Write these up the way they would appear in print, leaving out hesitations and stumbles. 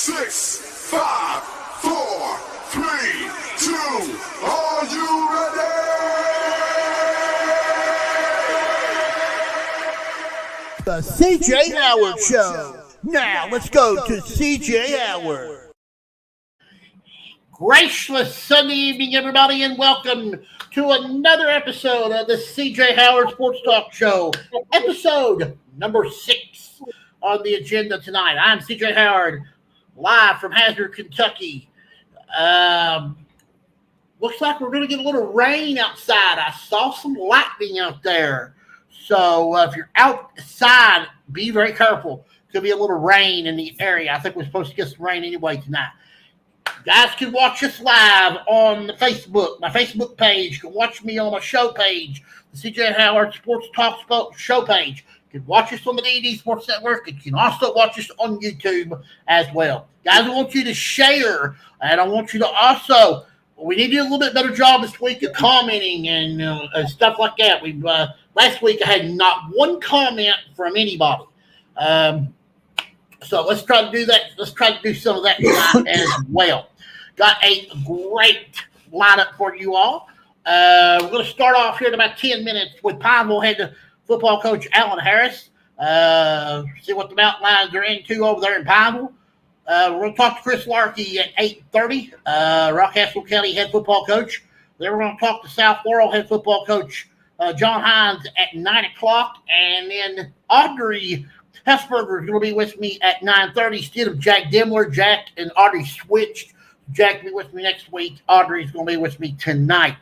6, 5, 4, 3, 2, are you ready? The CJ Howard Show. Now let's go to CJ Howard. Gracious Sunday evening, everybody, and welcome to another episode of the CJ Howard Sports Talk Show, episode number 6 on the agenda tonight. I'm CJ Howard, live from Hazard, Kentucky. Looks like we're going to get a little rain outside. I saw some lightning out there. So if you're outside, be very careful. Could be a little rain in the area. I think we're supposed to get some rain anyway tonight. Guys can watch us live on the Facebook, my Facebook page. You can watch me on my show page, the CJ Howard Sports Talk show page. You can watch us on the DD Sports Network. You can also watch us on YouTube as well. Guys, I want you to share, and I want you to also, we need to do a little bit better job this week of commenting and stuff like that. Last week I had not one comment from anybody. So let's try to do that. Let's try to do some of that tonight as well. Got a great lineup for you all. We're going to start off here in about 10 minutes with Pineville head football coach Alan Harris. See what the Mountain Lions are into over there in Pineville. We're going to talk to Chris Larker at 8:30, Rockcastle County head football coach. Then we're going to talk to South Laurel head football coach John Hines at 9 o'clock. And then Audrey Hesberger is going to be with me at 9:30 instead of Jack Demmler. Jack and Audrey switched. Jack will be with me next week. Audrey is going to be with me tonight.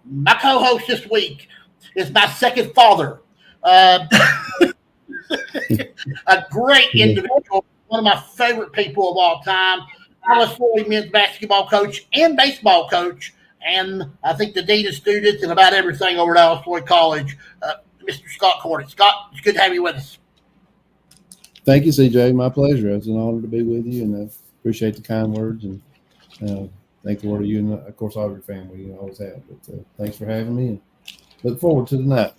My co-host this week is my second father. A great individual, one of my favorite people of all time. I was Floyd men's basketball coach and baseball coach, and I think the dean of students and about everything over at Alice Floyd College, Mr. Scott Cornett. Scott, it's good to have you with us. Thank you, CJ. My pleasure. It's an honor to be with you, and I appreciate the kind words. And thank the Lord of you and, of course, all your family. You always have. But thanks for having me, and look forward to tonight.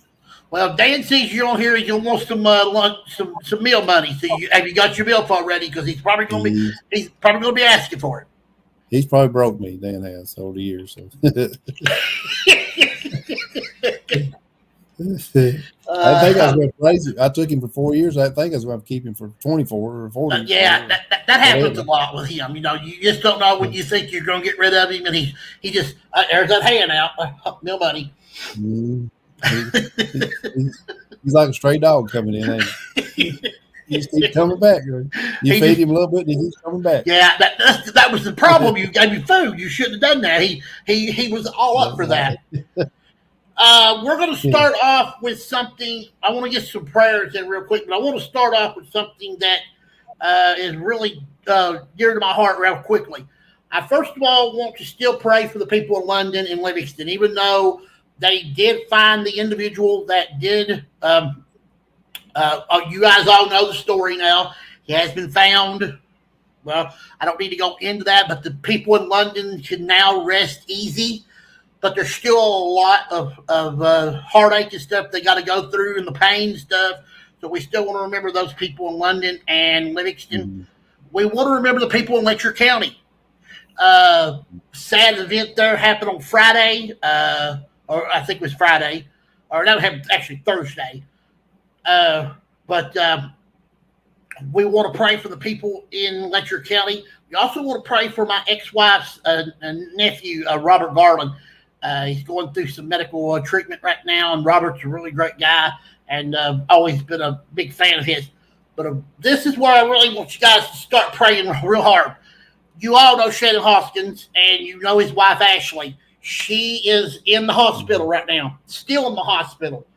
Well, Dan sees you on here. He'll want some meal money. So have you got your bill already? Because he's probably going to be asking for it. He's probably broke me. Dan has over the years. So. I think I was going to raise it. I took him for 4 years. I think I was going to keep him for 24 or 40. Yeah, that happens a lot with him. You know, you just don't know when you think you're going to get rid of him, and he just there's that hand out, no money. He's like a stray dog coming in. Ain't he? He just keeps coming back. You feed him a little bit, and he keeps coming back. Yeah, that was the problem. You gave me food. You shouldn't have done that. He was all up for that. We're going to start off with something. I want to get some prayers in real quick, but I want to start off with something that is really dear to my heart real quickly. I first of all want to still pray for the people in London and Livingston, even though they did find the individual that did. You guys all know the story now. He has been found. Well, I don't need to go into that, but the people in London can now rest easy. But there's still a lot of heartache and stuff they got to go through and the pain stuff. So we still want to remember those people in London and Livingston. Mm-hmm. We want to remember the people in Letcher County. Sad event there happened on Friday, or I think it was Friday, or that happened actually Thursday. But we want to pray for the people in Letcher County. We also want to pray for my ex-wife's nephew, Robert Garland. He's going through some medical treatment right now, and Robert's a really great guy, and always been a big fan of his. But this is where I really want you guys to start praying real hard. You all know Shannon Hoskins, and you know his wife, Ashley. She is in the hospital right now, still in the hospital.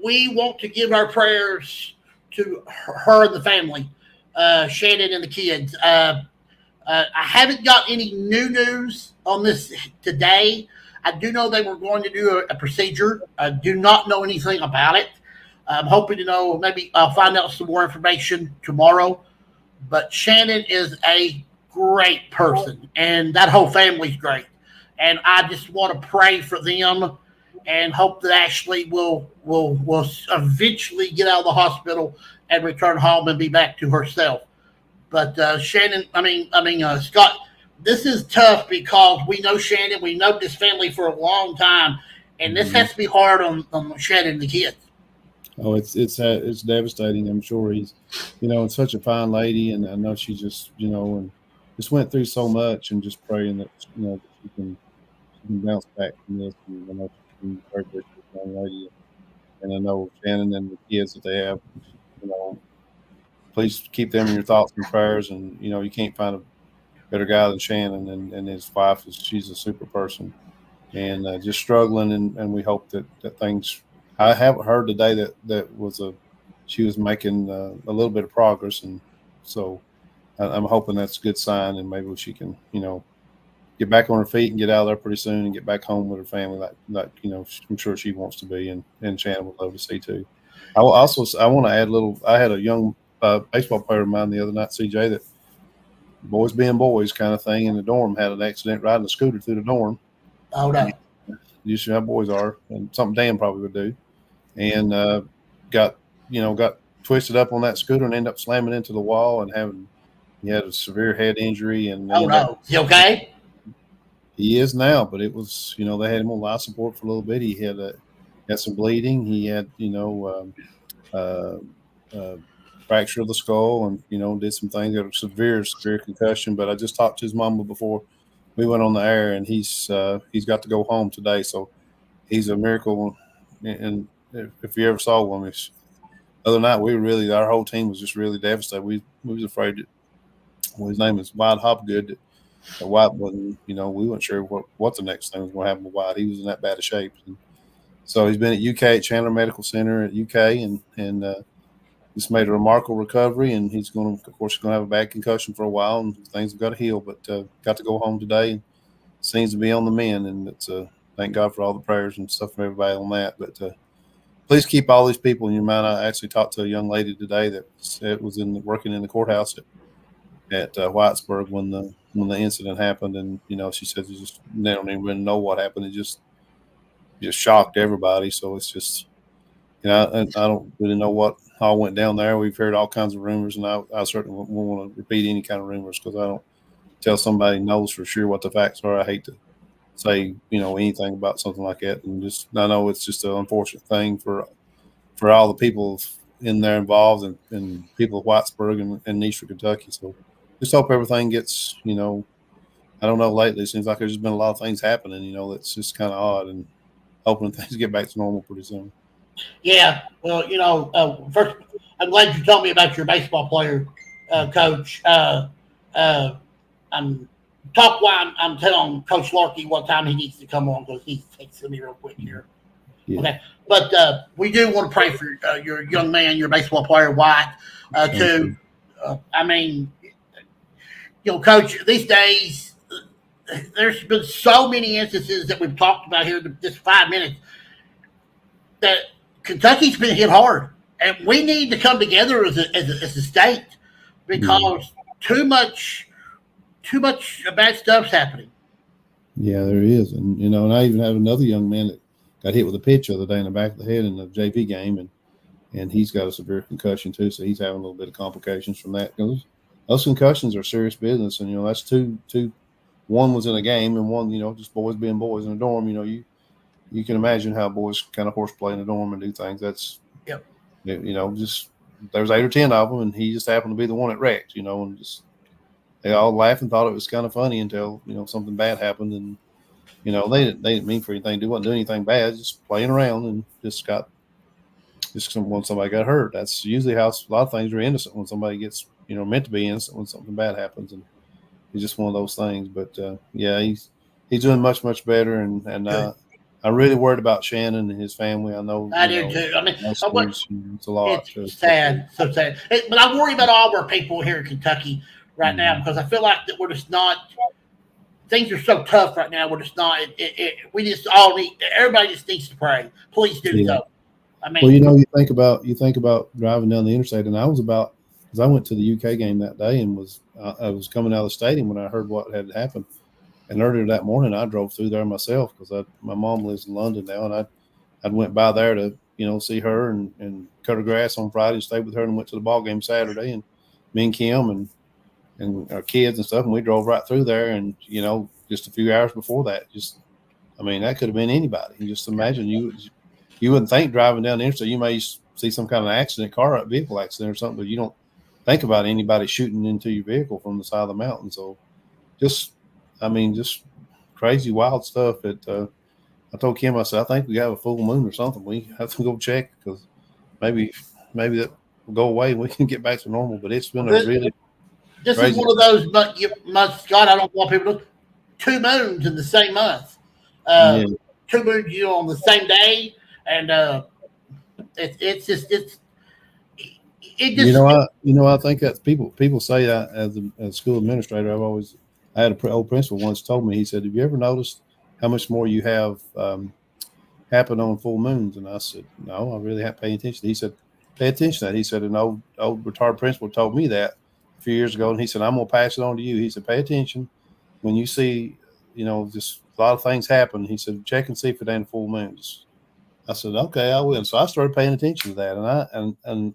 We want to give our prayers to her and the family, Shannon and the kids. I haven't got any new news on this today. I do know they were going to do a procedure. I do not know anything about it. I'm hoping to know. Maybe I'll find out some more information tomorrow. But Shannon is a great person, and that whole family's great. And I just want to pray for them and hope that Ashley will eventually get out of the hospital and return home and be back to herself. But Shannon, Scott, this is tough because we know Shannon, we know this family for a long time, and this has to be hard on Shannon and the kids. Oh, it's devastating. I'm sure he's, it's such a fine lady, and I know she just, and just went through so much, and just praying that, that she can bounce back from this. And I know she can be very good young lady, and I know Shannon and the kids that they have, please keep them in your thoughts and prayers. And you can't find a better guy than Shannon, and his wife she's a super person, and just struggling, and we hope that things. I haven't heard today that she was making a little bit of progress, and so I'm hoping that's a good sign, and maybe she can get back on her feet and get out of there pretty soon and get back home with her family, like I'm sure she wants to be, and Shannon would love to see too. I want to add a little. I had a young baseball player of mine the other night, CJ, that boys being boys kind of thing in the dorm had an accident riding a scooter through the dorm. Oh no! Usually how boys are, and something Dan probably would do. And got twisted up on that scooter and ended up slamming into the wall and he had a severe head injury. And oh no, is he okay? He is now, but it was they had him on life support for a little bit. He had some bleeding. He had fracture of the skull, and did some things that were severe concussion. But I just talked to his mama before we went on the air, and he's got to go home today. So he's a miracle. And if you ever saw one, the other night our whole team was just really devastated. We was afraid that his name is Wyatt Hopgood. That Wyatt wasn't, we weren't sure what the next thing was going to happen with Wyatt. He was in that bad of shape. And so he's been at UK at Chandler Medical Center at UK, and just made a remarkable recovery. And he's going to have a bad concussion for a while, and things have got to heal. But got to go home today, and seems to be on the mend. And it's thank God for all the prayers and stuff from everybody on that. But please keep all these people in your mind. I actually talked to a young lady today that was working in the courthouse at Whitesburg when the incident happened, and she said they don't even really know what happened. It just shocked everybody. So it's just I don't really know what all went down there. We've heard all kinds of rumors, and I certainly won't want to repeat any kind of rumors because I don't tell somebody knows for sure what the facts are. I hate to say anything about something like that, and I know it's just an unfortunate thing for all the people in there involved and people of Whitesburg and Eastern Kentucky. So just hope everything gets I don't know, lately it seems like there's been a lot of things happening that's just kind of odd, and hoping things get back to normal pretty soon. Yeah, well, first I'm glad you told me about your baseball player, coach. I'm telling Coach Larky what time he needs to come on because he's texting me real quick here. Yeah. Okay, but we do want to pray for your young man, your baseball player, White, too. Coach, these days there's been so many instances that we've talked about here in just 5 minutes that Kentucky's been hit hard, and we need to come together as a state because too much bad stuff's happening. Yeah, there is, and and I even have another young man that got hit with a pitch the other day in the back of the head in the JV game, and he's got a severe concussion too, so he's having a little bit of complications from that. Those concussions are serious business, and that's two. One was in a game, and one just boys being boys in a dorm. You can imagine how boys kind of horseplay in a dorm and do things. That's just there's 8 or 10 of them, and he just happened to be the one that wrecked. And just they all laughed and thought it was kind of funny until something bad happened, and they didn't mean for anything. They wasn't doing anything bad, just playing around, and when somebody got hurt. That's usually how a lot of things are innocent when somebody gets meant to be innocent when something bad happens, and it's just one of those things. But he's doing much better, and I'm really worried about Shannon and his family. I know I do too. I mean, it's a lot. It's sad, so sad. But I worry about all of our people here in Kentucky right now because I feel like that we're just not. Things are so tough right now. We're just not. We just all need. Everybody just needs to pray. Please do so. I mean, well, you think about driving down the interstate, and because I went to the UK game that day and I was coming out of the stadium when I heard what had happened. And earlier that morning, I drove through there myself because my mom lives in London now, and I went by there to see her and cut her grass on Friday and stayed with her and went to the ball game Saturday, and me and Kim, and and our kids and stuff, and we drove right through there. And just a few hours before that, that could have been anybody. You just imagine you wouldn't think driving down the interstate, you may see some kind of accident, vehicle accident or something, but you don't think about anybody shooting into your vehicle from the side of the mountain. So just crazy, wild stuff. I told Kim, I said, I think we have a full moon or something. We have to go check because maybe that will go away and we can get back to normal. But it's been This crazy. is one of those months, Scott, I don't want people to 2 moons in the same month. 2 moons, on the same day. And I think that people say that as a school administrator. I had an old principal once told me, he said, have you ever noticed how much more you have happen on full moons? And I said, no, I really haven't paid attention. He said, pay attention to that. He said, an old retired principal told me that a few years ago. And he said, I'm going to pass it on to you. He said, pay attention when you see, just a lot of things happen. He said, check and see if it ain't full moons. I said, okay, I will. So I started paying attention to that. And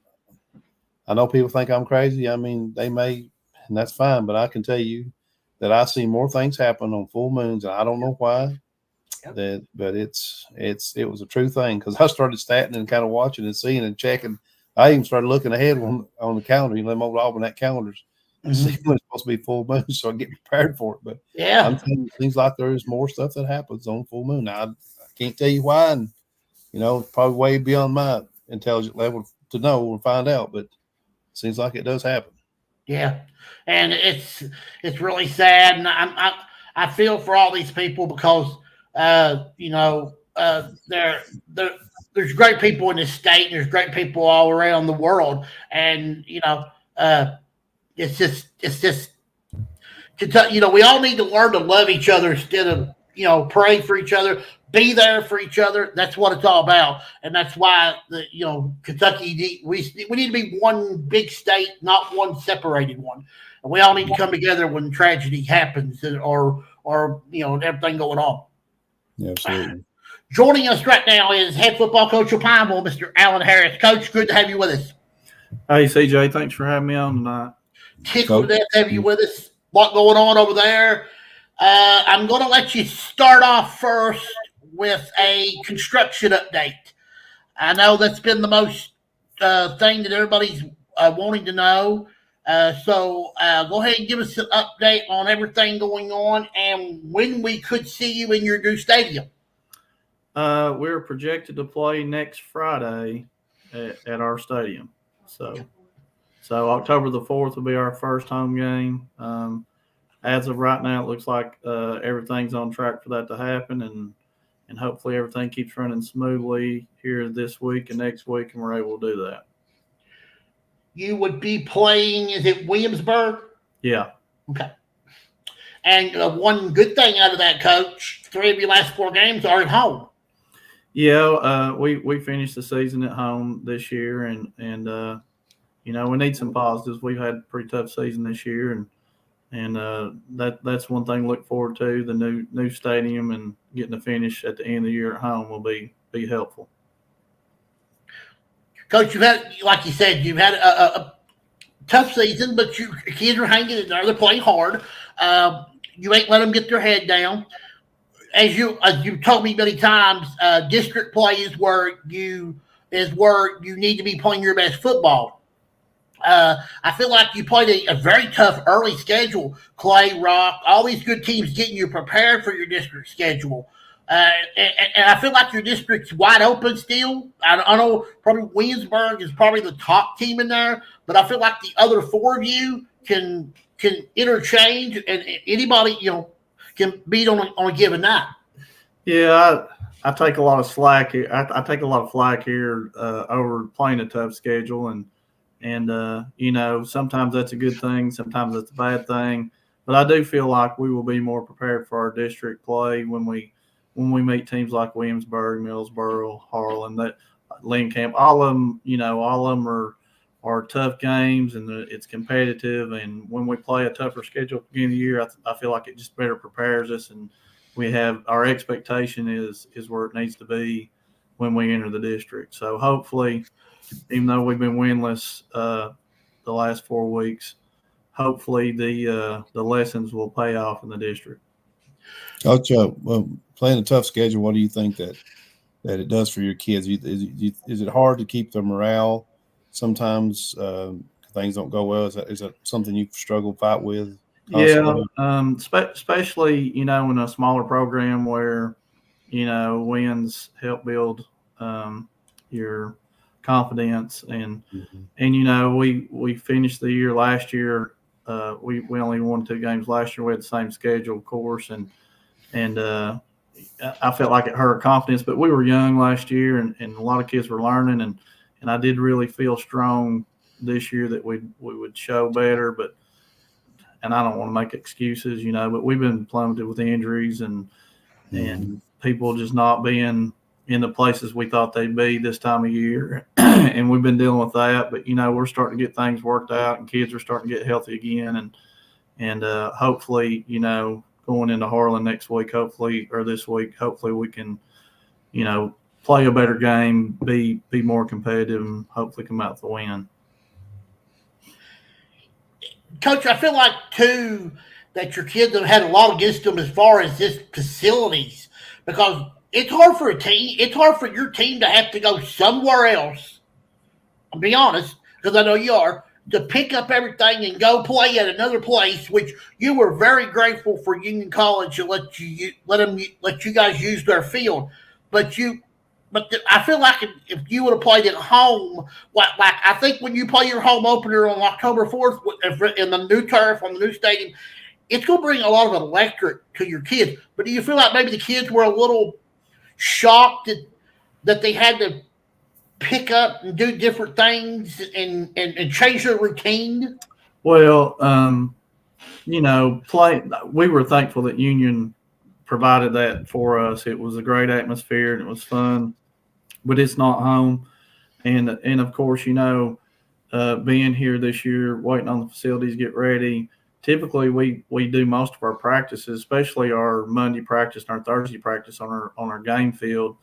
I know people think I'm crazy. I mean, they may, and that's fine, but I can tell you that I see more things happen on full moons, and I don't know why. Yep. But it was a true thing, because I started statting and kind of watching and seeing and checking. I even started looking ahead on the calendar, them old almanac calendars, and see when it's supposed to be full moon, so I get prepared for it. But I'm telling you, things like there is more stuff that happens on full moon. Now, I can't tell you why, and probably way beyond my intelligent level to know and find out, but it seems like it does happen. Yeah, and it's really sad, and I feel for all these people because there's great people in this state, and there's great people all around the world, and it's just we all need to learn to love each other instead of pray for each other, be there for each other. That's what it's all about, and that's why Kentucky. We need to be one big state, not one separated one. And we all need to come together when tragedy happens, or everything going on. Yeah, absolutely. Joining us right now is head football coach of Pineville, Mr. Alan Harris. Coach, good to have you with us. Hey, CJ, thanks for having me on tonight. Tickled to death to have you with us. A lot going on over there. I'm going to let you start off first with a construction update. I know that's been the most thing that everybody's wanting to know. So go ahead and give us an update on everything going on and when we could see you in your new stadium. We're projected to play next Friday at our stadium. So October the 4th will be our first home game. As of right now, it looks like everything's on track for that to happen, and hopefully everything keeps running smoothly here this week and next week, and we're able to do that. You would be playing, is it Williamsburg? Yeah. Okay. And one good thing out of that, Coach, 3 of your last 4 games are at home. Yeah, we finished the season at home this year, and we need some positives. We've had a pretty tough season this year, and that's one thing to look forward to. The new stadium and getting to finish at the end of the year at home will be helpful. Coach, like you said, you've had a tough season, but your kids are hanging in there. They're playing hard. You ain't let them get their head down. As you told me many times, district play is where you need to be playing your best football. I feel like you played a very tough early schedule. Clay, Rock, all these good teams getting you prepared for your district schedule. And I feel like your district's wide open still. I know probably Williamsburg is probably the top team in there, but I feel like the other 4 of you can interchange, and anybody can beat on a given night. Yeah, I take a lot of slack here. I take a lot of flack here over playing a tough schedule, and sometimes that's a good thing, sometimes that's a bad thing. But I do feel like we will be more prepared for our district play when we meet teams like Williamsburg, Millsboro, Harlan, Lincoln. All of them are tough games, and it's competitive. And when we play a tougher schedule at the beginning of the year, I feel like it just better prepares us, and we have our expectation is where it needs to be when we enter the district. So hopefully, even though we've been winless the last 4 weeks, hopefully the lessons will pay off in the district. Coach, well, playing a tough schedule, what do you think that it does for your kids? Is it hard to keep their morale? Sometimes things don't go well. Is that something you struggle fight with constantly? Yeah, especially in a smaller program where wins help build your confidence and we finished the year last year. We only won 2 games last year. We had the same schedule, of course, and I felt like it hurt confidence. But we were young last year, and a lot of kids were learning, and I did really feel strong this year that we would show better. And I don't want to make excuses, but we've been plummeted with injuries and people just not being in the places we thought they'd be this time of year. And we've been dealing with that, but we're starting to get things worked out and kids are starting to get healthy again. And hopefully, going into Harlan next week, or this week, hopefully we can, play a better game, be more competitive, and hopefully come out with a win. Coach, I feel like too that your kids have had a lot against them as far as just facilities, because it's hard for a team. It's hard for your team to have to go somewhere else. I'll be honest, because I know you are, to pick up everything and go play at another place, which you were very grateful for Union College to let you guys use their field. But I feel like if you would have played at home, like I think when you play your home opener on October 4th in the new turf on the new stadium, it's going to bring a lot of electric to your kids. But do you feel like maybe the kids were a little shocked that they had to pick up and do different things and change their routine? Well, we were thankful that Union provided that for us. It was a great atmosphere and it was fun, but it's not home. And of course, being here this year, waiting on the facilities, get ready. Typically, we do most of our practices, especially our Monday practice and our Thursday practice on our game field.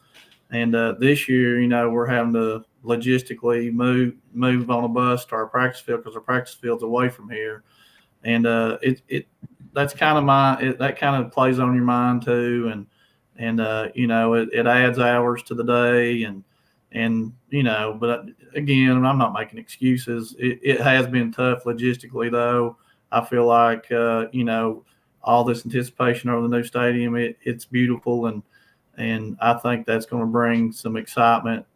And this year, we're having to logistically move on a bus to our practice field because our practice field's away from here. And that's that kind of plays on your mind too. And it adds hours to the day but again, I'm not making excuses. It has been tough logistically though. I feel like, all this anticipation over the new stadium, it's beautiful. And I think that's going to bring some excitement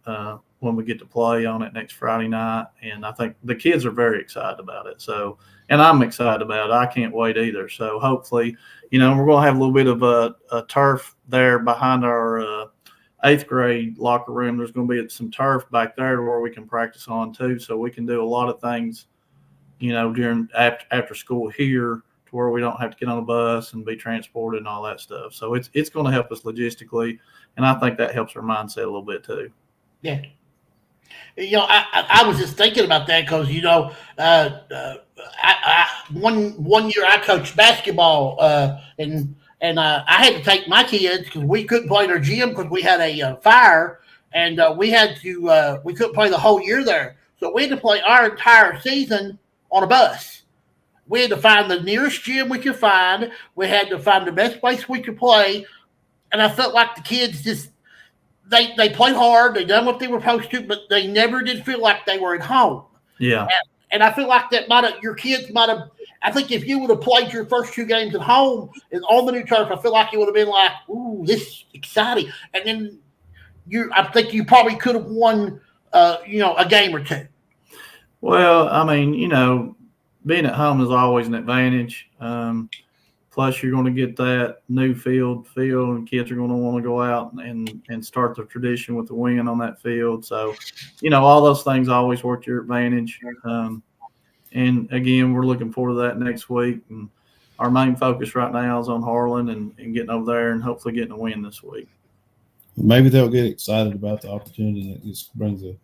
when we get to play on it next Friday night. And I think the kids are very excited about it. So, and I'm excited about it. I can't wait either. So hopefully, we're going to have a little bit of a turf there behind our 8th grade locker room. There's going to be some turf back there where we can practice on too. So we can do a lot of things, during after school here, to where we don't have to get on a bus and be transported and all that stuff. So it's going to help us logistically, and I think that helps our mindset a little bit too. Yeah. I was just thinking about that because one year I coached basketball and I had to take my kids because we couldn't play in our gym because we had a fire and we couldn't play the whole year there. So we had to play our entire season on a bus. We had to find the nearest gym we could find. We had to find the best place we could play. And I felt like the kids just, they played hard. They done what they were supposed to, but they never did feel like they were at home. Yeah. And I feel like your kids might have, I think if you would have played your first 2 games at home and on the new turf, I feel like it would have been like, ooh, this is exciting. And then I think you probably could have won, a game or 2. Well, I mean, being at home is always an advantage. Plus, you're going to get that new field, and kids are going to want to go out and start the tradition with the win on that field. So, all those things always work to your advantage. And again, we're looking forward to that next week. And our main focus right now is on Harlan and getting over there and hopefully getting a win this week. Maybe they'll get excited about the opportunity. It just brings a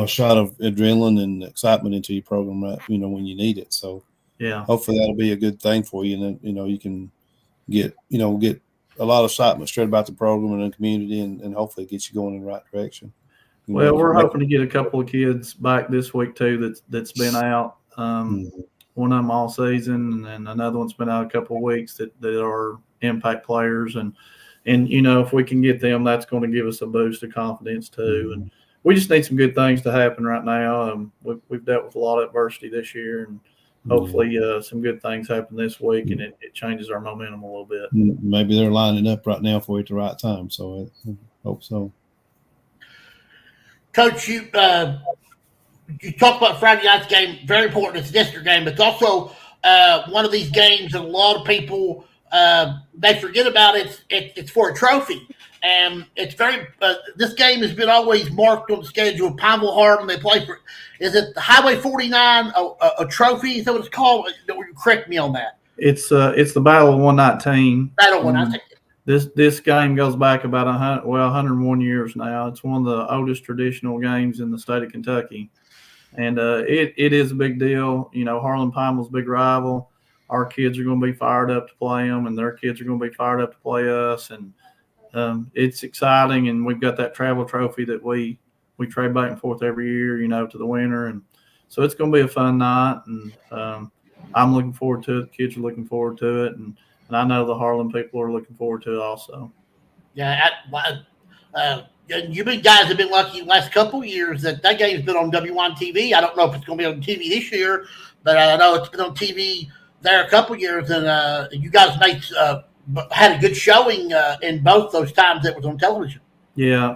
shot of adrenaline and excitement into your program, right? When you need it. So, yeah, hopefully that'll be a good thing for you. And then, you can get a lot of excitement straight about the program and the community and hopefully it gets you going in the right direction. Well, we're hoping to get a couple of kids back this week too that's been out. one of them all season, and then another one's been out a couple of weeks that are impact players. And if we can get them, that's going to give us a boost of confidence too. And we just need some good things to happen right now. We've dealt with a lot of adversity this year, and hopefully some good things happen this week, and it changes our momentum a little bit. Maybe they're lining up right now for you at the right time, so I hope so. Coach, you talk about Friday night's game, very important. It's a district game, but it's also one of these games that a lot of people they forget about. It's for a trophy, and it's very. This game has been always marked on the schedule. Pineville Hardin, they play for. Is it the Highway 49 a trophy? Is that what it's called? Correct me on that. It's the Battle of 119. Battle of 119. This game goes back about 101 years now. It's one of the oldest traditional games in the state of Kentucky, and it is a big deal. Harlan Pineville's a big rival. Our kids are going to be fired up to play them, and their kids are going to be fired up to play us. And it's exciting, and we've got that travel trophy that we trade back and forth every year, to the winner. And so it's going to be a fun night, and I'm looking forward to it. The kids are looking forward to it, and I know the Harlan people are looking forward to it also. Yeah, you guys have been lucky the last couple of years that game's been on WYMT. I don't know if it's going to be on TV this year, but I know it's been on TV there a couple of years, and you guys had a good showing in both those times it was on television. Yeah,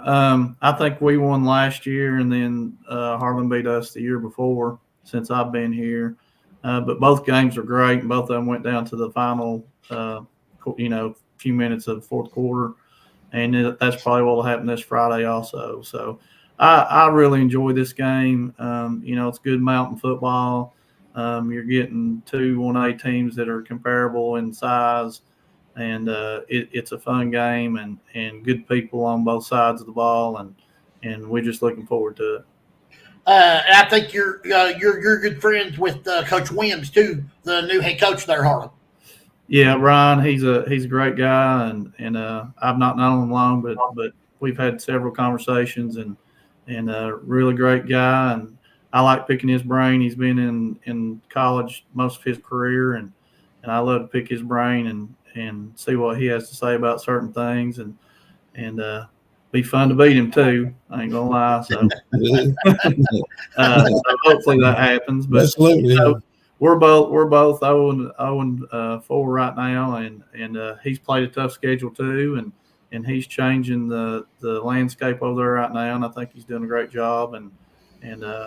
I think we won last year, and then Harlan beat us the year before since I've been here. But both games are great, and both of them went down to the final, few minutes of the fourth quarter, and that's probably what will happen this Friday also. So I really enjoy this game. It's good mountain football. You're getting two 1A teams that are comparable in size, and it's a fun game and good people on both sides of the ball, and we're just looking forward to it. And I think you're good friends with Coach Williams too, the new head coach there, Harlan. Yeah, Ryan, he's a great guy, and I've not known him long, but we've had several conversations, and a really great guy, and I like picking his brain. He's been in college most of his career, and I love to pick his brain and see what he has to say about certain things, and be fun to beat him too. I ain't gonna lie. So, so hopefully that happens. But absolutely. We're both 0-4 right now, and he's played a tough schedule too, and he's changing the landscape over there right now, and I think he's doing a great job. And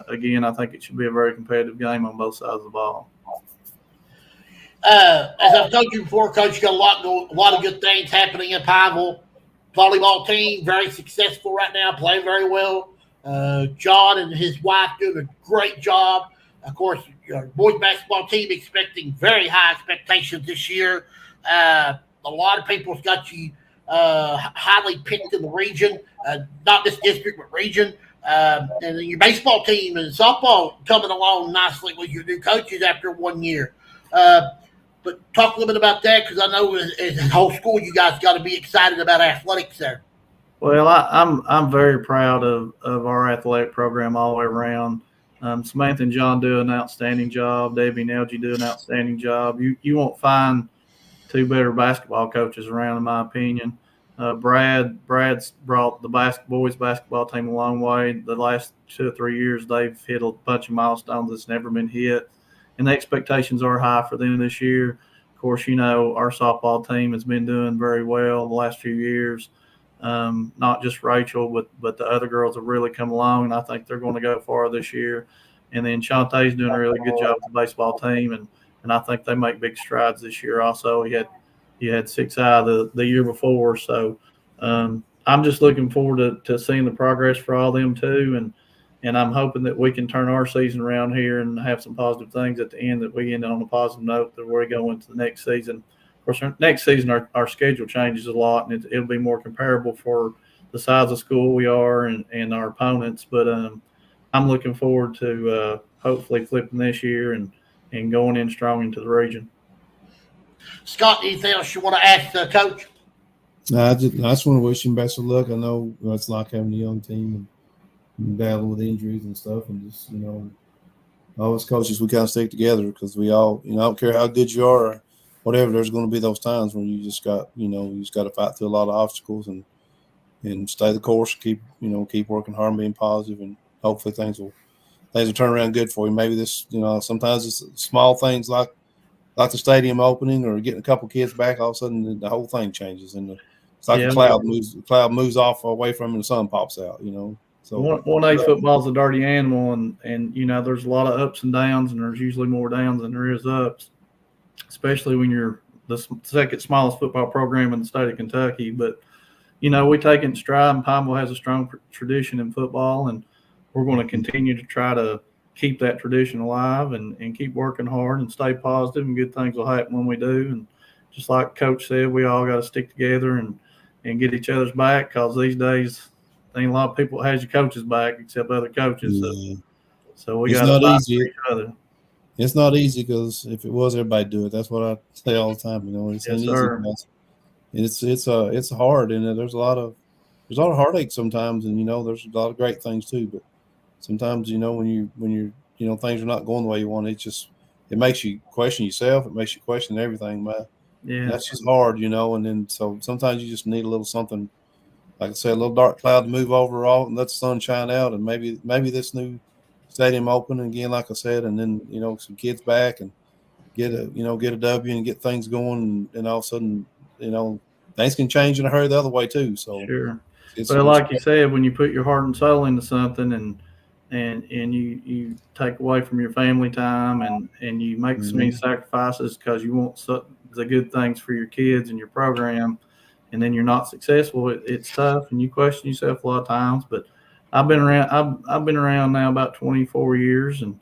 again, I think it should be a very competitive game on both sides of the ball. As I've told you before, Coach, you got a lot of good things happening in Pineville. Volleyball team, very successful right now, playing very well. John and his wife doing a great job. Of course, your boys basketball team expecting very high expectations this year. A lot of people's got you highly picked in the region, not this district, but region. And then your baseball team and softball coming along nicely with your new coaches after 1 year. But talk a little bit about that, because I know as a whole school, you guys got to be excited about athletics there. Well, I'm very proud of our athletic program all the way around. Samantha and John do an outstanding job. Debbie and LG do an outstanding job. You won't find two better basketball coaches around, in my opinion. Brad's brought the boys basketball team a long way. The last 2 or 3 years, they've hit a bunch of milestones that's never been hit, and the expectations are high for them this year. Of course, our softball team has been doing very well the last few years. Not just Rachel, but the other girls have really come along, and I think they're going to go far this year. And then Shantae's doing a really good job with the baseball team, and I think they make big strides this year also. He had 6 out of the year before, so I'm just looking forward to seeing the progress for all them too, and I'm hoping that we can turn our season around here and have some positive things at the end, that we end on a positive note that we go into the next season. Of course, next season our schedule changes a lot, and it'll be more comparable for the size of school we are and our opponents. But I'm looking forward to hopefully flipping this year and going in strong into the region. Scott, anything else you want to ask Coach? I just want to wish him best of luck. I know it's like having a young team and battling with injuries and stuff, and just all us coaches, we kind of stick together because we all, I don't care how good you are or whatever, there's going to be those times when you just got, you just got to fight through a lot of obstacles and stay the course, keep working hard and being positive, and hopefully things will turn around good for you. Maybe this, sometimes it's small things like the stadium opening or getting a couple kids back. All of a sudden, the whole thing changes, and it's like a cloud moves off away from it, and the sun pops out. So 1A football is a dirty animal, and there's a lot of ups and downs, and there's usually more downs than there is ups, especially when you're the second smallest football program in the state of Kentucky. But we take it in stride, and Pineville has a strong tradition in football, and we're going to continue to try to keep that tradition alive and keep working hard and stay positive, and good things will happen when we do. And just like Coach said, we all got to stick together and get each other's back, because these days ain't a lot of people that has your coaches back except other coaches. Yeah. So we got to fight for each other. It's not easy, because if it was, everybody do it. That's what I say all the time. It's Yes, easy. sir. It's hard, and there's a lot of heartache sometimes, and there's a lot of great things too. But sometimes when you're things are not going the way you want, it makes you question yourself. It makes you question everything, man. Yeah, that's just hard, and then so sometimes you just need a little something, like I said, a little dark cloud to move over all and let the sun shine out, and maybe this new stadium open again, like I said, and then some kids back and get a W and get things going, and all of a sudden things can change in a hurry the other way too. So sure. But like you said, when you put your heart and soul into something, and you take away from your family time, and you make so many sacrifices because you want the good things for your kids and your program, and then you're not successful, it's tough, and you question yourself a lot of times. But I've been around now about 24 years, and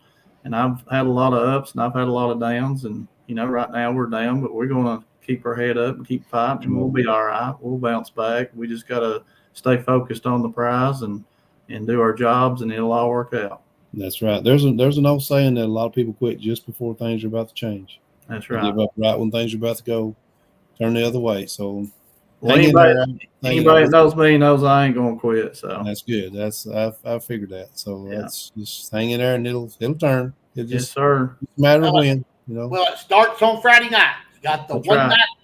I've had a lot of ups and I've had a lot of downs, and right now we're down, but we're going to keep our head up and keep fighting, and we'll be all right. We'll bounce back. We just got to stay focused on the prize and do our jobs, and it'll all work out. That's right. There's an old saying that a lot of people quit just before things are about to change. That's right. They give up right when things are about to go turn the other way. So anybody that knows me knows I ain't gonna quit. So that's good. I figured that. So that's just hang in there, and it'll turn. Yes, sir. It's a matter of when. Well, it starts on Friday night. You got the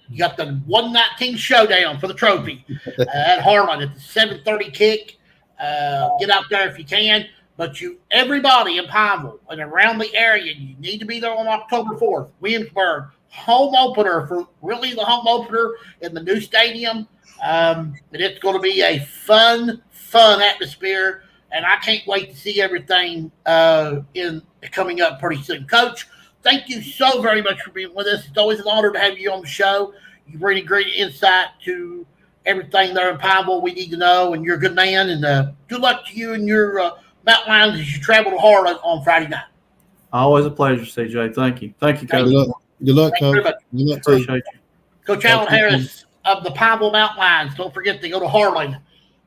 You got the 119 showdown for the trophy at Harlan at the 7:30 kick. Get out there if you can. But everybody in Pineville and around the area, you need to be there on October 4th. Williamsburg, home opener for really the home opener in the new stadium. And it's going to be a fun atmosphere. And I can't wait to see everything coming up pretty soon. Coach, thank you so very much for being with us. It's always an honor to have you on the show. You bring great insight to everything there in Pineville we need to know, and you're a good man. And good luck to you and your Mountain Lions as you travel to Harlan on Friday night. Always a pleasure, CJ. Thank you. Thank you, Coach. Good luck, Coach. Good luck, appreciate you. Coach Alan Harris of the Pineville Mountain Lions. Don't forget to go to Harlan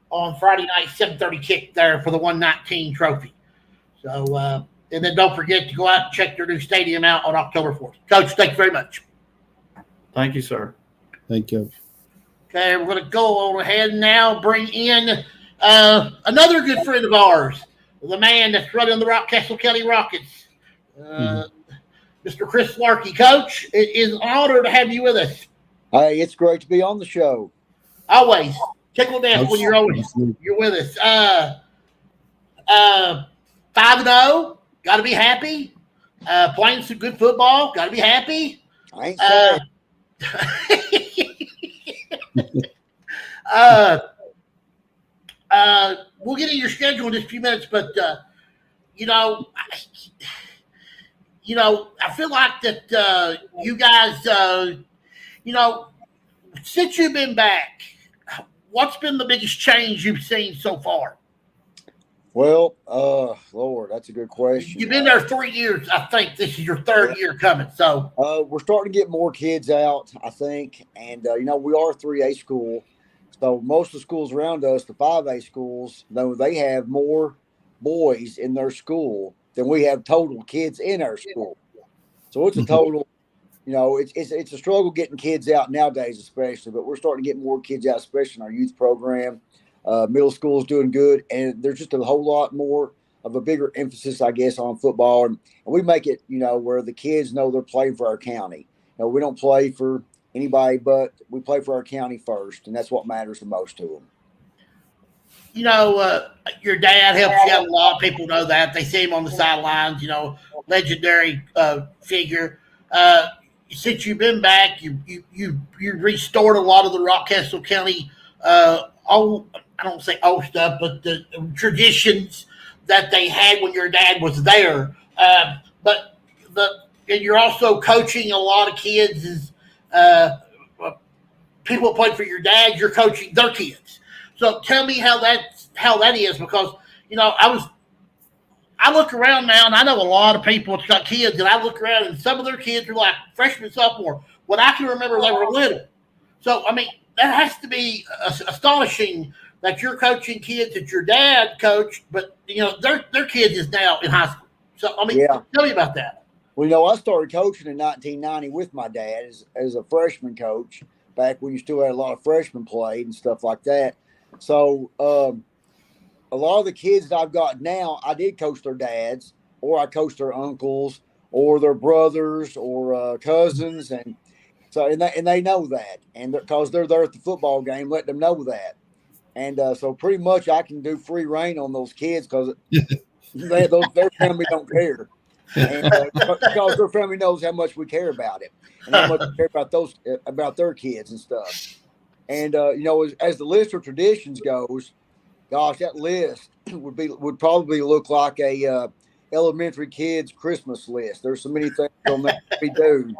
on Friday night, 7:30 kick there for the 119 trophy. So, and then don't forget to go out and check their new stadium out on October 4th. Coach, thank you very much. Thank you, sir. Thank you. Okay, we're going to go on ahead and now bring in another good friend of ours, the man that's running the Rockcastle County Rockets, Mr. Chris Larker. Coach, it is an honor to have you with us. Hey, it's great to be on the show. Always. Tickle death when you're with us. 5-0, got to be happy. Playing some good football, got to be happy. I ain't saying. We'll get in your schedule in just a few minutes, but I feel like that you guys, since you've been back, what's been the biggest change you've seen so far? Well, Lord, that's a good question. You've been there 3 years. I think this is your third year coming. So we're starting to get more kids out, I think. And, we are a 3A school. So most of the schools around us, the 5A schools, though they have more boys in their school than we have total kids in our school. So it's a total, it's a struggle getting kids out nowadays, especially. But we're starting to get more kids out, especially in our youth program. Middle school is doing good, and there's just a whole lot more of a bigger emphasis, I guess, on football, and we make it, where the kids know they're playing for our county. We don't play for anybody, but we play for our county first, and that's what matters the most to them. Your dad helps you out a lot. People know that. They see him on the sidelines, legendary figure. Since you've been back, you restored a lot of the Rockcastle County old, I don't say old stuff, but the traditions that they had when your dad was there. And you're also coaching a lot of kids people that played for your dad. You're coaching their kids. So tell me how that is, because I look around now and I know a lot of people that's got kids, and I look around and some of their kids are like freshman, sophomore. When I can remember, they were little. So that has to be astonishing that you're coaching kids that your dad coached, but their kids is now in high school. So tell me about that. Well, I started coaching in 1990 with my dad as a freshman coach, back when you still had a lot of freshmen played and stuff like that. So a lot of the kids that I've got now, I did coach their dads, or I coached their uncles, or their brothers, or cousins, and so and they know that, and because they're there at the football game, let them know that, and so pretty much I can do free reign on those kids because their family don't care, and because their family knows how much we care about it and how much we care about their kids and stuff. And as the list of traditions goes, gosh, that list would probably look like a elementary kids Christmas list. There's so many things on that we do,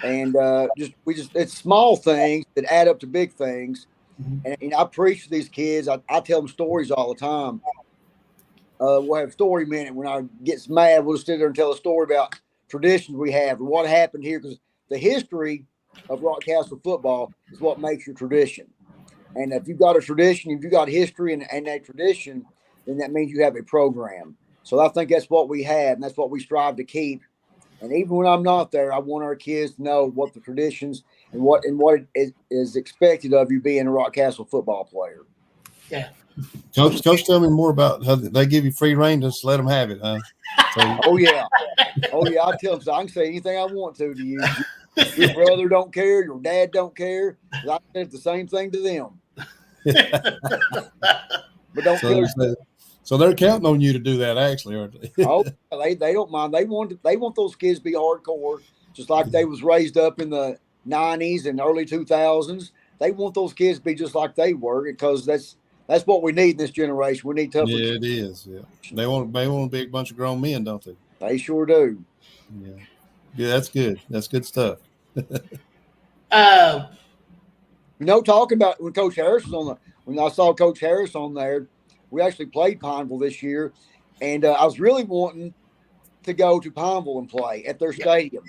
and it's small things that add up to big things. And I preach to these kids. I tell them stories all the time. We'll have story minute. When I get mad, we'll sit there and tell a story about traditions we have and what happened here, because the history of Rockcastle football is what makes your tradition. And if you've got a tradition, if you've got history and a tradition, then that means you have a program. So I think that's what we have, and that's what we strive to keep. And even when I'm not there, I want our kids to know what the traditions and what is expected of you being a Rockcastle football player. Yeah. Coach, tell me more about how they give you free reign. Just let them have it, huh? Oh yeah. I tell them, so I can say anything I want to you. Your brother don't care. Your dad don't care. I said the same thing to them. But don't care. So they're counting on you to do that, actually, aren't they? They don't mind. They want those kids to be hardcore, just like they was raised up in the 90s and early 2000s. They want those kids to be just like they were, because that's what we need in this generation. We need tougher. Yeah, it is. Yeah, they want to be a bunch of grown men, don't they? They sure do. Yeah, that's good. That's good stuff. Talking about when Coach Harris was when I saw Coach Harris on there, we actually played Pineville this year, and I was really wanting to go to Pineville and play at their stadium.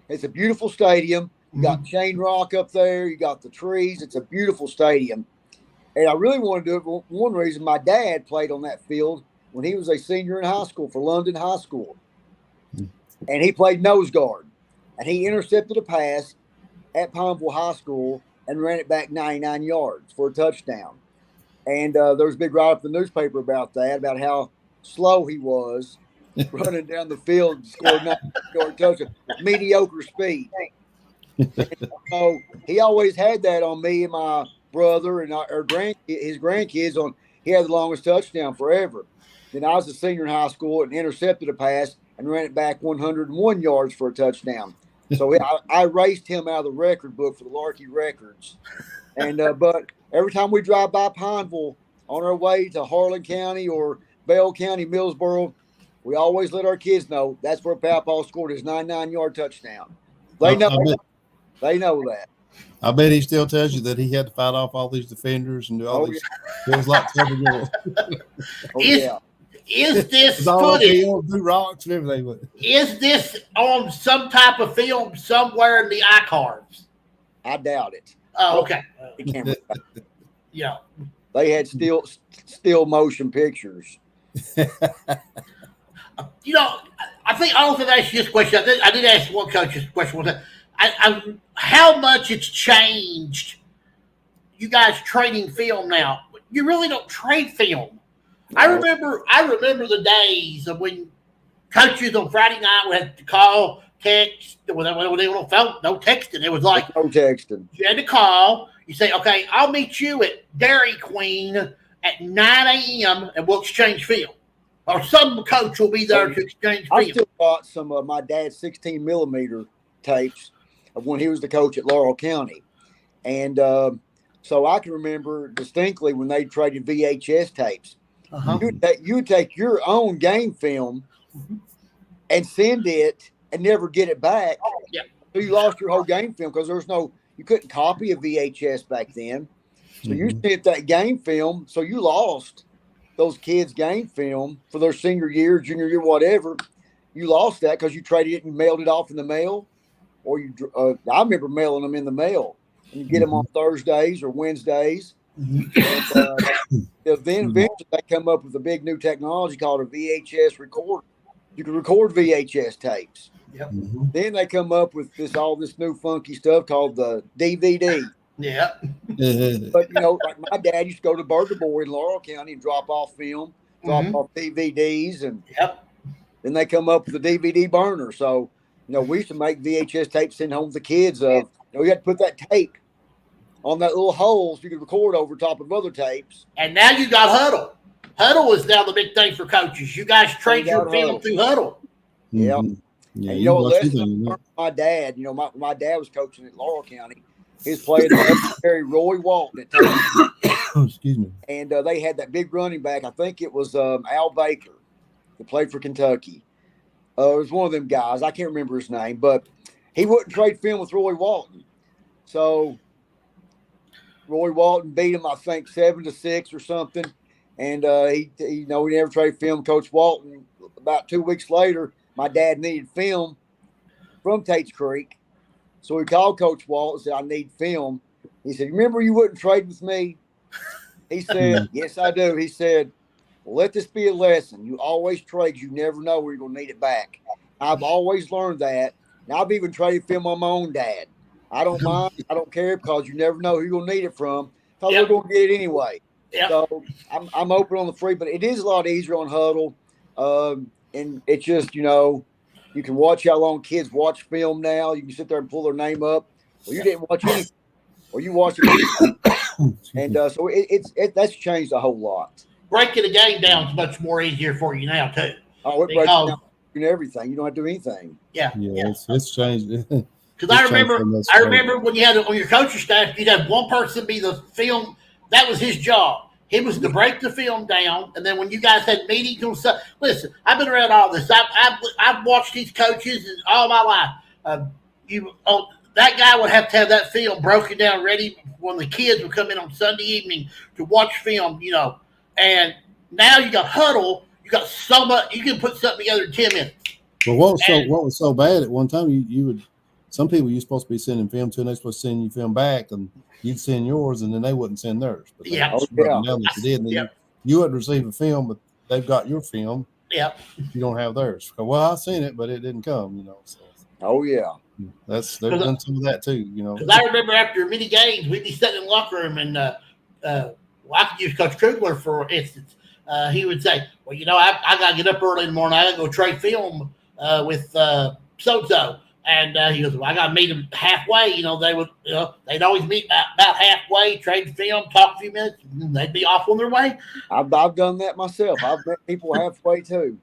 It's a beautiful stadium. You got Chain Rock up there. You got the trees. It's a beautiful stadium. And I really wanted to do it for one reason. My dad played on that field when he was a senior in high school for London High School. And he played nose guard. And he intercepted a pass at Pineville High School and ran it back 99 yards for a touchdown. And there was a big write-up in the newspaper about that, about how slow he was running down the field and scored 99-yard touchdown with mediocre speed. So he always had that on me and my brother and his grandkids on. He had the longest touchdown forever. Then I was a senior in high school and intercepted a pass and ran it back 101 yards for a touchdown. So I raced him out of the record book for the Larker records. And but every time we drive by Pineville on our way to Harlan County or Bell County, Millsboro, we always let our kids know that's where Pawpaw scored his 99-yard touchdown. They know that. I bet he still tells you that he had to fight off all these defenders and do all these. Yeah. It was like Is this footage? Do rocks and everything. Is this on some type of film somewhere in the iCards? I doubt it. Oh, okay. Yeah. They had still motion pictures. I don't think I asked you this question. I did ask one coach this question one time. How much it's changed you guys trading film now. You really don't trade film. I remember the days of when coaches on Friday night would have to call, text. When they were on phone, no texting. It was like No texting. you had to call. You say, "Okay, I'll meet you at Dairy Queen at 9 a.m. and we'll exchange film." Or some coach will be there to exchange I film. still got some of my dad's 16 millimeter tapes of when he was the coach at Laurel County. And so I can remember distinctly when they traded VHS tapes. Uh-huh. You would take your own game film and send it and never get it back. Yeah. So you lost your whole game film because you couldn't copy a VHS back then. So you sent that game film. So you lost those kids' game film for their senior year, junior year, whatever. You lost that because you traded it and mailed it off in the mail. Or I remember mailing them in the mail. And you get them on Thursdays or Wednesdays. And, then eventually they come up with a big new technology called a VHS recorder. You can record VHS tapes. Yep. Then they come up with all this new funky stuff called the DVD. Yeah. But like my dad used to go to Burger Boy in Laurel County and drop off film, drop off DVDs, and then they come up with a DVD burner. So we used to make VHS tapes, send home to the kids. You had to put that tape on that little hole so you could record over top of other tapes. And now you got Huddle. Huddle is now the big thing for coaches. You guys trade your film through Huddle. Yeah. Yeah, And lesson my dad, my dad was coaching at Laurel County. He was playing Harry Roy Walton at times. Excuse me. And they had that big running back. I think it was Al Baker that played for Kentucky. It was one of them guys. I can't remember his name, but he wouldn't trade film with Roy Walton. So Roy Walton beat him, I think, 7-6 or something. And he never traded film. Coach Walton, about 2 weeks later, my dad needed film from Tate's Creek. So he called Coach Walton and said, "I need film." He said, "Remember you wouldn't trade with me?" He said, "Yes, I do." He said, "Well, let this be a lesson. You always trade. You never know where you're going to need it back." I've always learned that. And I've even traded film on my own dad. I don't mind. I don't care because you never know who you're going to need it from because we're going to get it anyway. Yep. So I'm open on the free, but it is a lot easier on Huddle. And it's just, you can watch how long kids watch film now. You can sit there and pull their name up. Well, you didn't watch anything, or you watched it. And so that's changed a whole lot. Breaking the game down is much more easier for you now, too. Oh, it breaks down everything. You don't have to do anything. Yeah. It's changed. Because I remember when you had on your coaching staff, you'd have one person be the film. That was his job. He was to break the film down, and then when you guys had meetings on stuff, listen, I've been around all this. I've watched these coaches all my life. That guy would have to have that film broken down, ready when the kids would come in on Sunday evening to watch film. And now you got Huddle. You got so much. You can put something together in 10 minutes. Well, what was so bad at one time? You would. Some people you're supposed to be sending film to, and they're supposed to send you film back, and you'd send yours, and then they wouldn't send theirs. But you wouldn't receive a film, but they've got your film. Yeah. You don't have theirs. Well, I've seen it, but it didn't come. So. Oh yeah. They've done some of that too. Because I remember after many games, we'd be sitting in the locker room, and I could use Coach Krugler for instance. He would say, "Well, I got to get up early in the morning. I got to go trade film with so-and-so." And he goes, "Well, I got to meet them halfway." They would, they'd always meet about halfway, trade film, talk a few minutes, and they'd be off on their way. I've done that myself. I've met people halfway too.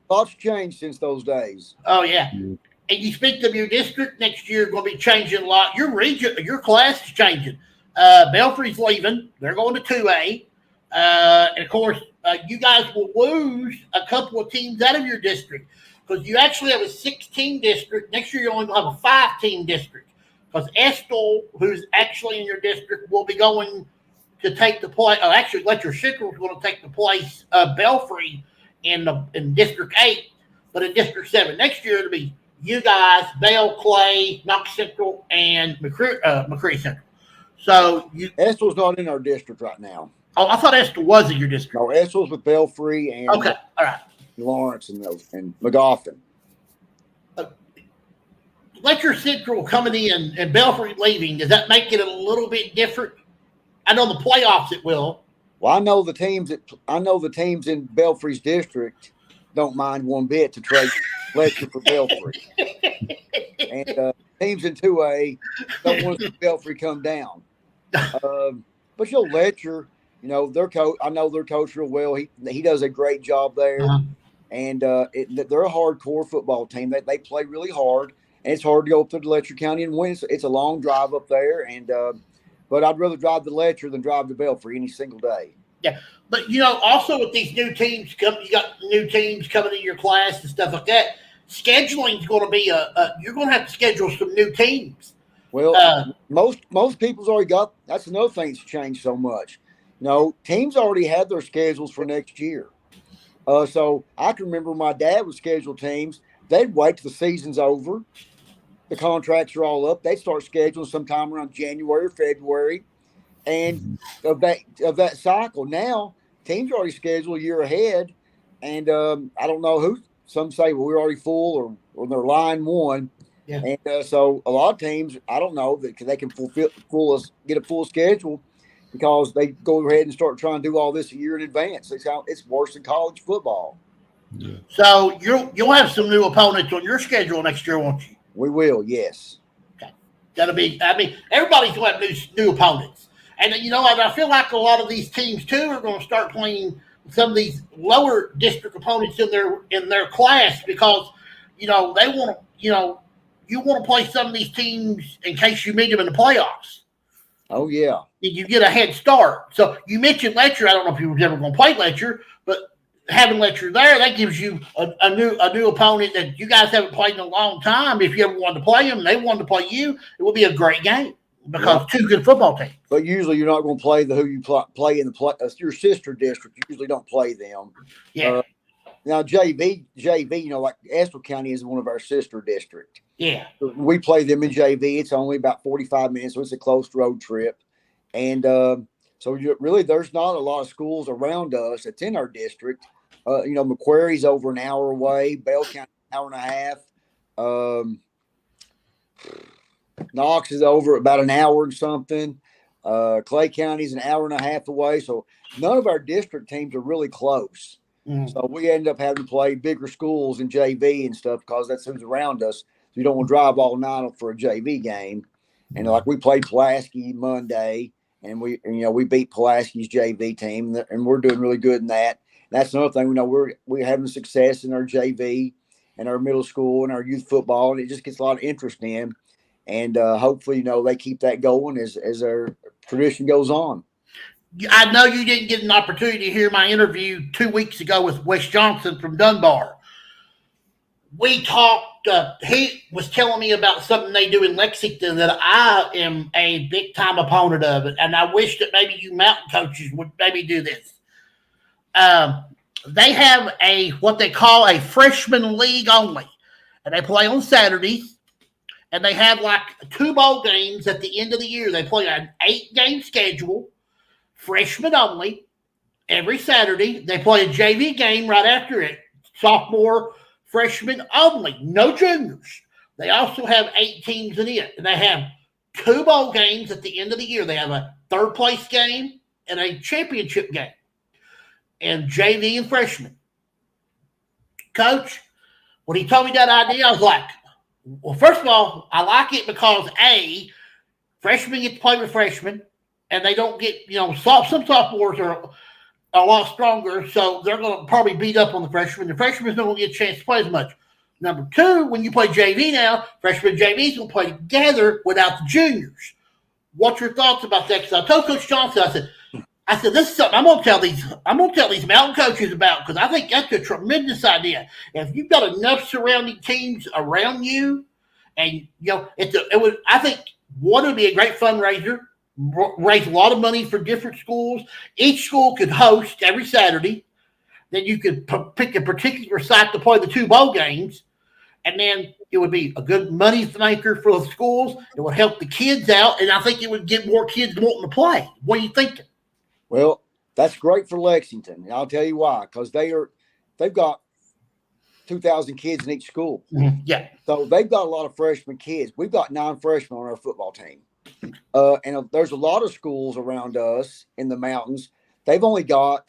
Lots changed since those days. Oh yeah. And you speak of your district next year, going to be changing a lot. Your region, your class is changing. Belfry's leaving; they're going to 2A, and of course, you guys will lose a couple of teams out of your district. Because you actually have a 6-team district. Next year, you only have a 5-team district. Because Estill, who's actually in your district, will be going to take the place. Oh, actually, Letcher Sickle is going to take the place of Belfry in District 8. But in District 7 next year, it'll be you guys, Bell, Clay, Knox Central, and McCree Central. So Estill's not in our district right now. Oh, I thought Estill was in your district. No, Estill's with Belfry and okay, all right. Lawrence and McGoffin. Letcher Central coming in and Belfry leaving, does that make it a little bit different? I know the playoffs it will. Well, I know the teams in Belfry's district don't mind one bit to trade Letcher for Belfry, and teams in 2A don't want to see Belfry come down. But Letcher, their coach. I know their coach real well. He does a great job there, and they're a hardcore football team. They play really hard, and it's hard to go up to Letcher County and win. It's a long drive up there, and but I'd rather drive to Letcher than drive to Belfry any single day. Yeah, but also with these new teams, you got new teams coming in your class and stuff like that. Scheduling is going to be you're going to have to schedule some new teams. Well, most people's already got. That's another thing that's changed so much. Teams already had their schedules for next year. So I can remember my dad would schedule teams. They'd wait till the season's over. The contracts are all up. They'd start scheduling sometime around January or February. And of that cycle, now teams are already scheduled a year ahead. And I don't know who. Some say, well, we're already full or they're line one. Yeah. And so a lot of teams, I don't know, that they can get a full schedule because they go ahead and start trying to do all this a year in advance. It's worse than college football. Yeah. So you'll have some new opponents on your schedule next year, won't you? We will, yes. Okay. Everybody's going to have new opponents. And, I feel like a lot of these teams, too, are going to start playing some of these lower district opponents in their class because, they want to, you want to play some of these teams in case you meet them in the playoffs. Oh, yeah. You get a head start. So you mentioned Letcher. I don't know if you were ever going to play Letcher, but having Letcher there, that gives you a new opponent that you guys haven't played in a long time. If you ever wanted to play them and they wanted to play you, it would be a great game because two good football teams. But usually you're not going to play who you play in your sister district. You usually don't play them. Yeah. Now, JV, like Estill County is one of our sister districts. Yeah. We play them in JV. It's only about 45 minutes, so it's a close road trip. And so really there's not a lot of schools around us that's in our district. Macquarie's over an hour away. Bell County, an hour and a half. Knox is over about an hour and something. Clay County's an hour and a half away. So none of our district teams are really close. Mm. So we end up having to play bigger schools in JV and stuff because that's who's around us. So you don't want to drive all night for a JV game. And like we played Pulaski Monday, and we beat Pulaski's JV team, and we're doing really good in that. And that's another thing. We're having success in our JV and our middle school and our youth football, and it just gets a lot of interest in. And hopefully, they keep that going as our tradition goes on. I know you didn't get an opportunity to hear my interview 2 weeks ago with Wes Johnson from Dunbar. We talked, he was telling me about something they do in Lexington that I am a big-time opponent of, and I wish that maybe you mountain coaches would maybe do this. They have what they call a freshman league only, and they play on Saturdays, and they have like 2 bowl games at the end of the year. They play an 8-game schedule, freshman only, every Saturday. They play a JV game right after it, sophomore, freshman only, no juniors. They also have 8 teams in it, and they have 2 bowl games at the end of the year. They have a third-place game and a championship game, and JV and freshman. Coach, when he told me that idea, I was like, well, first of all, I like it because, A, freshmen get to play with freshmen, and they don't get, some sophomores are a lot stronger, so they're going to probably beat up on the freshmen. The freshmen don't going to get a chance to play as much. Number 2, when you play JV now, freshmen and JV is going to play together without the juniors. What's your thoughts about that? Because I told Coach Johnson, I said, this is something I'm going to tell these mountain coaches about because I think that's a tremendous idea. If you've got enough surrounding teams around you, and I think one would be a great fundraiser. Raise a lot of money for different schools. Each school could host every Saturday. Then you could pick a particular site to play the 2 bowl games. And then it would be a good money maker for the schools. It would help the kids out. And I think it would get more kids wanting to play. What are you thinking? Well, that's great for Lexington. And I'll tell you why. Because they've got 2,000 kids in each school. Mm-hmm. Yeah. So they've got a lot of freshman kids. We've got 9 freshmen on our football team. And there's a lot of schools around us in the mountains they've only got,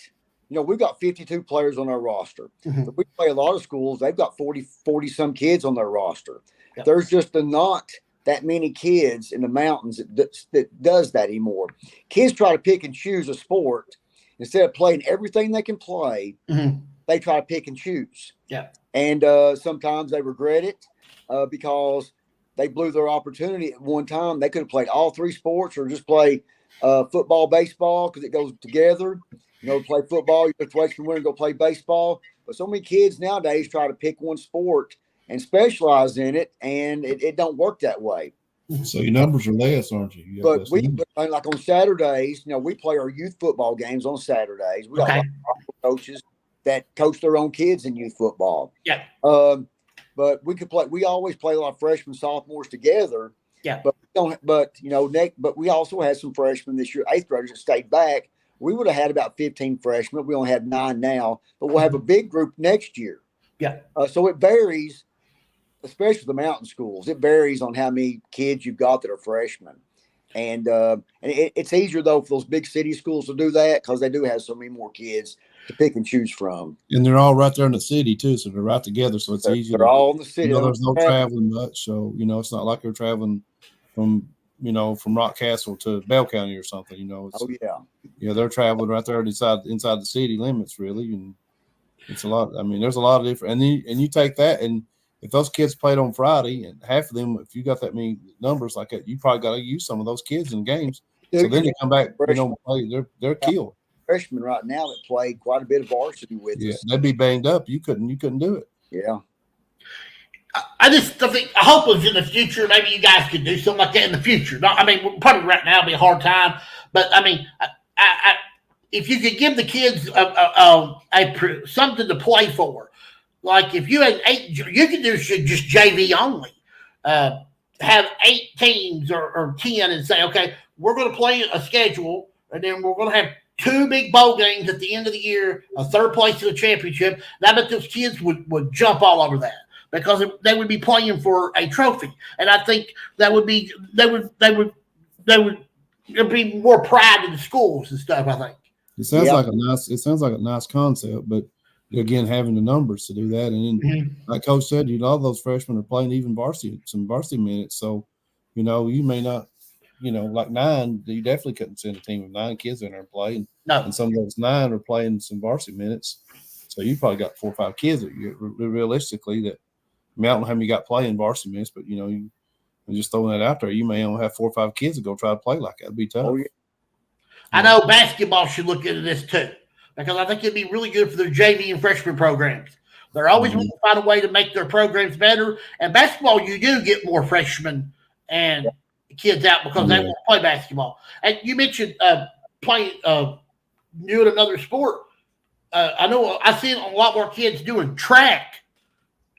we've got 52 players on our roster. Mhm. We play a lot of schools. They've got 40 some kids on their roster. Yep. There's just not that many kids in the mountains that does that anymore. Kids try to pick and choose a sport instead of playing everything they can play. Mhm. They try to pick and choose. Yeah. And sometimes they regret it because they blew their opportunity at one time. They could have played all three sports or just play football, baseball, because it goes together. Play football, you're a freshman winter, go play baseball. But so many kids nowadays try to pick one sport and specialize in it, and it don't work that way. So your numbers are less, aren't you? But like on Saturdays, we play our youth football games on Saturdays. We got a lot of coaches that coach their own kids in youth football. Yeah. But we always play a lot of freshmen, sophomores together. Yeah. But we don't. But we also had some freshmen this year, 8th graders that stayed back. We would have had about 15 freshmen. We only have 9 now, but we'll have a big group next year. Yeah. So it varies, especially the mountain schools. It varies on how many kids you've got that are freshmen. And it's easier, though, for those big city schools to do that because they do have so many more kids to pick and choose from. And they're all right there in the city, too, so they're right together, so it's easy. They're all in the city. There's no traveling much, so, it's not like they're traveling from Rockcastle to Bell County or something, Yeah, they're traveling right there inside the city limits, really, and it's a lot. I mean, there's a lot of different, and you take that, and if those kids played on Friday, and half of them, if you got that many numbers like that, you probably got to use some of those kids in games. So then they come back, play, they're killed. Freshmen right now that played quite a bit of varsity with us. They'd be banged up. You couldn't do it. Yeah. I hope in the future, maybe you guys could do something like that in the future. Probably right now it'd be a hard time, but if you could give the kids something to play for, like if you had 8, you could do just JV only. Have 8 teams or 10 and say, okay, we're going to play a schedule, and then we're going to have 2 big bowl games at the end of the year, a 3rd place in the championship. And I bet those kids would jump all over that because they would be playing for a trophy. And I think that would be there'd be more pride in the schools and stuff, I think. It sounds like a nice concept, but again, having the numbers to do that. And then, like Coach said, a lot of those freshmen are playing even some varsity minutes. So, you may not, like 9, you definitely couldn't send a team of 9 kids in there and play. No. And some of those 9 are playing some varsity minutes. So you probably got 4 or 5 kids that realistically that, I don't know how many you got playing varsity minutes, but, you just throwing that out there, you may only have 4 or 5 kids that go try to play like that. It'd be tough. Oh, yeah. I know basketball should look into this too, because I think it'd be really good for their JV and freshman programs. They're always going to find a way to make their programs better. And basketball, you do get more freshmen and kids out because they want to play basketball. And you mentioned playing doing another sport. I know I see a lot more kids doing track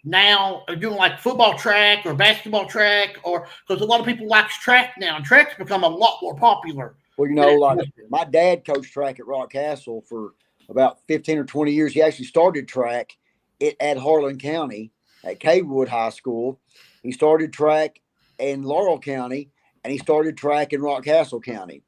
now, or doing like football track or basketball track, or because a lot of people like track now, and track's become a lot more popular. Well, like my dad coached track at Rockcastle for about 15 or 20 years. He actually started track at Harlan County at Kaywood High School. He started track in Laurel County, and he started track in Rockcastle County.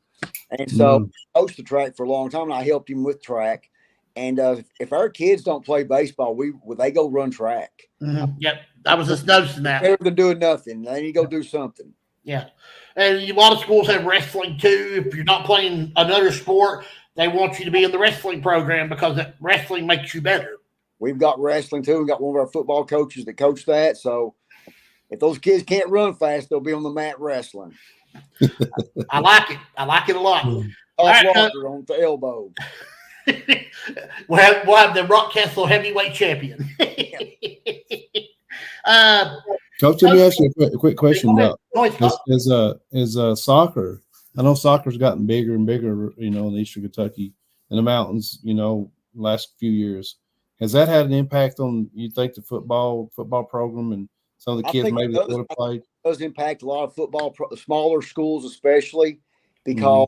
And so I coached the track for a long time, and I helped him with track. And if our kids don't play baseball, they go run track. Mm-hmm. Yep, I was just noticing that. Better than doing nothing. They need to go do something. Yeah. And a lot of schools have wrestling too. If you're not playing another sport, they want you to be in the wrestling program because wrestling makes you better. We've got wrestling too. We've got one of our football coaches that coach that. So if those kids can't run fast, they'll be on the mat wrestling. I like it. I like it a lot. Larker on the elbow. We'll have the Rockcastle heavyweight champion. Coach, let me ask you a quick question about is soccer. I know soccer's gotten bigger and bigger, in Eastern Kentucky and the mountains, last few years. Has that had an impact on, you think, the football program and some of the kids maybe that would have played? It does impact a lot of football, smaller schools especially, because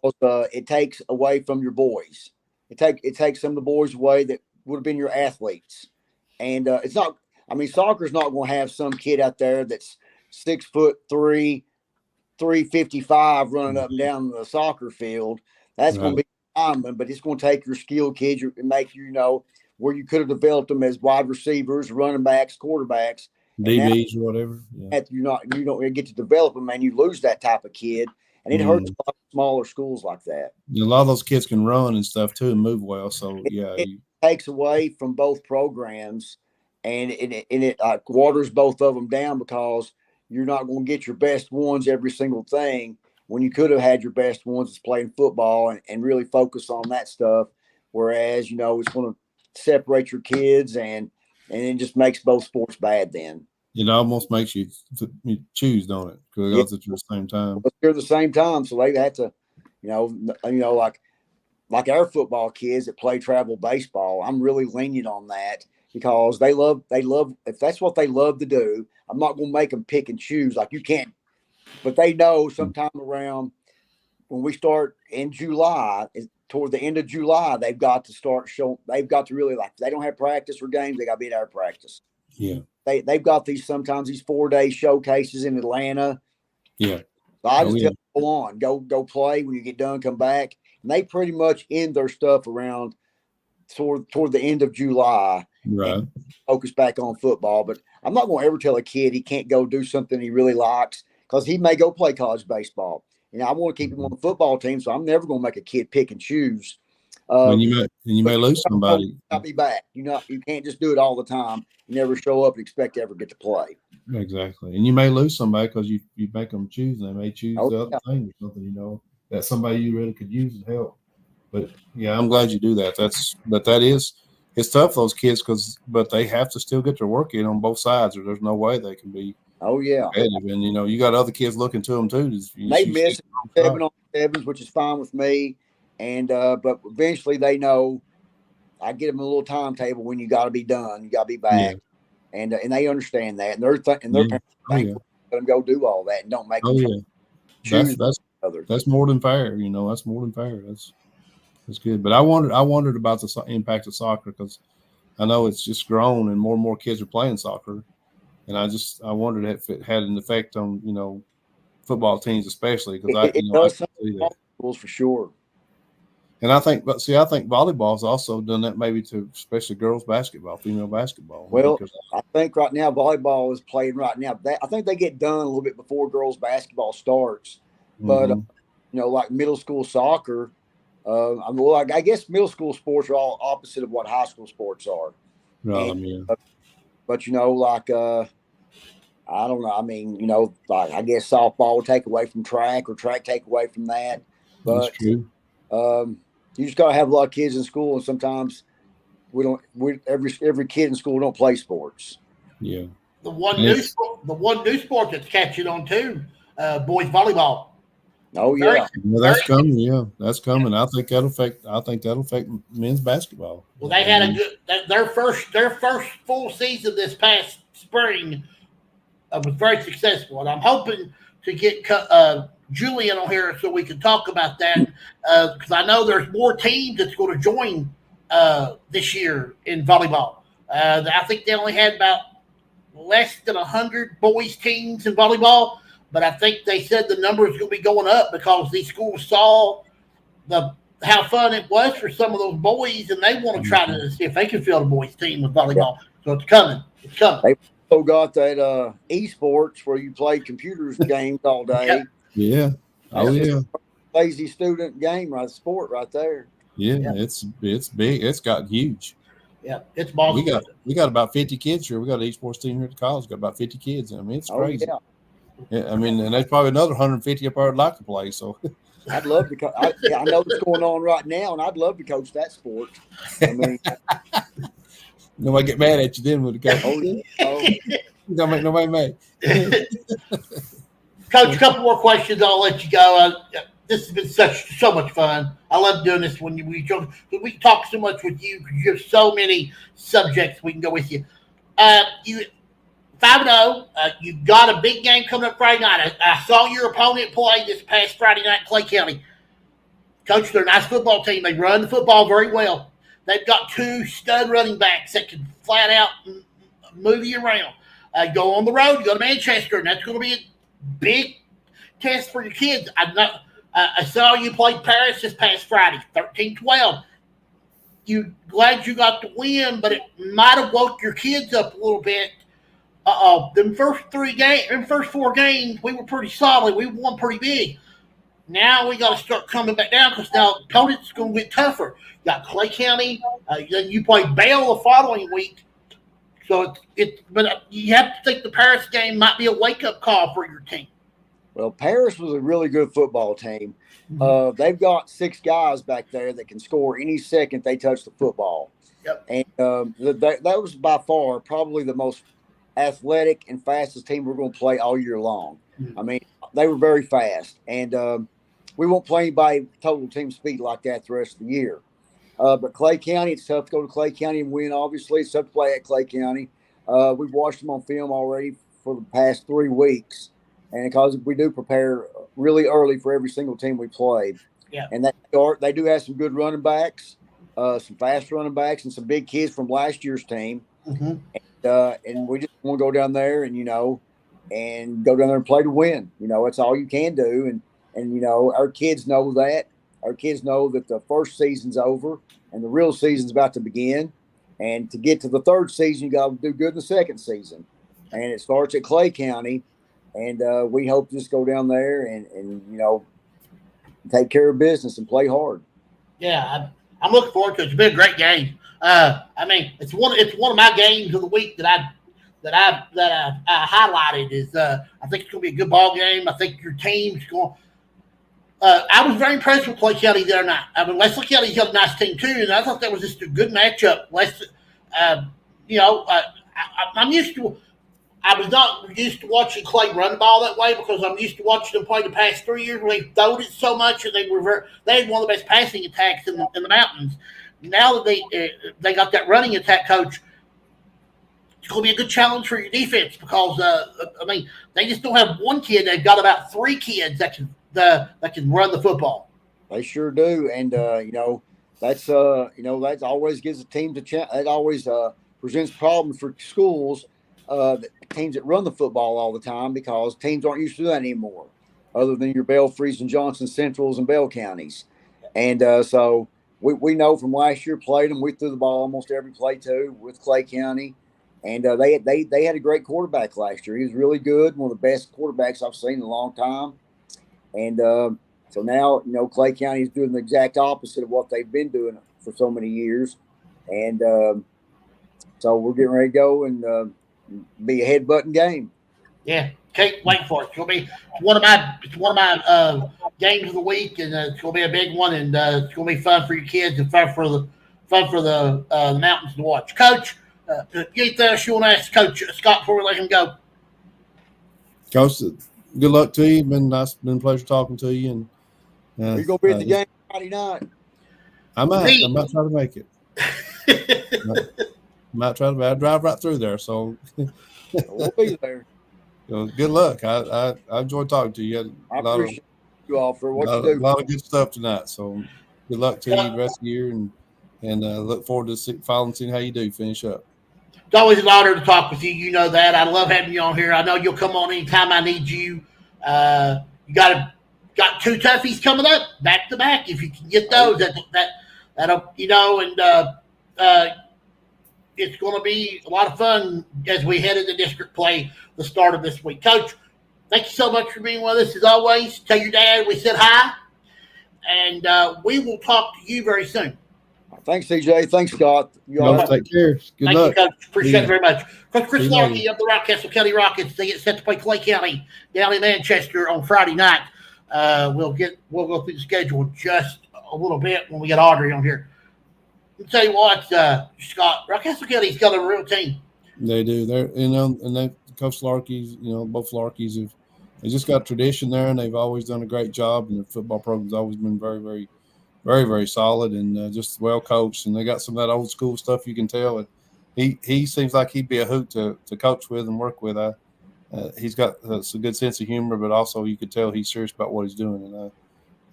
it takes away from your boys. It takes some of the boys away that would have been your athletes. And it's not. I mean, soccer's not going to have some kid out there that's 6'3", 355 running up and down the soccer field. That's going to be linemen, but it's going to take your skill kids and make where you could have developed them as wide receivers, running backs, quarterbacks, DBs or whatever. Yeah. You don't get to develop them, and you lose that type of kid, and it hurts a lot of smaller schools like that. A lot of those kids can run and stuff too and move well. So it takes away from both programs, and it waters both of them down because you're not going to get your best ones every single thing when you could have had your best ones is playing football and really focus on that stuff. Whereas, it's going to separate your kids and it just makes both sports bad then. It almost makes you choose, don't it? Because it's at the same time. They're at the same time, so they have to, like our football kids that play travel baseball. I'm really lenient on that because they love if that's what they love to do. I'm not going to make them pick and choose like you can't, but they know sometime around when we start in July, toward the end of July, they've got to start showing. They've got to really they don't have practice or games. They got to be at our practice. Yeah. They've got these 4-day showcases in Atlanta. Yeah. So I just tell them, go on, go play. When you get done, come back. And they pretty much end their stuff around toward the end of July. Right. Focus back on football. But I'm not going to ever tell a kid he can't go do something he really likes because he may go play college baseball. I want to keep him on the football team, so I'm never going to make a kid pick and choose. And you may lose somebody. I'll be back. You can't just do it all the time. You never show up and expect to ever get to play. Exactly. And you may lose somebody because you make them choose. And they may choose the other thing or something, that somebody you really could use as help. But yeah, I'm glad you do that. It's tough, those kids, but they have to still get their work in on both sides, or there's no way they can be. Oh yeah. Competitive. And you got other kids looking to them too. They miss 7-on-7s, which is fine with me. And but eventually they know I get them a little timetable when you got to be done, you got to be back, and they understand that, and they're thankful let them go do all that and don't make them choose that's more than fair. That's more than fair. That's good. But I wondered about the impact of soccer because I know it's just grown and more kids are playing soccer, and I wondered if it had an effect on football teams especially because it does some schools for sure. And I think volleyball's also done that maybe to especially girls basketball, female basketball. Well, I think right now volleyball is playing right now. I think they get done a little bit before girls basketball starts, but like middle school soccer. I guess middle school sports are all opposite of what high school sports are. But I don't know. I mean, I guess softball will take away from track or track take away from that. But that's true. You just gotta have a lot of kids in school, and sometimes every kid in school don't play sports. Yeah. The one new sport that's catching on too, boys volleyball. Oh yeah. That's coming. Yeah, that's coming. I think that'll affect men's basketball. Well, they had their first full season this past spring was very successful, and I'm hoping to get Julian on here so we can talk about that because I know there's more teams that's going to join this year in volleyball. I think they only had about less than 100 boys teams in volleyball, but I think they said the number is going to be going up because these schools saw how fun it was for some of those boys, and they want to try to see if they can field a boys team with volleyball. So it's coming. It's coming. They also got that esports where you play computers games all day. Yep. Yeah. Oh yeah. Lazy student game, sport right there. Yeah, it's big. It's gotten huge. Yeah, it's awesome. We got about 50 kids here. We got an esports team here at the college. Got about 50 kids. I mean, it's crazy. Yeah, I mean, and there's probably another 150 up there I'd like to play. So I'd love to. I know what's going on right now, and I'd love to coach that sport. I mean, nobody get mad at you then with the coach. You don't make nobody mad. Coach, a couple more questions. I'll let you go. This has been so much fun. I love doing this when we talk so much with you because you have so many subjects we can go with you. You 5-0. You got a big game coming up Friday night. I saw your opponent play this past Friday night in Clay County. Coach, they're a nice football team. They run the football very well. They've got 2 stud running backs that can flat out move you around. Go on the road. You go to Manchester, and that's going to be a big test for your kids. I saw you played Paris this past Friday, 13-12. You glad you got the win, but it might have woke your kids up a little bit. Them first four games, we were pretty solid. We won pretty big. Now we got to start coming back down because now opponents going to get tougher. You got Clay County. Then you play Bale the following week. So but you have to think the Paris game might be a wake up call for your team. Well, Paris was a really good football team. They've got 6 guys back there that can score any second they touch the football. Yep. And that was by far probably the most athletic and fastest team we're going to play all year long. I mean, they were very fast. And we won't play anybody total team speed like that the rest of the year. But Clay County, it's tough to go to Clay County and win, obviously. It's tough to play at Clay County. We've watched them on film already for the past 3 weeks. And because we do prepare really early for every single team we play. Yeah. And they do have some good running backs, some fast running backs, and some big kids from last year's team. And we just want to go down there and go down there and play to win. That's all you can do. And our kids know that. Our kids know that the first season's over and the real season's about to begin. And to get to the third season, you got to do good in the second season. And it starts at Clay County. And we hope to just go down there and take care of business and play hard. Yeah, I'm looking forward to it. It's been a great game. I mean, it's one of my games of the week that I highlighted. Is I think it's going to be a good ball game. I think your team's going. I was very impressed with Clay County the other night. I mean, Leslie County's got a nice team too, and I thought that was just a good matchup. I'm used to. I was not used to watching Clay run the ball that way because I'm used to watching them play the past 3 years where they throwed it so much and they had one of the best passing attacks in the mountains. Now that they got that running attack coach, it's going to be a good challenge for your defense because they just don't have one kid. They've got about 3 kids that can run the football. They sure do, and that's that always gives a team it always presents problems for schools. Teams that run the football all the time because teams aren't used to that anymore, other than your Belfries and Johnson Centrals and Bell counties. And so we know from last year played them. We threw the ball almost every play too with Clay County, and they had a great quarterback last year. He was really good, one of the best quarterbacks I've seen in a long time. And so now Clay County is doing the exact opposite of what they've been doing for so many years, and so we're getting ready to go and. Be a headbutting game. Yeah, can't wait for it. It's gonna be one of my games of the week, and it's gonna be a big one, and it's gonna be fun for your kids and fun for the mountains to watch. Coach, anything else you want to ask Coach Scott before we let him go? Coach, good luck to you. Been a pleasure talking to you. And you're gonna be at the game Friday night. I might try to make it. Might try to. I drive right through there, so we'll be there. So good luck. I enjoyed talking to you. I appreciate you all for what you do. A lot of good stuff tonight. So good luck to you the rest of the year, and look forward to seeing how you do finish up. It's always an honor to talk with you. You know that. I love having you on here. I know you'll come on anytime I need you. You got 2 toughies coming up back to back. If you can get those, that'll it's going to be a lot of fun as we head into district play the start of this week. Coach, thank you so much for being with us as always. Tell your dad we said hi, and we will talk to you very soon. Thanks, CJ. Thanks, Scott. You all take care. Good luck. You, Coach. Appreciate it very much. Coach Chris Larker of the Rockcastle County Rockets. They get set to play Clay County down in Manchester on Friday night. We'll go through the schedule just a little bit when we get Audrey on here. I'll tell you what, Scott, Rockcastle County's got a real team. They do. They're and they Coach Larkey's, both Larkeys they just got tradition there, and they've always done a great job. And the football program's always been very, very, very, very solid and just well coached. And they got some of that old school stuff you can tell. And he seems like he'd be a hoot to coach with and work with. He's got a good sense of humor, but also you could tell he's serious about what he's doing. And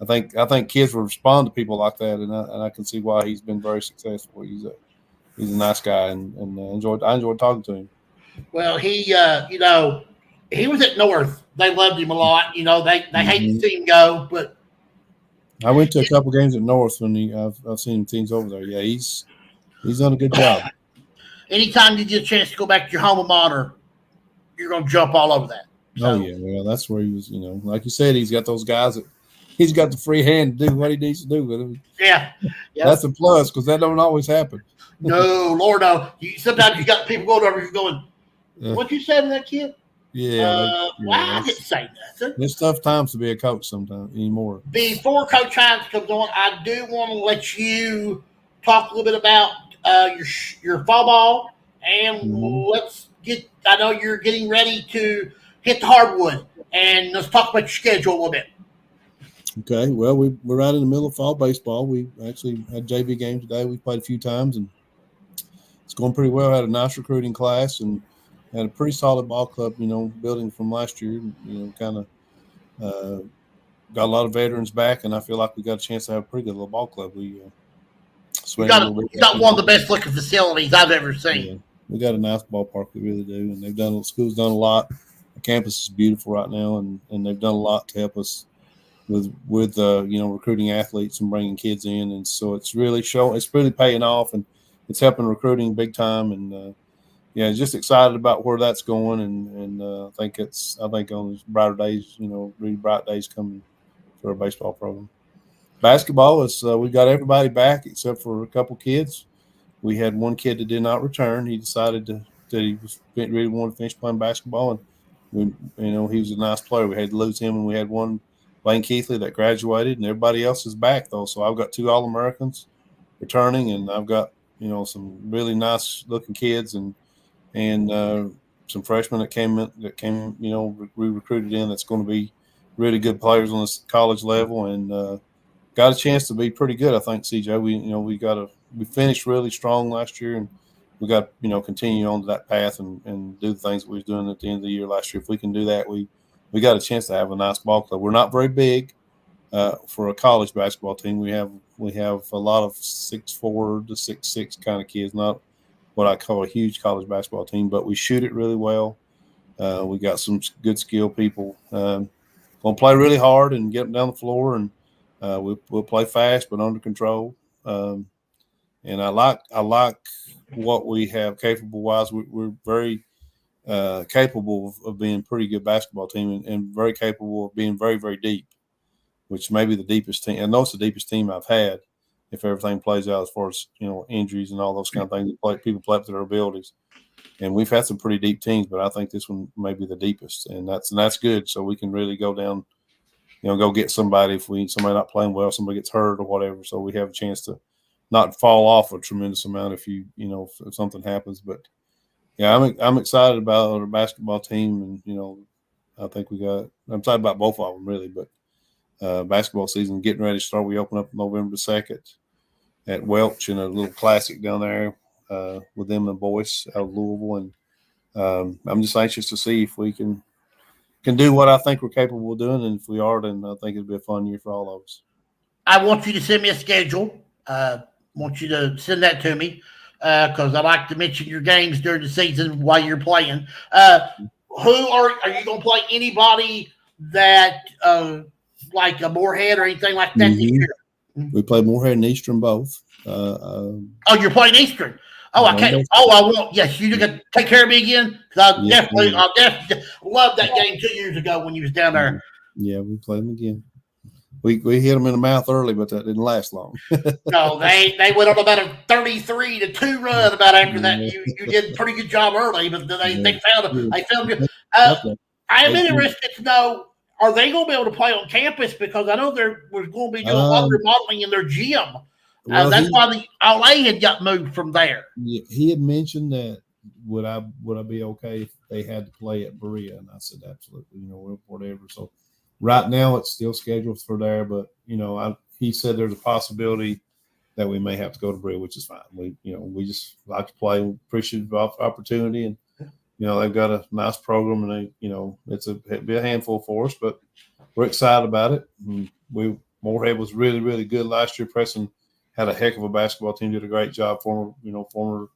I think kids will respond to people like that, and I can see why he's been very successful. He's a nice guy, and I enjoyed talking to him. Well, he he was at North. They loved him a lot. They hate to see him go, but I went to a couple games at North when I've seen teams over there. Yeah, he's done a good job. Anytime you get a chance to go back to your alma mater, you're going to jump all over that. Oh yeah, well that's where he was. Like you said, he's got those guys that he's got the free hand to do what he needs to do with him. Yeah. That's a plus because that don't always happen. No, Lord, no. Sometimes you got people going over, you're going, what you say to that kid? Yeah. I didn't say nothing. It's tough times to be a coach sometimes anymore. Before Coach Hines comes on, I do want to let you talk a little bit about your fall ball, and let's get. I know you're getting ready to hit the hardwood, and let's talk about your schedule a little bit. Okay, well we're right in the middle of fall baseball. We actually had JV game today. We played a few times, and it's going pretty well. Had a nice recruiting class and had a pretty solid ball club. Building from last year. Kind of got a lot of veterans back, and I feel like we got a chance to have a pretty good little ball club. We got one of the best looking facilities I've ever seen. Yeah, we got a nice ballpark. We really do, and school's done a lot. The campus is beautiful right now, and they've done a lot to help us with recruiting athletes and bringing kids in, and so it's really paying off, and it's helping recruiting big time, and just excited about where that's going, and I think on these brighter days, really bright days coming for our baseball program. Basketball is we got everybody back except for a couple kids. We had one kid that did not return. He decided that he really wanted to finish playing basketball, and he was a nice player. We had to lose him, and we had one Lane Keithley that graduated, and everybody else is back though. So I've got 2 All-Americans returning, and I've got some really nice looking kids and some freshmen that came we recruited in that's going to be really good players on this college level, and got a chance to be pretty good. I think CJ, we finished really strong last year, and we got continue on that path and do the things that we was doing at the end of the year last year. If we can do that, we got a chance to have a nice ball club. We're not very big for a college basketball team. We have a lot of 6'4" to 6'6" kind of kids, not what I call a huge college basketball team, but we shoot it really well. We got some good skill people. Going to play really hard and get them down the floor, and we'll play fast but under control. And I like what we have capable wise. We're very capable of being a pretty good basketball team, and very capable of being very, very deep, which may be the deepest team. I know it's the deepest team I've had if everything plays out as far as injuries and all those kind of things. People play up to their abilities, and we've had some pretty deep teams, but I think this one may be the deepest, and that's good. So we can really go down, go get somebody if somebody not playing well, somebody gets hurt or whatever. So we have a chance to not fall off a tremendous amount if if something happens. But yeah, I'm excited about our basketball team, and I think I'm excited about both of them really. But basketball season getting ready to start. We open up November 2nd at Welch in a little classic down there with them and boys out of Louisville, and I'm just anxious to see if we can do what I think we're capable of doing, and if we are, then I think it'll be a fun year for all of us. I want you to send me a schedule. Want you to send that to me because I like to mention your games during the season while you're playing. Who are you going to play? Anybody that like a Moorhead or anything like that this year? We play Moorhead and Eastern both. You're playing Eastern. I can't. I won't. Yes, you got to take care of me again because I definitely loved that game 2 years ago when you was down there. Yeah, we played them again. We hit them in the mouth early, but that didn't last long. No, they went on about a 33-2 run. About after that, you did a pretty good job early, but they found you. I am interested to know, are they going to be able to play on campus? Because I know there was going to be doing a lot of remodeling in their gym. That's why the LA had got moved from there. He had mentioned that would I be okay if they had to play at Berea, and I said absolutely, whatever. So right now it's still scheduled for there, but he said there's a possibility that we may have to go to Berea, which is fine. We just like to play, appreciate the opportunity, and they've got a nice program, and it'd be a handful for us, but we're excited about it. And Moorhead was really, really good last year. Preston had a heck of a basketball team, did a great job. Former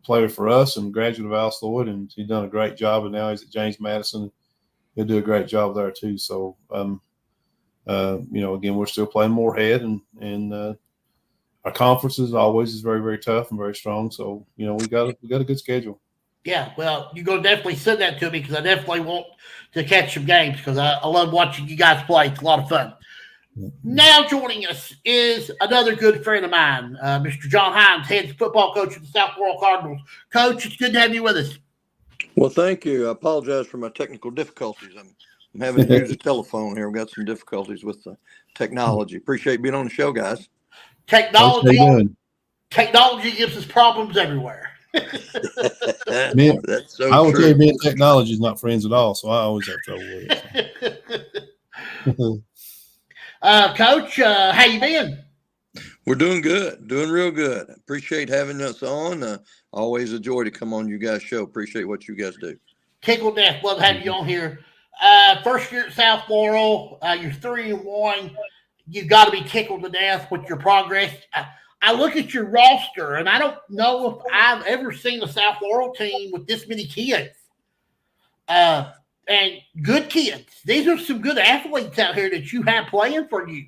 player for us and graduate of Alice Lloyd, and he's done a great job. And now he's at James Madison. He'll do a great job there too. So Again, we're still playing Moorhead, and our conference is always very, very tough and very strong. So, we got a good schedule. Yeah, well, you're going to definitely send that to me because I definitely want to catch some games because I love watching you guys play. It's a lot of fun. Now joining us is another good friend of mine, Mr. John Hines, head football coach of the South Laurel Cardinals. Coach, it's good to have you with us. Well, thank you. I apologize for my technical difficulties. I'm having to use a telephone here. We've got some difficulties with the technology. Appreciate being on the show, guys. Technology gives us problems everywhere. Man, That's so I will true. tell you, me and technology is not friends at all, so I always have trouble with it. Coach, how you been? We're doing good, doing real good. Appreciate having us on. Always a joy to come on you guys' show. Appreciate what you guys do. Tickled death. Love having you on here. First year at South Laurel, you're 3-1. You've got to be tickled to death with your progress. I look at your roster, and I don't know if I've ever seen a South Laurel team with this many kids. And good kids. These are some good athletes out here that you have playing for you.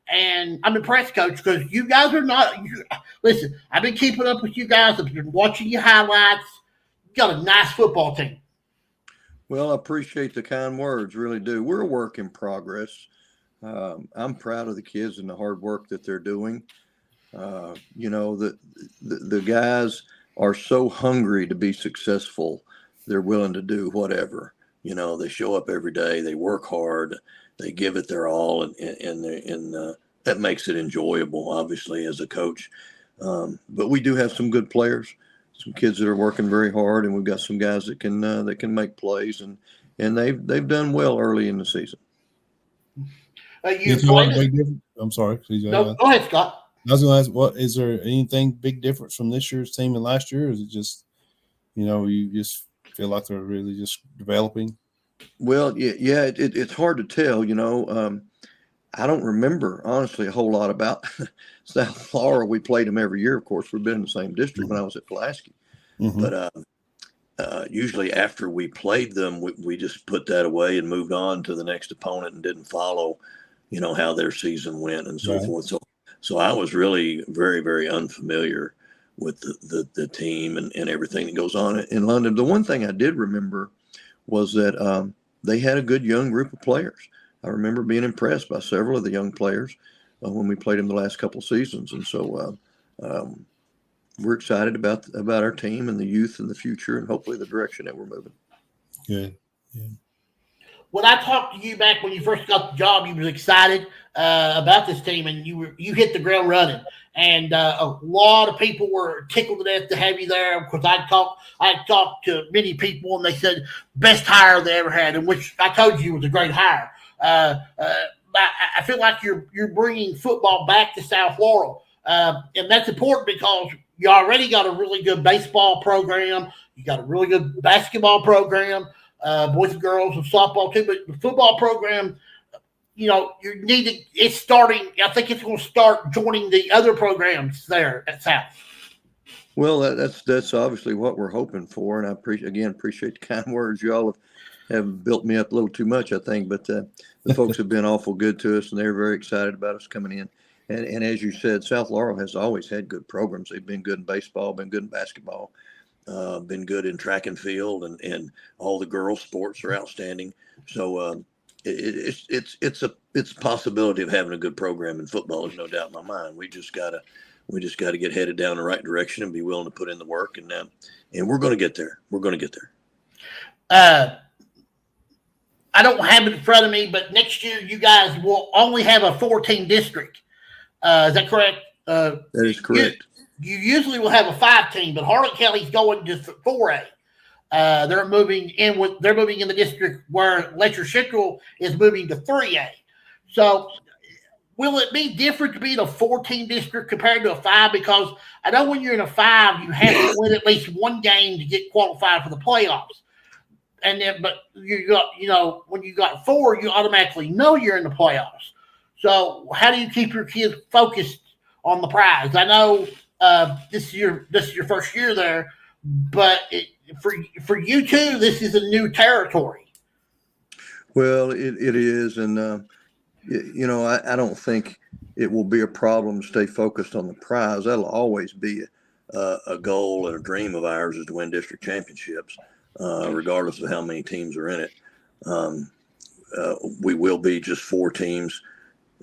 And I'm impressed, Coach, because you guys are not – listen, I've been keeping up with you guys. I've been watching your highlights. You got a nice football team. Well, I appreciate the kind words, really do. We're a work in progress. I'm proud of the kids and the hard work that they're doing. The guys are so hungry to be successful. They're willing to do whatever. They show up every day. They work hard. They give it their all, and that makes it enjoyable, obviously, as a coach. But we do have some good players, some kids that are working very hard, and we've got some guys that can make plays, and they've done well early in the season. I'm sorry. No, go ahead, Scott. I was going to ask, is there anything big difference from this year's team and last year? Or is it just, you just feel like they're really just developing? Well, yeah, it's hard to tell. I don't remember, honestly, a whole lot about South Laurel. We played them every year. Of course, we've been in the same district when I was at Pulaski. But usually after we played them, we just put that away and moved on to the next opponent and didn't follow, how their season went and so forth. So I was really very, very unfamiliar with the team and everything that goes on in London. The one thing I did remember was that they had a good young group of players. I remember being impressed by several of the young players when we played them the last couple seasons. And so we're excited about our team and the youth and the future and hopefully the direction that we're moving. Good. Yeah. When I talked to you back when you first got the job, you were excited about this team, and you hit the ground running. And a lot of people were tickled to death to have you there because I talked to many people, and they said best hire they ever had, and which I told you was a great hire. I feel like you're bringing football back to South Laurel, and that's important because you already got a really good baseball program, you got a really good basketball program. Boys and girls and softball too, but the football program, it's starting. I think it's going to start joining the other programs there at South. Well, that's obviously what we're hoping for, and I appreciate the kind words. You all have built me up a little too much, I think, but the folks have been awful good to us, and they're very excited about us coming in. And as you said, South Laurel has always had good programs. They've been good in baseball, been good in basketball. Been good in track and field, and all the girls' sports are outstanding. So it's a possibility of having a good program in football. There's no doubt in my mind. We just gotta get headed down the right direction and be willing to put in the work, and we're going to get there. We're going to get there. I don't have it in front of me, but next year you guys will only have a 14 district. Is that correct? That is correct. You usually will have a 5-team, but Harlan County's going to 4A. They're moving in the district where Letcher Central is moving to 3A. So will it be different to be in a 14 district compared to a 5? Because I know when you're in a 5, you have to win at least one game to get qualified for the playoffs. And then, but you got, when you got 4, you automatically know you're in the playoffs. So how do you keep your kids focused on the prize? I know this is your first year there, but for you too, this is a new territory. Well, it is, and I don't think it will be a problem to stay focused on the prize. That'll always be a goal and a dream of ours is to win district championships, regardless of how many teams are in it. We will be just 4 teams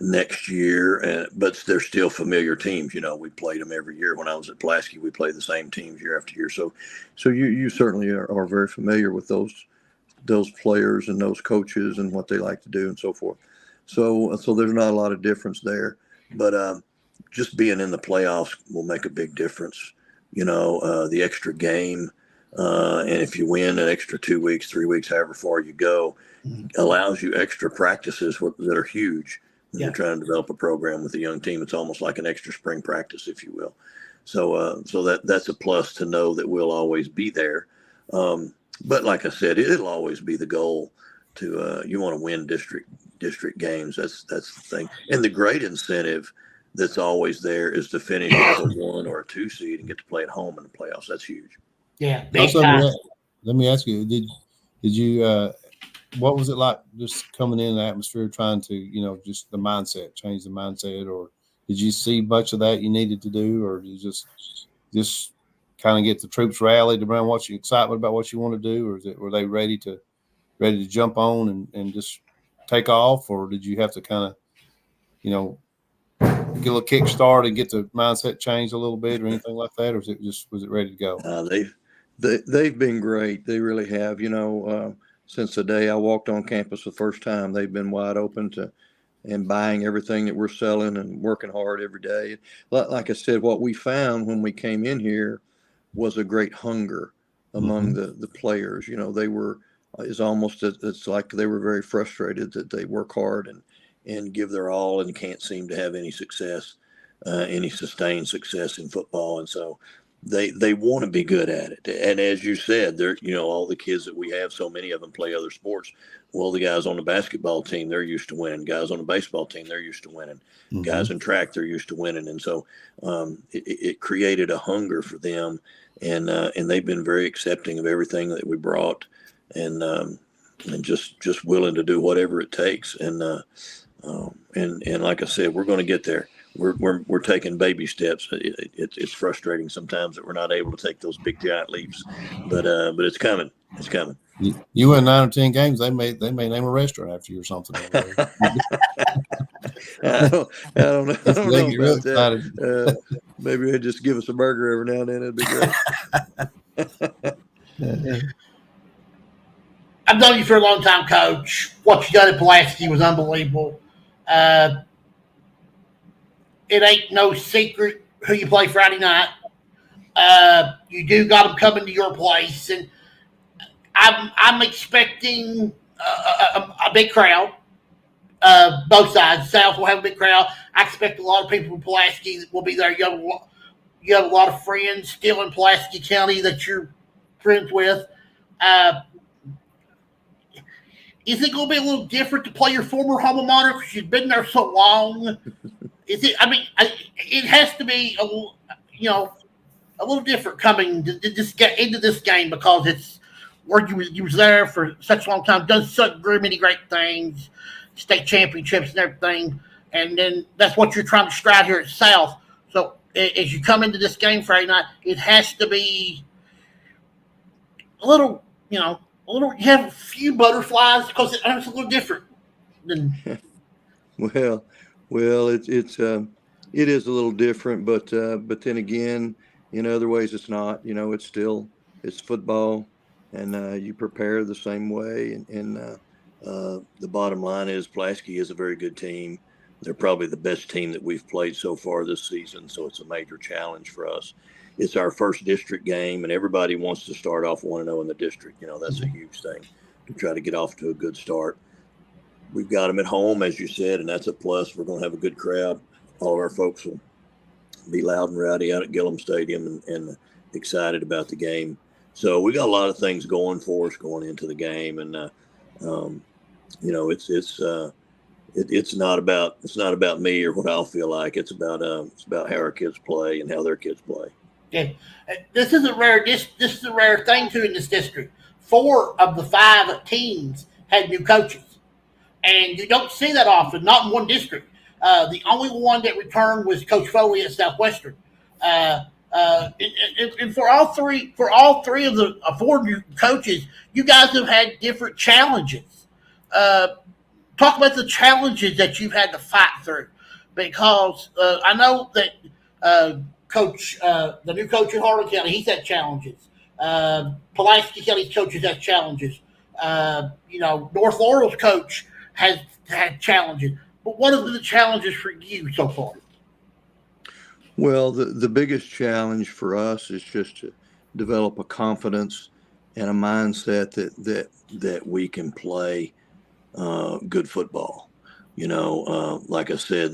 next year, but they're still familiar teams. We played them every year. When I was at Pulaski, we played the same teams year after year. So you certainly are very familiar with those players and those coaches and what they like to do and so forth. So there's not a lot of difference there, but just being in the playoffs will make a big difference. The extra game, and if you win an extra 2 weeks, 3 weeks, however far you go, allows you extra practices that are huge. When you're trying to develop a program with a young team, it's almost like an extra spring practice, if you will. So that's a plus to know that we'll always be there. But like I said, it'll always be the goal to you want to win district games. That's the thing. And the great incentive that's always there is to finish as a 1 or a 2 seed and get to play at home in the playoffs. That's huge. Yeah. Also, let me ask you, did you what was it like just coming in the atmosphere, trying to, just change the mindset, or did you see much of that you needed to do, or did you just kind of get the troops rallied around excitement about what you want to do, or were they ready to jump on and just take off, or did you have to kind of, get a little kickstart and get the mindset changed a little bit or anything like that, or was it ready to go? They've been great. They really have. Since the day I walked on campus the first time, they've been wide open and buying everything that we're selling and working hard every day. Like I said, what we found when we came in here was a great hunger among the players. They were, it's like they were very frustrated that they work hard and give their all and can't seem to have any success, any sustained success in football. And so they want to be good at it. And as you said, they're, all the kids that we have, so many of them play other sports. Well, the guys on the basketball team, they're used to winning. Guys on the baseball team, they're used to winning. Guys in track, they're used to winning. And so it created a hunger for them. And they've been very accepting of everything that we brought and just willing to do whatever it takes. And like I said, we're going to get there. We're taking baby steps. It's frustrating sometimes that we're not able to take those big giant leaps, but it's coming. It's coming. You win 9 or 10 games, they may name a restaurant after you or something. I don't know about that. Maybe they just give us a burger every now and then. It'd be great. I've known you for a long time, Coach. What you done at Pulaski was unbelievable. It ain't no secret who you play Friday night. You do got them coming to your place, and I'm expecting a big crowd. Both sides. South will have a big crowd. I expect a lot of people from Pulaski that will be there. You have a lot of friends still in Pulaski County that you're friends with. Is it going to be a little different to play your former alma mater because you've been there so long? Is it? I mean, it has to be a little different coming to into this game because it's where you was there for such a long time, done such many great things, state championships and everything, and then that's what you're trying to stride here at South. So as you come into this game Friday night, it has to be a little, you have a few butterflies because it's a little different than. Well, it is a little different, but then again, in other ways, it's not. It's football, and you prepare the same way. And the bottom line is, Pulaski is a very good team. They're probably the best team that we've played so far this season, so it's a major challenge for us. It's our first district game, and everybody wants to start off 1-0 in the district. That's a huge thing to try to get off to a good start. We've got them at home, as you said, and that's a plus. We're going to have a good crowd. All of our folks will be loud and rowdy out at Gillum Stadium and excited about the game. So we got a lot of things going for us going into the game, and it's not about me or what I'll feel like. It's about how our kids play and how their kids play. Yeah, this is a rare. This is a rare thing too in this district. 4 of the 5 teams had new coaches. and you don't see that often. Not in one district. The only one that returned was Coach Foley at Southwestern. And for all three of the four new coaches, you guys have had different challenges. Talk about the challenges that you've had to fight through, because I know that the new coach in Harlan County, he's had challenges. Pulaski County's coaches have challenges. North Laurel's coach has had challenges. But what have been the challenges for you so far? Well, the biggest challenge for us is just to develop a confidence and a mindset that we can play good football. Like I said,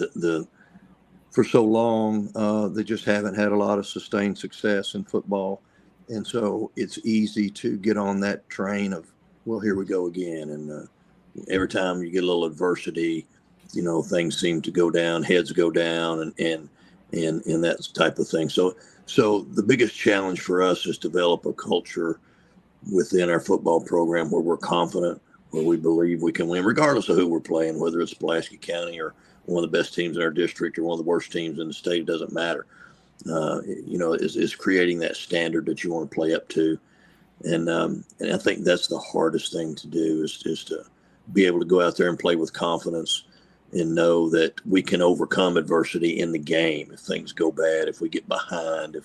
for so long they just haven't had a lot of sustained success in football, and so it's easy to get on that train of, well, here we go again. And every time you get a little adversity, things seem to go down, heads go down, and that type of thing. So the biggest challenge for us is develop a culture within our football program where we're confident, where we believe we can win, regardless of who we're playing, whether it's Pulaski County or one of the best teams in our district or one of the worst teams in the state. It doesn't matter. Is creating that standard that you want to play up to. And I think that's the hardest thing to do is to be able to go out there and play with confidence and know that we can overcome adversity in the game. If things go bad, if we get behind,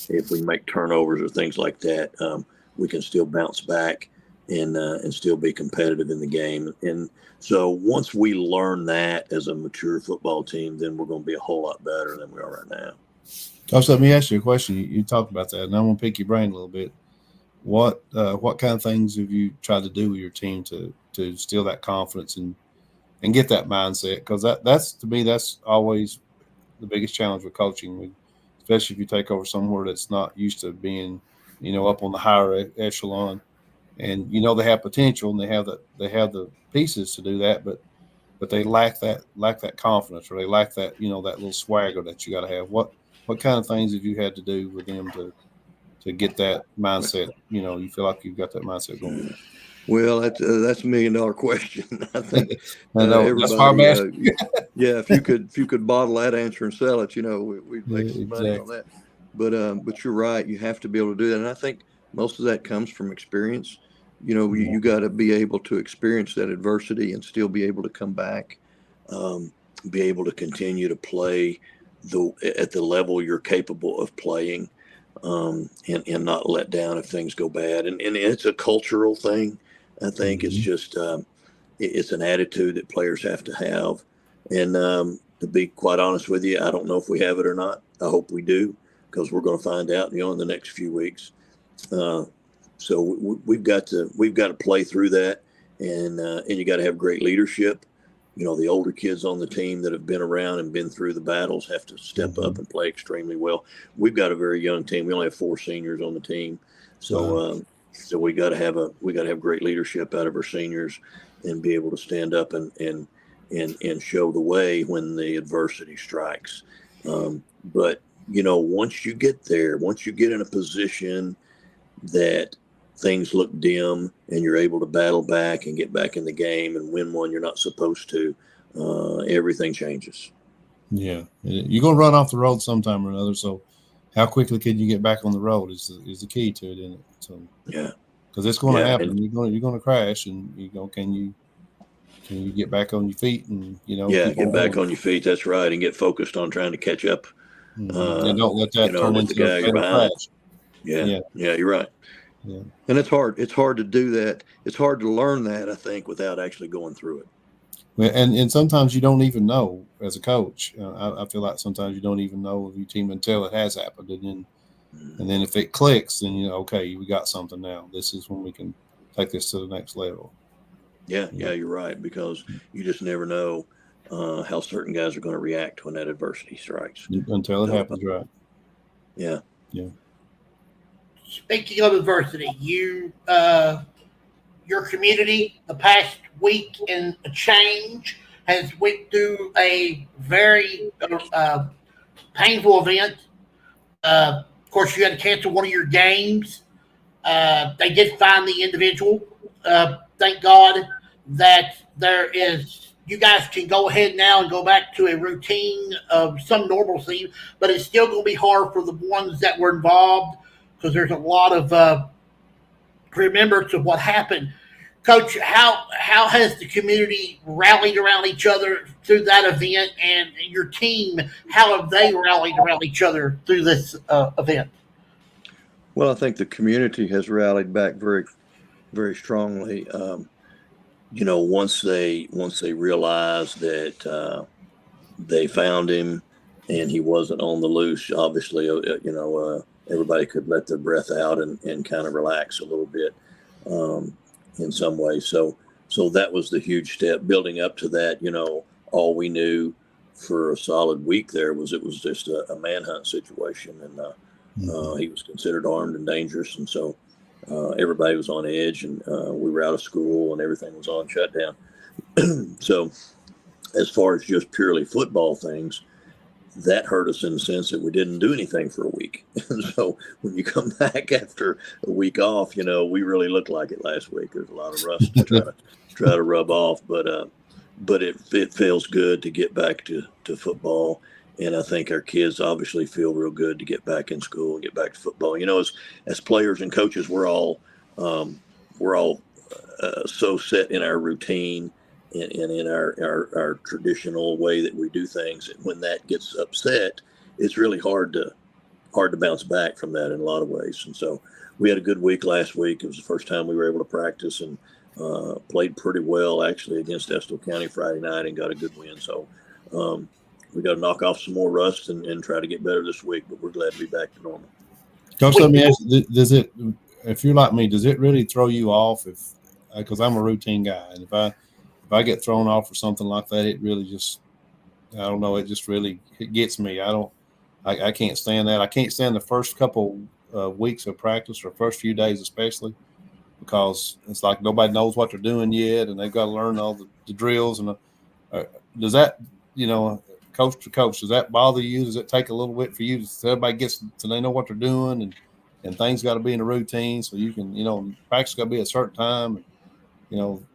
if we make turnovers or things like that, we can still bounce back and still be competitive in the game. And so once we learn that as a mature football team, then we're going to be a whole lot better than we are right now. So let me ask you a question. You talked about that, and I'm going to pick your brain a little bit. What kind of things have you tried to do with your team to instill that confidence and get that mindset? Because that's to me, that's always the biggest challenge with coaching, especially if you take over somewhere that's not used to being, up on the higher echelon, and they have potential and they have the pieces to do that, but they lack that confidence, or they lack that that little swagger that you got to have. What kind of things have you had to do with them to get that mindset? You feel like you've got that mindset going. Well, that's $1 million question. I think I know, everybody. that's why I'm asking. Yeah, if you could bottle that answer and sell it, we'd make some money on that. But you're right. You have to be able to do that, and I think most of that comes from experience. You got to be able to experience that adversity and still be able to come back, be able to continue to play at the level you're capable of playing, and not let down if things go bad. And it's a cultural thing. I think it's just it's an attitude that players have to have. And to be quite honest with you, I don't know if we have it or not. I hope we do, because we're going to find out in the next few weeks. So we've got to play through that, and you got to have great leadership. The older kids on the team that have been around and been through the battles have to step up and play extremely well. We've got a very young team. We only have 4 seniors on the team, so we got to have great leadership out of our seniors and be able to stand up and show the way when the adversity strikes. But once you get there, once you get in a position that things look dim and you're able to battle back and get back in the game and win one you're not supposed to, everything changes. Yeah. You're going to run off the road sometime or another. So how quickly can you get back on the road is the key to it, isn't it? So, yeah. Because it's going to happen. You're going to crash, and can you get back on your feet and get back on your feet. That's right, and get focused on trying to catch up. And don't let that turn into the guy a crash. Yeah, you're right. Yeah. And it's hard. It's hard to do that. It's hard to learn that, I think, without actually going through it. Well, and sometimes you don't even know as a coach. I feel like sometimes you don't even know of your team until it has happened, and then if it clicks, then okay, we got something now. This is when we can take this to the next level. Yeah, you're right, because you just never know how certain guys are going to react when that adversity strikes. Until it happens, right? Yeah. Speaking of adversity, your community the past week and a change has went through a very painful event. Of course, you had to cancel one of your games. They did find the individual. Thank God that you guys can go ahead now and go back to a routine of some normalcy, but it's still going to be hard for the ones that were involved because there's a lot of remembrance of what happened. Coach, how has the community rallied around each other through that event, and your team, how have they rallied around each other through this event? Well, I think the community has rallied back very, very strongly. Once they realized that they found him and he wasn't on the loose, obviously, everybody could let their breath out and kind of relax a little bit in some ways. So that was the huge step. Building up to that, all we knew for a solid week there was it was just a manhunt situation, and he was considered armed and dangerous, and so everybody was on edge, and we were out of school, and everything was on shutdown. So as far as just purely football things, that hurt us in the sense that we didn't do anything for a week. So when you come back after a week off, we really looked like it last week. There's a lot of rust to try to rub off, but it feels good to get back to football. And I think our kids obviously feel real good to get back in school and get back to football. As players and coaches, we're all so set in our routine and in our traditional way that we do things. And when that gets upset, it's really hard to bounce back from that in a lot of ways. And so we had a good week last week. It was the first time we were able to practice, and played pretty well actually against Estill County Friday night and got a good win. So we got to knock off some more rust and try to get better this week, but we're glad to be back to normal. Coach, let me ask you, if you're like me, does it really throw you off because I'm a routine guy, and if I get thrown off for something like that, it really just, I don't know, it gets me. I can't stand that. I can't stand the first couple weeks of practice, or first few days especially, because it's like nobody knows what they're doing yet, and they've got to learn all the drills. And does that, coach to coach, does that bother you? Does it take a little bit for you so everybody gets so they know what they're doing, and things got to be in a routine so you can, practice got to be at a certain time, and,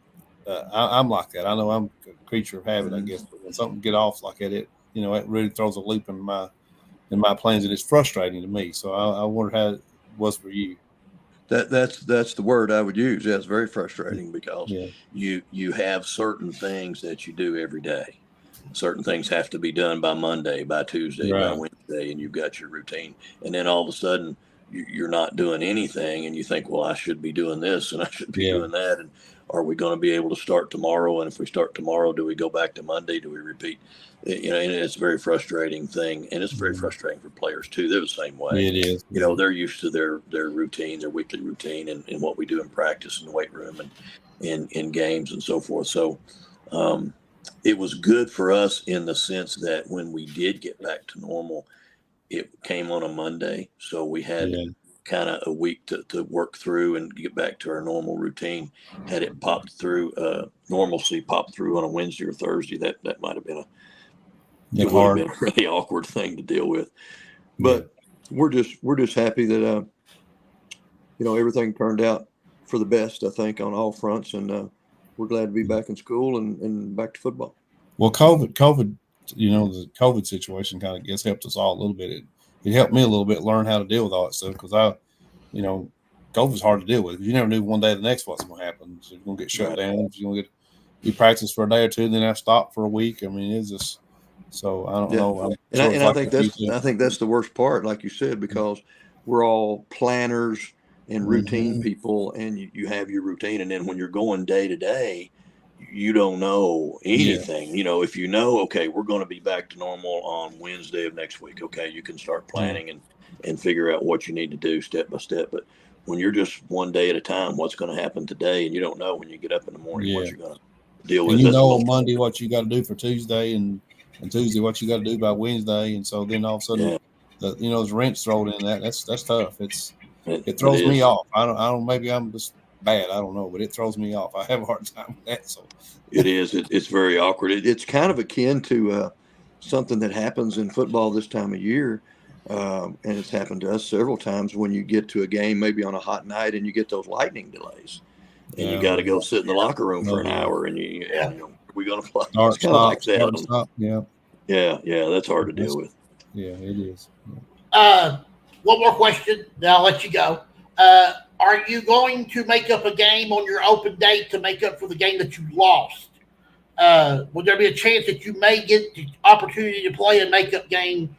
I'm like that. I know I'm a creature of habit, I guess, but when something get off like that, it really throws a loop in my plans, and it's frustrating to me. So I wonder how it was for you. That's the word I would use. Yeah, it's very frustrating because you have certain things that you do every day. Certain things have to be done by Monday, by Tuesday, by Wednesday, and you've got your routine. And then all of a sudden you're not doing anything, and you think, well, I should be doing this and I should be doing that. And are we going to be able to start tomorrow? And if we start tomorrow, do we go back to Monday? Do we repeat? And it's a very frustrating thing. And it's very frustrating for players too. They're the same way. It is. They're used to their routine, their weekly routine, and what we do in practice in the weight room and in games and so forth. So it was good for us in the sense that when we did get back to normal, it came on a Monday. So we had kind of a week to work through and get back to our normal routine. Had it popped through, normalcy popped through on a Wednesday or Thursday, that might have been a really awkward thing to deal with. But we're just happy that everything turned out for the best, I think, on all fronts, and we're glad to be back in school and back to football. Well, COVID, the COVID situation kind of helped us all a little bit. It helped me a little bit learn how to deal with all that stuff, because COVID's hard to deal with. You never knew one day or the next what's going to happen. So you're going to get shut down. You're going to you practice for a day or two, then have to stop for a week. I mean, it's just so I don't know. I think that's the worst part, like you said, because we're all planners and routine people, and you have your routine, and then when you're going day to day, you don't know anything. If okay, we're going to be back to normal on Wednesday of next week. Okay, you can start planning and figure out what you need to do step by step. But when you're just one day at a time, what's going to happen today, and you don't know when you get up in the morning what you're going to deal with. And on Monday what you got to do for Tuesday, and Tuesday what you got to do by Wednesday, and so then all of a sudden, there's wrench thrown in that. That's tough. It throws me off. I don't. Maybe I'm just bad. I don't know, but it throws me off. I have a hard time with that. So it is. It's very awkward. It's kind of akin to something that happens in football this time of year, and it's happened to us several times when you get to a game, maybe on a hot night, and you get those lightning delays. and you got to go sit in the locker room for an hour, and we're going to play. Start, It's kind of like that. stop. Yeah. Yeah, that's hard to deal with. Yeah, it is. One more question, then I'll let you go. Are you going to make up a game on your open date to make up for the game that you lost? Would there be a chance that you may get the opportunity to play a makeup game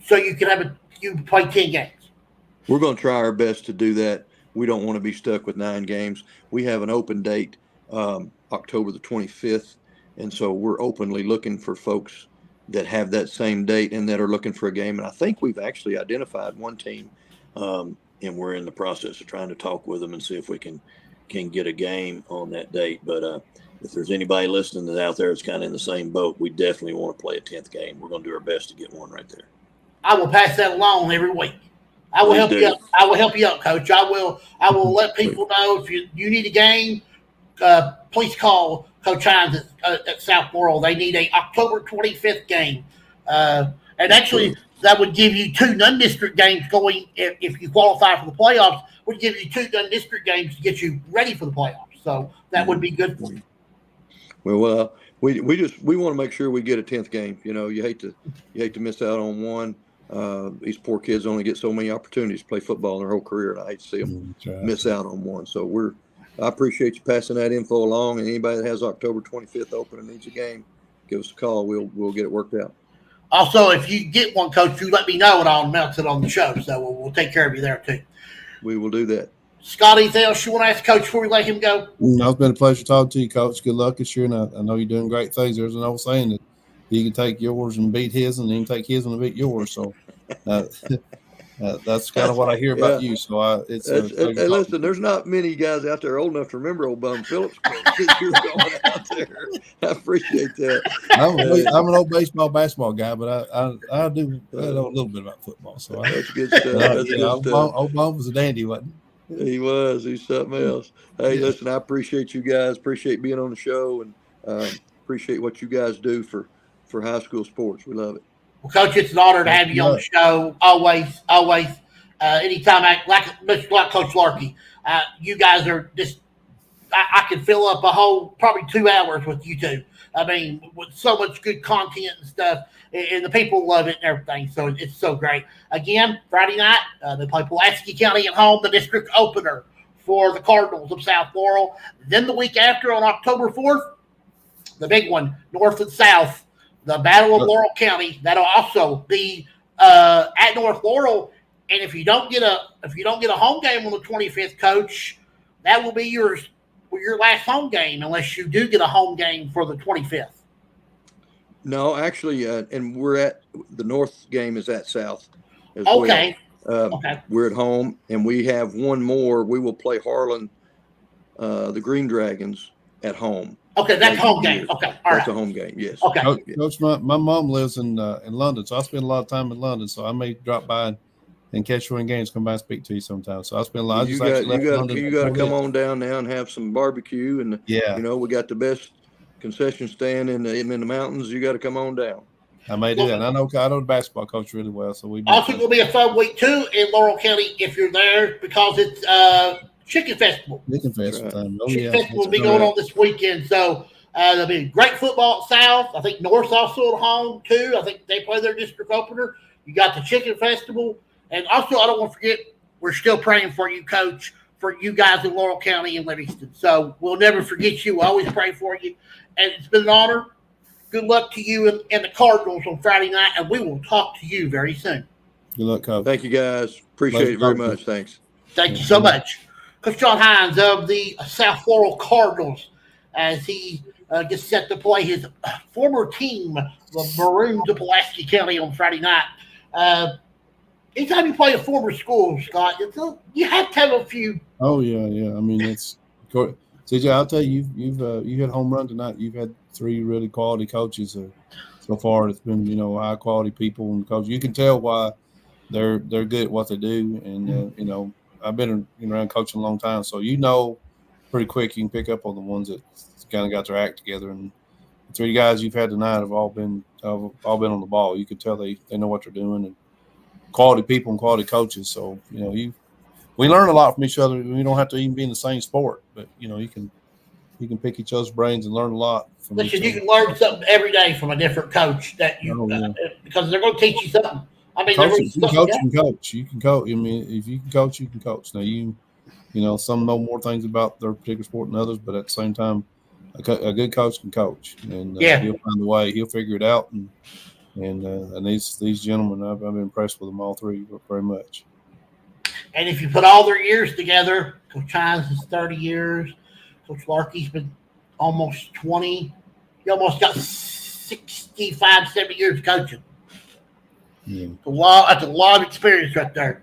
so you can play 10 games? We're going to try our best to do that. We don't want to be stuck with 9 games. We have an open date, October the 25th, and so we're openly looking for folks that have that same date and that are looking for a game. And I think we've actually identified one team, and we're in the process of trying to talk with them and see if we can get a game on that date. But if there's anybody listening that's out there that's kind of in the same boat, we definitely want to play a 10th game. We're going to do our best to get one right there. I will pass that along every week. I will help you out. I will help you out, Coach. I will let people know if you need a game, please call Coach Hines at South Laurel. They need a October 25th game. And actually, that would give you 2 non-district games going if you qualify for the playoffs. Would give you 2 non-district games to get you ready for the playoffs. So that would be good for you. Well, we want to make sure we get a 10th game. You hate to miss out on one. These poor kids only get so many opportunities to play football in their whole career, and I hate to see them miss out on one. So I appreciate you passing that info along. And anybody that has October 25th open and needs a game, give us a call. We'll get it worked out. Also, if you get one, Coach, you let me know and I'll announce it on the show. So we'll take care of you there too. We will do that. Scott, anything else you want to ask Coach before we let him go? It's been a pleasure talking to you, Coach. Good luck this year, and I know you're doing great things. There's an old saying that you can take yours and beat his, and then take his and beat yours. So that's kind of what I hear about you. So listen, there's not many guys out there old enough to remember old Bum Phillips. You're going out there. I appreciate that. I'm an old basketball guy, but I do know a little bit about football. So that's good stuff. Old Bum was a dandy, wasn't he? He was. He's something else. Hey, listen, I appreciate you guys. Appreciate being on the show, and appreciate what you guys do for high school sports. We love it. Well, Coach, it's an honor to have you on the show. Always. Anytime, like Coach Larky, you guys are just. I could fill up probably 2 hours with you two. I mean, with so much good content and stuff, and the people love it and everything. So it's so great. Again, Friday night, they play Pulaski County at home, the district opener for the Cardinals of South Laurel. Then the week after, on October 4th, the big one, North and South, the Battle of Laurel County. That'll also be at North Laurel. And if you don't get a home game on the 25th, Coach, that will be your last home game unless you do get a home game for the 25th. No, actually, and we're at the North game is at South. As okay. Well. Okay. We're at home, and we have one more. We will play Harlan, the Green Dragons, at home. Okay, that's a home game. Okay, all right. That's a home game. Yes. Okay. Coach, my mom lives in London, so I spend a lot of time in London. So I may drop by and catch you in games, come by and speak to you sometime. So I spend a lot. You got to come on down now and have some barbecue, and we got the best concession stand in the mountains. You got to come on down. I may do that. And I know the basketball coach really well, so we. Also, will be a fun week too in Laurel County if you're there because it's Chicken Festival. Chicken Festival time. Chicken Festival will be going on this weekend, so there'll be great football at South. I think North's also at home too. I think they play their district opener. You got the Chicken Festival. And also, I don't want to forget, we're still praying for you, Coach, for you guys in Laurel County and Livingston. So we'll never forget you. We'll always pray for you. And it's been an honor. Good luck to you and the Cardinals on Friday night, and we will talk to you very soon. Good luck, Coach. Thank you, guys. Appreciate it very much. Thanks. Thank you so much. Coach John Hines of the South Laurel Cardinals as he gets set to play his former team, the Maroons of Pulaski County, on Friday night. Anytime you play a former school, Scott, you have to have a few. Oh yeah. I mean, it's CJ. I'll tell you, you've had a home run tonight. You've had 3 really quality coaches so far. It's been high quality people and coaches. You can tell why they're good at what they do. And I've been around coaching a long time, so pretty quick you can pick up on the ones that kind of got their act together. And the 3 guys you've had tonight have all been on the ball. You could tell they know what they're doing and quality people and quality coaches. So we learn a lot from each other. We don't have to even be in the same sport, but you can pick each other's brains and learn a lot from each Listen, you other. can learn something every day from a different coach because they're going to teach you something. I mean, Coach, you can coach. You can coach. I mean, if you can coach, you can coach. Now some know more things about their particular sport than others, but at the same time, a good coach can coach, and he'll find a way. He'll figure it out. And these gentlemen, I've been impressed with them all three very much. And if you put all their years together, Coach Hines is 30 years. Coach Larky's been almost 20. He almost got 65, 70 years of coaching. Yeah. That's a lot of experience right there.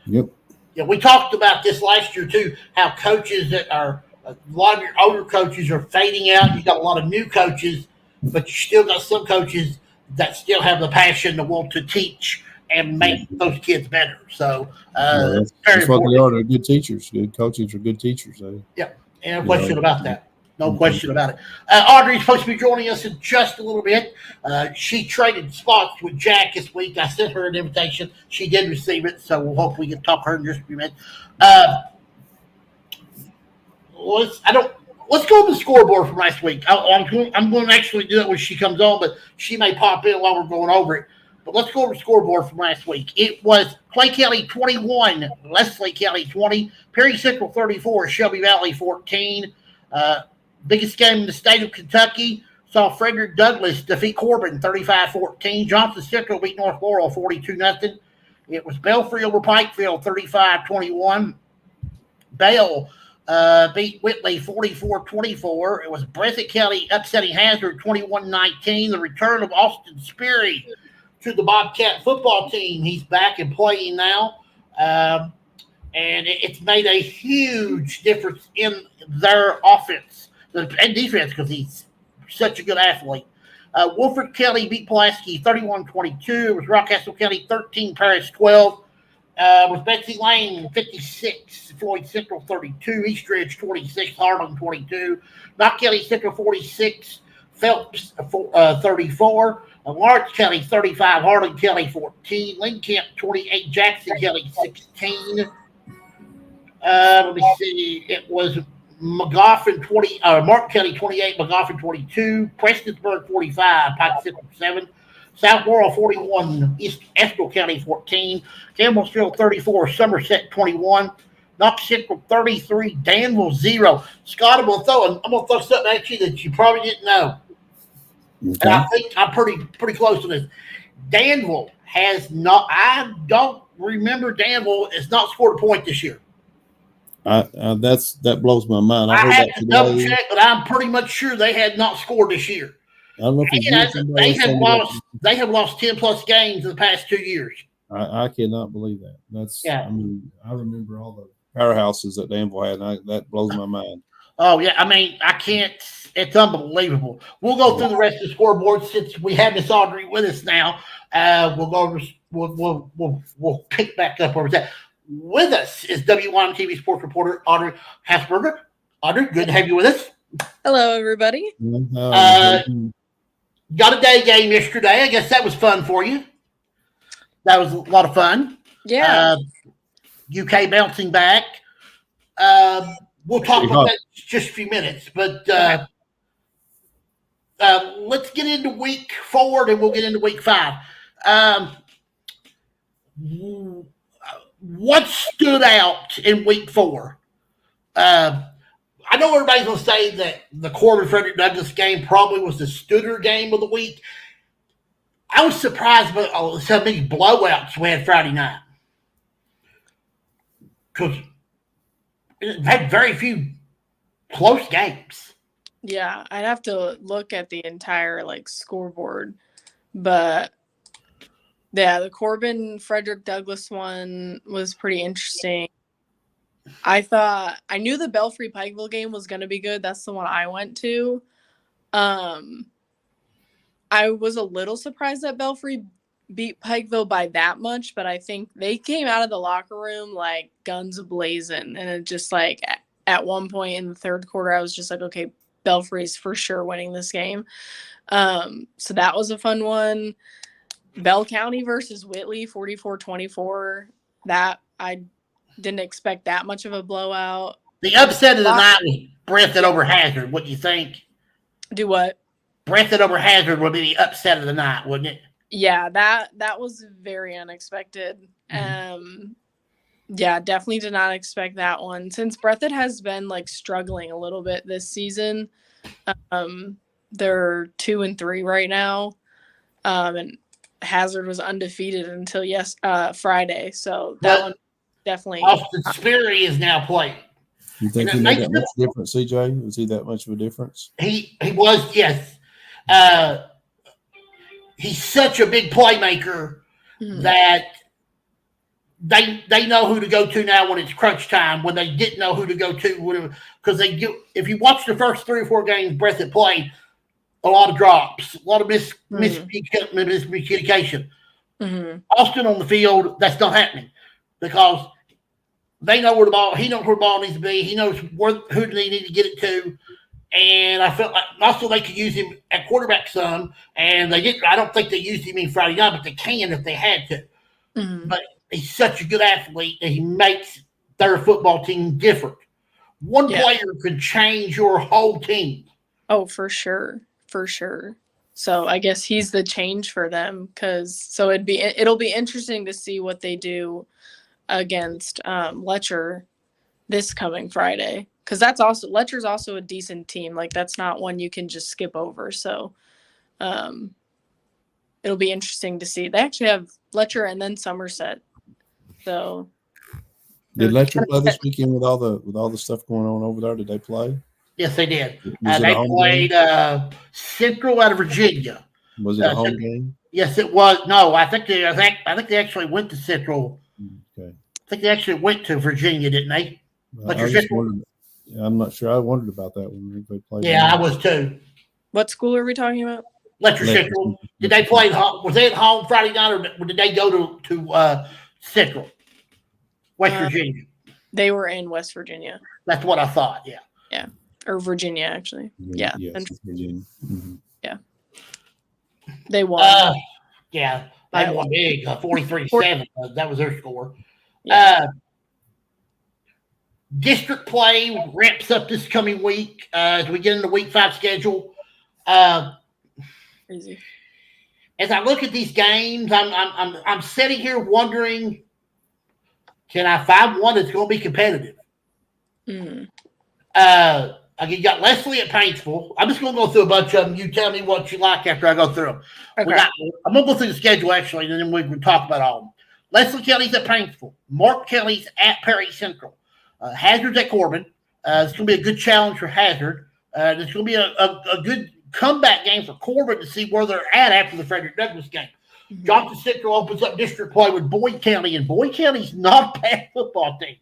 Yep. Yeah, we talked about this last year too, how coaches that are a lot of your older coaches are fading out. You got a lot of new coaches, but you still got some coaches that still have the passion to want to teach and make those kids better. So that's what they are. They're good teachers. Good coaches are good teachers. Yeah, no question about that. No question about it. Audrey's supposed to be joining us in just a little bit. She traded spots with Jack this week. I sent her an invitation. She did receive it, so we'll hope we can talk to her in just a few minutes. Let's go to the scoreboard from last week. I'm going to actually do it when she comes on, but she may pop in while we're going over it. But let's go over the scoreboard from last week. It was Clay County 21, Leslie County 20, Perry Central 34, Shelby Valley 14. Biggest game in the state of Kentucky saw Frederick Douglass defeat Corbin 35-14. Johnson Central beat North Laurel 42-0. It was Belfry over Pikeville 35-21. Bale beat Whitley 44-24. It was Breathitt County upsetting Hazard 21-19. The return of Austin Sperry to the Bobcat football team. He's back and playing now. And it's made a huge difference in their offense and defense because he's such a good athlete. Wolford County beat Pulaski 31-22. It was Rockcastle County 13, Paris 12. With Betsy Lane 56, Floyd Central 32, East Ridge 26, Harlan 22, Knox County Central 46, Phelps 34, Lawrence County 35, Harlan County 14, Lincoln Camp 28, Jackson County 16. Let me see. It was McGoffin 20, Mark County 28, McGoffin 22, Prestonsburg 45, Pike Central 7, South Laurel 41, East Estill County 14, Campbellsville 34, Somerset 21, Knox Central 33, Danville 0. Scott, I'm gonna throw something at you that you probably didn't know. Okay. And I think I'm pretty close to this. Danville has not. I don't remember Danville has not scored a point this year. That blows my mind. I had to double check, but I'm pretty much sure they had not scored this year. I don't know if they have lost 10 plus games in the past 2 years. I cannot believe that. I mean, I remember all the powerhouses that Danville had, and that blows my mind. Oh yeah, I mean, I can't. It's unbelievable. We'll go through the rest of the scoreboard since we have Miss Audrey with us now. We'll go over. We'll pick back up where we're at. With us is WYMT sports reporter Audrey Hasberger. Audrey, good to have you with us. Hello, everybody. Got a day game yesterday. I guess that was fun for you. That was a lot of fun. Yeah. UK bouncing back. We'll talk about that in just a few minutes, but let's get into week 4 and we'll get into week 5. What stood out in week 4? I know everybody's going to say that the Corbin-Frederick Douglass game probably was the Studer game of the week. I was surprised by how many blowouts we had Friday night. Because it had very few close games. Yeah, I'd have to look at the entire scoreboard. But yeah, the Corbin-Frederick Douglass one was pretty interesting. I knew the Belfry Pikeville game was going to be good. That's the one I went to. I was a little surprised that Belfry beat Pikeville by that much, but I think they came out of the locker room like guns blazing. And it just at one point in the third quarter, I was just like, okay, Belfry's for sure winning this game. So that was a fun one. Bell County versus Whitley, 44-24. That didn't expect that much of a blowout. The upset of the night was Breathitt over Hazard. What do you think? Do what? Breathitt over Hazard would be the upset of the night, wouldn't it? Yeah, that was very unexpected. Yeah, definitely did not expect that one. Since Breathitt has been like struggling a little bit this season, they're 2-3 right now, and Hazard was undefeated until Friday. So that one definitely. Austin Sperry is now playing. You think he made that much difference, CJ? Was he that much of a difference? He was, yes. He's such a big playmaker that they know who to go to now when it's crunch time, when they didn't know who to go to. Because if you watch the first 3 or 4 games Breathitt played, a lot of drops, a lot of miscommunication. Austin on the field, that's not happening because they know where the ball. He knows where the ball needs to be. He knows who they need to get it to. And I felt like also they could use him at quarterback some, and they didn't. I don't think they used him in Friday night, but they can if they had to. But he's such a good athlete that he makes their football team different. One player can change your whole team. Oh, for sure. For sure. So I guess he's the change for them it'll be interesting to see what they do against Letcher this coming Friday, because Letcher's also a decent team. Like that's not one you can just skip over. So it'll be interesting to see. They actually have Letcher and then Somerset. So did Letcher play this weekend with all the stuff going on over there? Did they play? Yes, they did. They played Central out of Virginia. Was it a home game? Yes, it was. No, I think they actually went to Central. Okay. I think they actually went to Virginia, didn't they? I'm not sure. I wondered about that when they played. Yeah, I was too. What school are we talking about? Letcher Central. Did they play? Was they at home Friday night, or did they go to Central, West Virginia? They were in West Virginia. That's what I thought. Yeah. Yeah. Or Virginia, actually. Yeah. Yes, Virginia. Yeah. They won. Yeah. They won big, 43-7. That was their score. Yeah. District play ramps up this coming week as we get into Week 5 schedule. Crazy. As I look at these games, I'm sitting here wondering, can I find one that's going to be competitive? You got Leslie at Paintsville. I'm just going to go through a bunch of them. You tell me what you like after I go through them. Okay. I'm going to go through the schedule, actually, and then we can talk about all of them. Leslie County's at Paintsville. Mark County's at Perry Central. Hazard's at Corbin. It's going to be a good challenge for Hazard. It's going to be a good comeback game for Corbin to see where they're at after the Frederick Douglass game. Johnson Central opens up district play with Boyd County, and Boyd County's not a bad football team.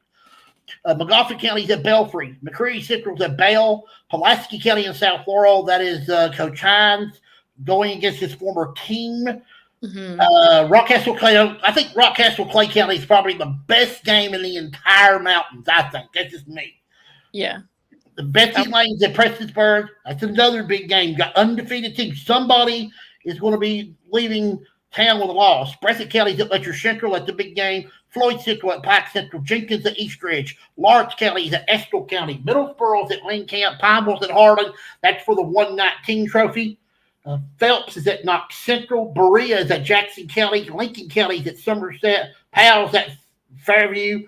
McGoffin County's at Belfry. McCreary Central's at Bale. Pulaski County in South Laurel. That is Coach Hines going against his former team. Rockcastle Clay. I think Rockcastle Clay County is probably the best game in the entire mountains. I think that's just me. Yeah. The Betsy Lanes at Prestonsburg. That's another big game. You got undefeated teams. Somebody is going to be leaving town with a loss. Breathitt County's at Letcher Central. That's the big game. Floyd Central at Pike Central. Jenkins at East Ridge. Lawrence County is at Estill County. Middlesboro's at Lane Camp. Pineville's at Harding. That's for the 119 trophy. Phelps is at Knox Central. Berea is at Jackson County. Lincoln County is at Somerset. Powell's at Fairview.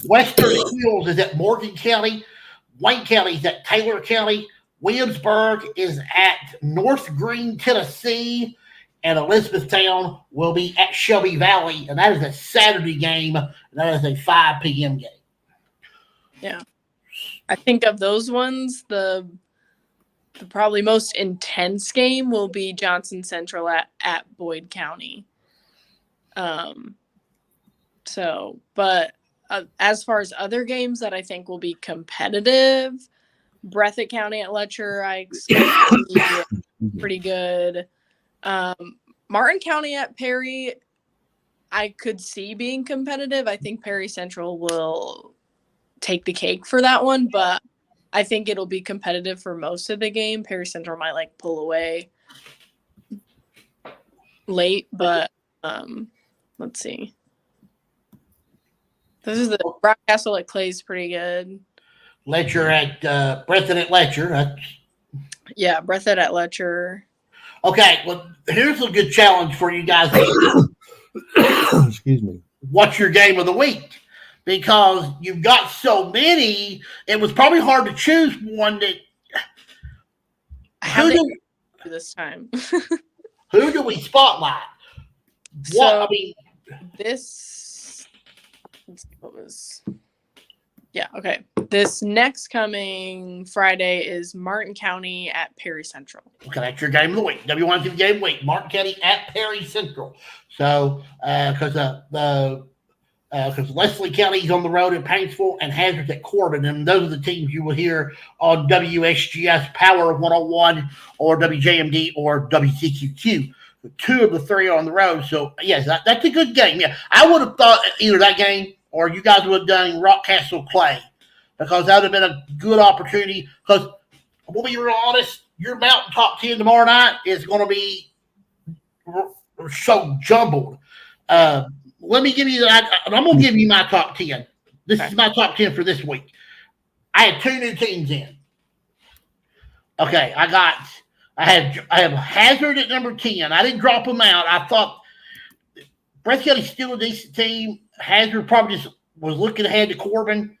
Western Hills is at Morgan County. Wayne County is at Taylor County. Williamsburg is at North Green, Tennessee. And Elizabethtown will be at Shelby Valley. And that is a Saturday game. And that is a 5 p.m. game. Yeah. I think of those ones, the probably most intense game will be Johnson Central at Boyd County. But as far as other games that I think will be competitive, Breathitt County at Letcher, I expect to be pretty good. Martin County at Perry, I could see being competitive. I think Perry Central will take the cake for that one, but I think it'll be competitive for most of the game. Perry Central might pull away late, but let's see. This is the Rockcastle at Clay's pretty good. Letcher at Breathitt at Letcher. Yeah, Breathitt at Letcher. Okay, well, here's a good challenge for you guys. Excuse me. What's your game of the week? Because you've got so many, it was probably hard to choose one that. How do this time? Who do we spotlight? So this. Let's see what was. Yeah. Okay. This next coming Friday is Martin County at Perry Central. Okay, that's your game of the week. WYMT game of the week. Martin County at Perry Central. So, because Leslie County's on the road at Paintsville and Hazard's at Corbin, and those are the teams you will hear on WSGS Power 101 or WJMD or WCQQ. The two of the three are on the road. So, yes, that's a good game. Yeah, I would have thought either that game or you guys would have done Rockcastle Clay, because that would have been a good opportunity. Because we'll be real honest, your Mountain Top 10 tomorrow night is going to be so jumbled. Let me give you that. I'm going to give you my top 10. This is my top 10 for this week. I had two new teams in. Okay, I have Hazard at number 10. I didn't drop them out. I thought Breath County's still a decent team. Hazard probably just was looking ahead to Corbin.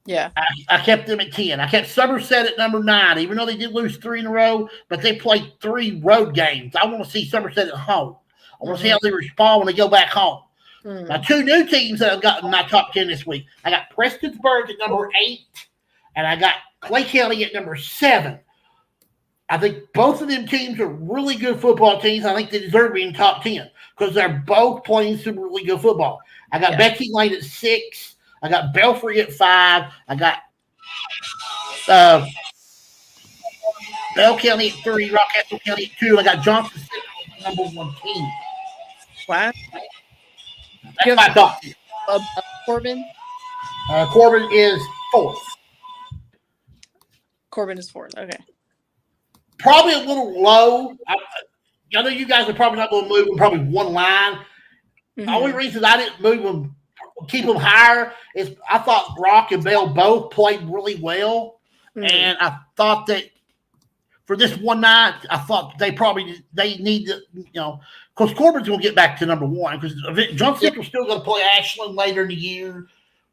Yeah. I kept them at 10. I kept Somerset at number 9, even though they did lose 3 in a row, but they played 3 road games. I want to see Somerset at home. I want to see how they respond when they go back home. My two new teams that I've got in my top 10 this week, I got Prestonsburg at number 8, and I got Clay County at number 7. I think both of them teams are really good football teams. I think they deserve to be in top 10 because they're both playing some really good football. I got Becky Lane at 6. I got Belfry at 5. I got Bell County at 3, Rockcastle County at 2. I got Johnson Central at number 1 team. Wow. That's my top 10. Corbin? Corbin is 4th. Corbin is 4th. Okay. Probably a little low. I know you guys are probably not going to move them probably one line. The only reason I didn't move them, keep them higher, is I thought Rock and Bell both played really well. And I thought that for this one night, I thought they need to, because Corbin's going to get back to number 1 because John Central's still going to play Ashland later in the year.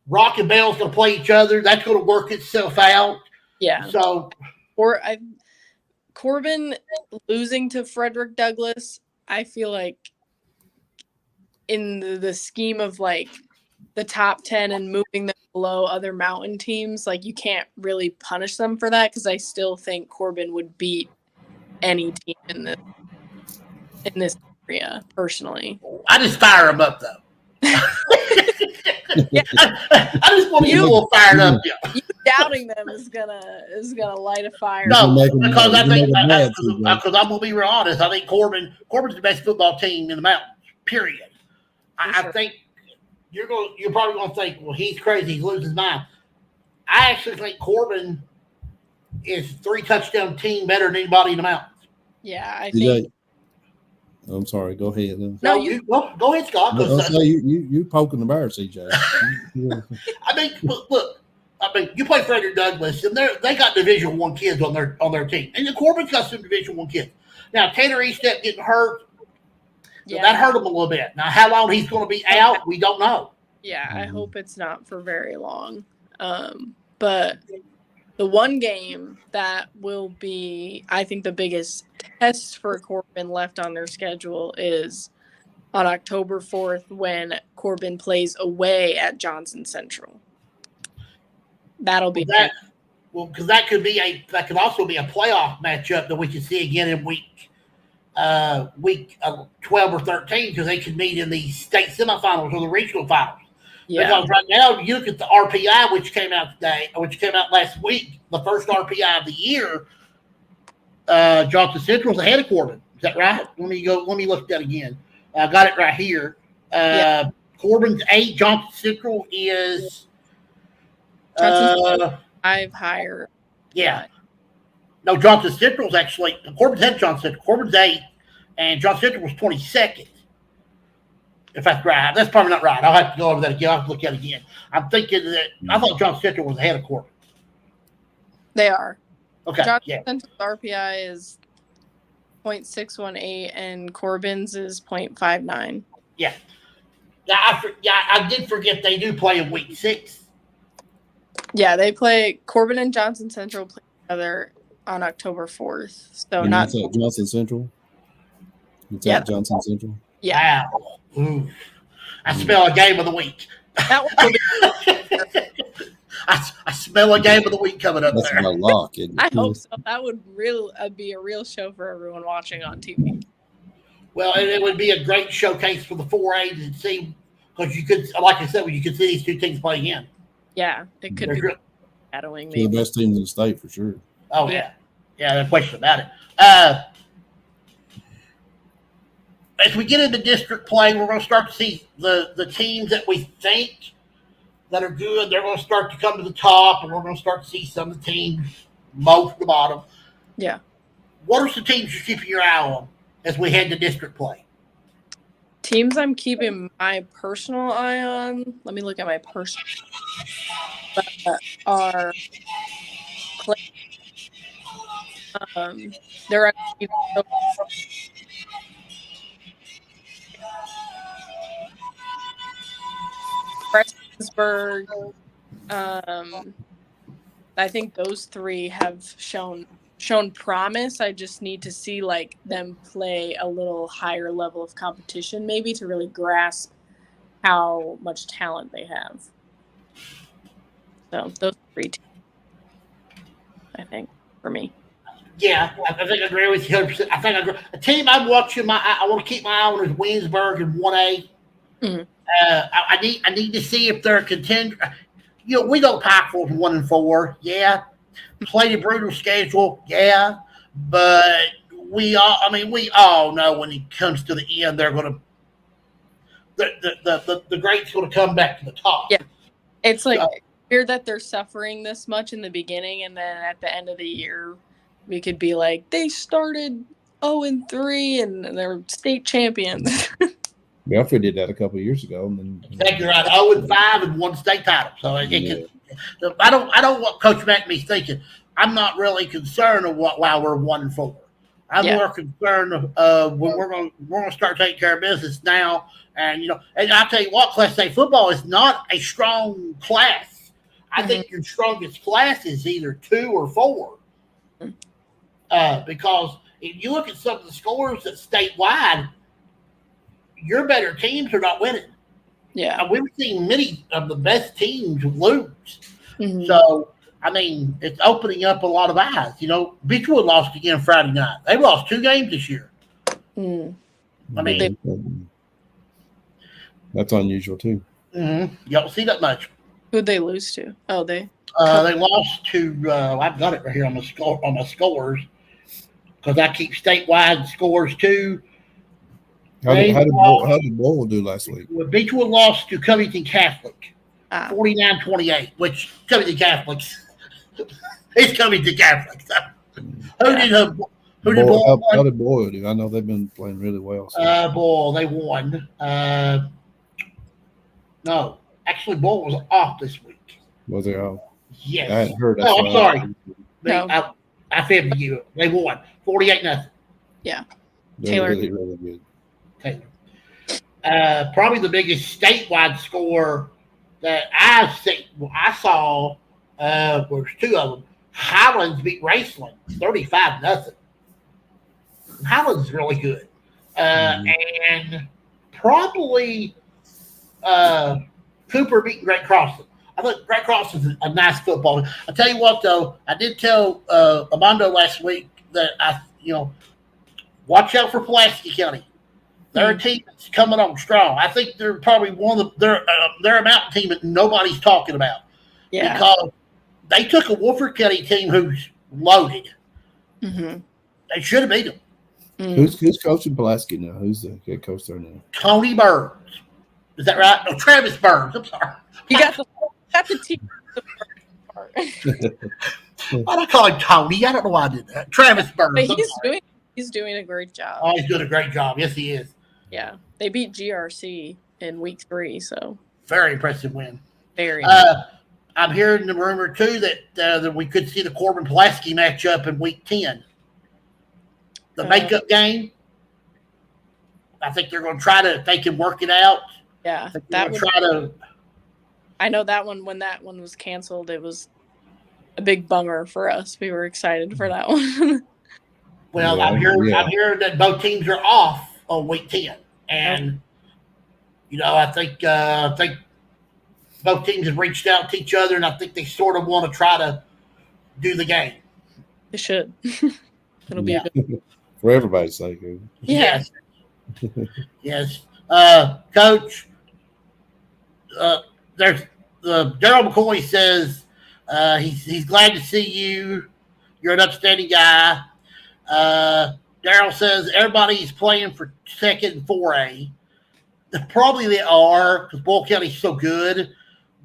Rock and Bell's going to play each other. That's going to work itself out. Yeah. So, Corbin losing to Frederick Douglass, I feel like in the scheme of like the top 10 and moving them below other mountain teams, like you can't really punish them for that because I still think Corbin would beat any team in this area personally. I just fire them up though. Yeah. I just want to get a little fired up. Yeah. You doubting them is gonna light a fire. No, because I think because I'm gonna be real honest. I think Corbin's the best football team in the mountains. Period. I think you're probably gonna think, well, he's crazy, he's losing his mind. I actually think Corbin is 3 touchdown team better than anybody in the mountains. Yeah, I think. I'm sorry. Go ahead. No, you go ahead, Scott. You poking the bear, CJ. I mean, look. I mean, you play Frederick Douglass, and they got Division I kids on their team, and the Corbin's got some Division I kids. Now Tanner Eastep getting hurt, so that hurt him a little bit. Now, how long he's going to be out, we don't know. Yeah, I hope it's not for very long. But the one game that will be, I think, the biggest test for Corbin left on their schedule is on October 4th when Corbin plays away at Johnson Central. That'll be because that could also be a playoff matchup that we could see again in week 12 or 13 because they could meet in the state semifinals or the regional finals. Yeah. Because right now, you look at the RPI, which came out last week, the first RPI of the year. Johnson Central's ahead of Corbin. Is that right? Let me look at that again. I got it right here. Corbin's 8. Johnson Central is 5 higher. Yeah. No, Johnson Central's actually Corbin's ahead of Johnson Central. Corbin's 8, and Johnson Central was 22nd. If that's right. That's probably not right. I'll have to go over that again. I'll have to look at it again. I'm thinking that I thought Johnson Central was ahead of Corbin. They are. Okay. Johnson Central's RPI is 0.618 and Corbin's is 0.59. Yeah. I did forget they do play in week 6. Yeah, they play. Corbin and Johnson Central play together on October 4th. So And not. that's at Johnson Central. It's Yeah. at Johnson Central. Yeah. Wow. Ooh. I smell a game of the week. That one will be, I smell a game of the week coming up That's there. my lock. Isn't it? I hope so. That would really be a real show for everyone watching on TV. Well, it would be a great showcase for the 4A's and see, because you could, like I said, you could see these two teams play again. Yeah, it could They're be good. shadowing Two of maybe. the best teams in the state for sure. Oh, Yeah. yeah. No question about it. As we get into district play, we're going to start to see the teams that we think that are good. They're going to start to come to the top, and we're going to start to see some of the teams most at the bottom. Yeah. What are some teams you're keeping your eye on as we head to district play? Teams I'm keeping my personal eye on. Let me look at my personal. Are they're Prestonsburg. I think those three have shown promise. I just need to see like them play a little higher level of competition, maybe to really grasp how much talent they have. So those three teams, I think, for me. Yeah, I think I agree with you 100%. I think I agree. A team I'm watching, I want to keep my eye on is Winsburg in 1A. Mm-hmm. I need to see if they're a contender. You know, we go Pikeville's 1-4. Yeah, played a brutal schedule. Yeah, but we all know when it comes to the end, they're going to the great's going to come back to the top. Yeah, it's like weird that they're suffering this much in the beginning, and then at the end of the year, we could be like, they started 0-3 and they're state champions. Belfry did that a couple of years ago. And I think you're right. 0-5 and won state title. So I don't want Coach McNamee thinking. I'm not really concerned of why we're 1-4. I'm more concerned of when we're going to start taking care of business now. And and I'll tell you what, Class A football is not a strong class. I think your strongest class is either 2 or 4. Because if you look at some of the scores that statewide, your better teams are not winning. Yeah. We've seen many of the best teams lose. Mm-hmm. So, I mean, it's opening up a lot of eyes. Beechwood lost again Friday night. They lost 2 games this year. Mm. I mean, that's unusual too. You don't see that much. Who'd they lose to? Oh, they lost to. I've got it right here on my scores because I keep statewide scores too. How did Boyle do last week? Well, Beechwood lost to Covington Catholic, 49-28. Which Covington Catholics, it's Covington Catholics. Who did Boyle? How did Boyle do? I know they've been playing really well. So. Boyle, they won. No, actually, Boyle was off this week. Was they off? Yes. I hadn't heard. No, I'm sorry. No. I favored you. They won 48-0. Yeah. They're Taylor. really, really good. Taylor. Probably the biggest statewide score that I saw was 2 of them. Highlands beat Raceland 35-0. Highlands is really good. And probably Cooper beating Great Crossing. I think Great Crossing is a nice football. I tell you what, though, I did tell Armando last week that watch out for Pulaski County. They're a team that's coming on strong. I think they're probably they're a mountain team that nobody's talking about. Yeah. Because they took a Woodford County team who's loaded. Mm-hmm. They should have beat them. Who's coaching Pulaski now? Who's the head coach there now? Tony Burns. Is that right? No, Travis Burns. I'm sorry. You got the team. Why do I call him Tony? I don't know why I did that. Travis Burns. He's doing a great job. Oh, he's doing a great job. Yes, he is. Yeah. They beat GRC in week 3. So Very impressive win. very. I'm hearing the rumor too that we could see the Corbin Pulaski matchup in week 10. The makeup game. I think they're going to try to. If they can work it out. Yeah, that would try to. I know that one. When that one was canceled, it was a big bummer for us. We were excited for that one. Well, I'm hearing that both teams are off on week 10, and I think both teams have reached out to each other, and I think they sort of want to try to do the game. They should. It'll be a good for everybody's sake. Yes. Yes. Coach, there's Daryl McCoy says he's glad to see you. You're an upstanding guy. Daryl says everybody's playing for second and 4A. Probably they are because Boyle County's so good.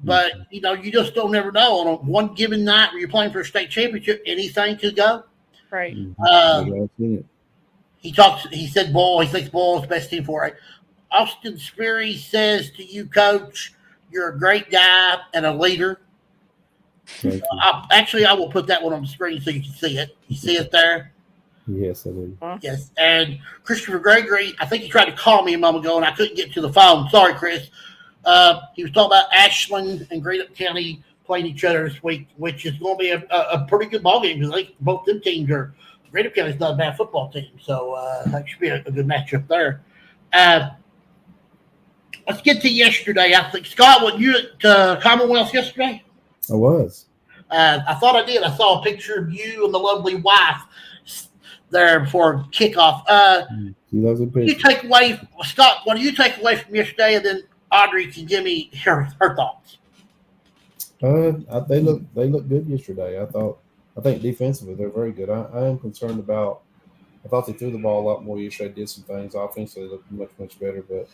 But, you just don't never know. On one given night where you're playing for a state championship, anything could go. Right. He said Boyle. He thinks Boyle's the best team for it. Austin Sperry says to you, Coach, you're a great guy and a leader. I will put that one on the screen so you can see it. You see it there? Yes, I do. Yes. And Christopher Gregory, I think he tried to call me a moment ago, and I couldn't get to the phone. Sorry, Chris. He was talking about Ashland and Greenup County playing each other this week, which is going to be a pretty good ball game because both them teams are. Greenup County's not a bad football team, so that should be a good matchup there. Let's get to yesterday. I think, Scott, were you at Commonwealth yesterday? I was. I thought I did. I saw a picture of you and the lovely wife there before kickoff. She loves a picture. Scott, what do you take away from yesterday? And then Audrey can give me her thoughts. They look good yesterday. I think defensively they're very good. I am concerned about. I thought they threw the ball a lot more yesterday. Did some things offensively, looked much better. But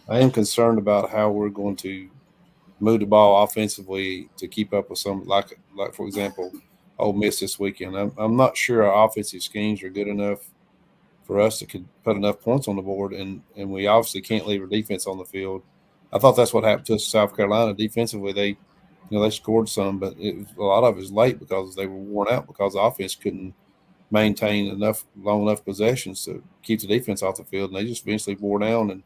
I am concerned about how we're going to move the ball offensively to keep up with some, like for example, Ole Miss this weekend. I'm not sure our offensive schemes are good enough for us to could put enough points on the board, and we obviously can't leave our defense on the field. I thought that's what happened to us in South Carolina defensively. They scored some, but a lot of it was late because they were worn out because the offense couldn't maintain long enough possessions to keep the defense off the field, and they just eventually wore down. And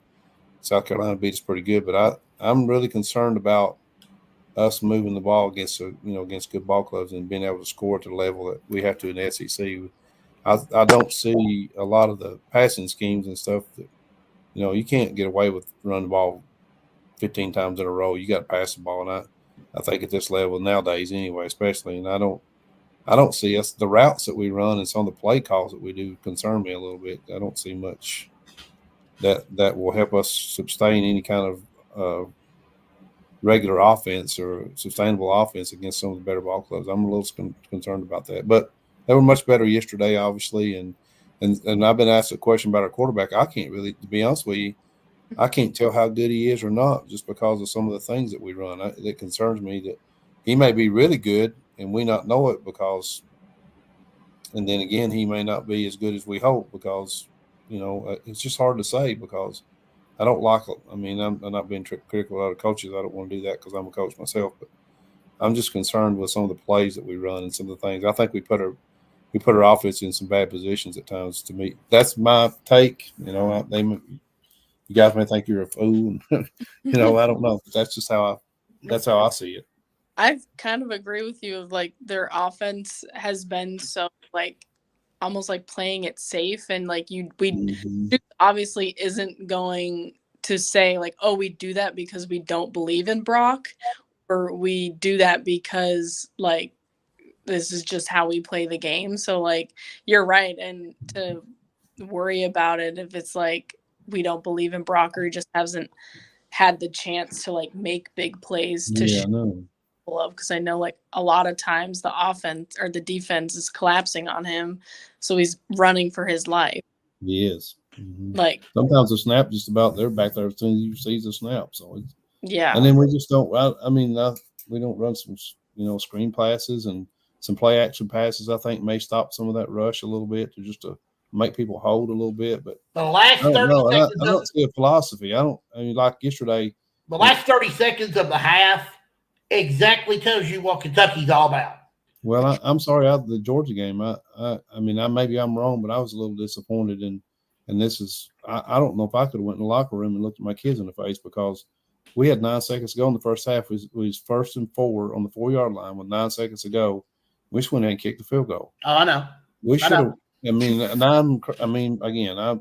South Carolina beat us pretty good, but I'm really concerned about us moving the ball against good ball clubs and being able to score to the level that we have to in the SEC. I don't see a lot of the passing schemes and stuff that you can't get away with running the ball 15 times in a row. You got to pass the ball, and I think at this level nowadays anyway, especially, and I don't see us the routes that we run and some of the play calls that we do concern me a little bit. I don't see much that will help us sustain any kind of regular offense or sustainable offense against some of the better ball clubs. I'm a little concerned about that, but they were much better yesterday, obviously. And I've been asked a question about our quarterback. I can't really, to be honest with you, I can't tell how good he is or not just because of some of the things that we run. It concerns me that he may be really good and we not know it and then again, he may not be as good as we hope because, it's just hard to say because I don't like it. I mean, I'm not being critical of other coaches. I don't want to do that because I'm a coach myself, but I'm just concerned with some of the plays that we run and some of the things. I think we put our offense in some bad positions at times. To me, that's my take. You guys may think you're a fool. I don't know. That's just how I see it. I kind of agree with you of their offense has been so almost playing it safe and obviously isn't going to say we do that because we don't believe in Brock or we do that because this is just how we play the game. So you're right. And to worry about it if it's we don't believe in Brock or he just hasn't had the chance to make big plays to because I know a lot of times the offense or the defense is collapsing on him, so he's running for his life. He is. Mm-hmm. Sometimes the snap just about they're back there as soon as you see the snap. So yeah, and then we just don't. We don't run some screen passes and some play action passes. I think may stop some of that rush a little bit to just to make people hold a little bit. But The last I don't 30 know. seconds. I don't see a philosophy. I mean, like yesterday. The last 30 seconds of the half exactly tells you what Kentucky's all about. Well, I'm sorry, out of the Georgia game, I mean, maybe I'm wrong, but I was a little disappointed. And this is, I don't know if I could have went in the locker room and looked at my kids in the face, because we had 9 seconds to go in the first half. We was 1st and 4 on the 4-yard line with 9 seconds to go. We just went in and kicked the field goal. Oh, I know. We should have. I mean, again,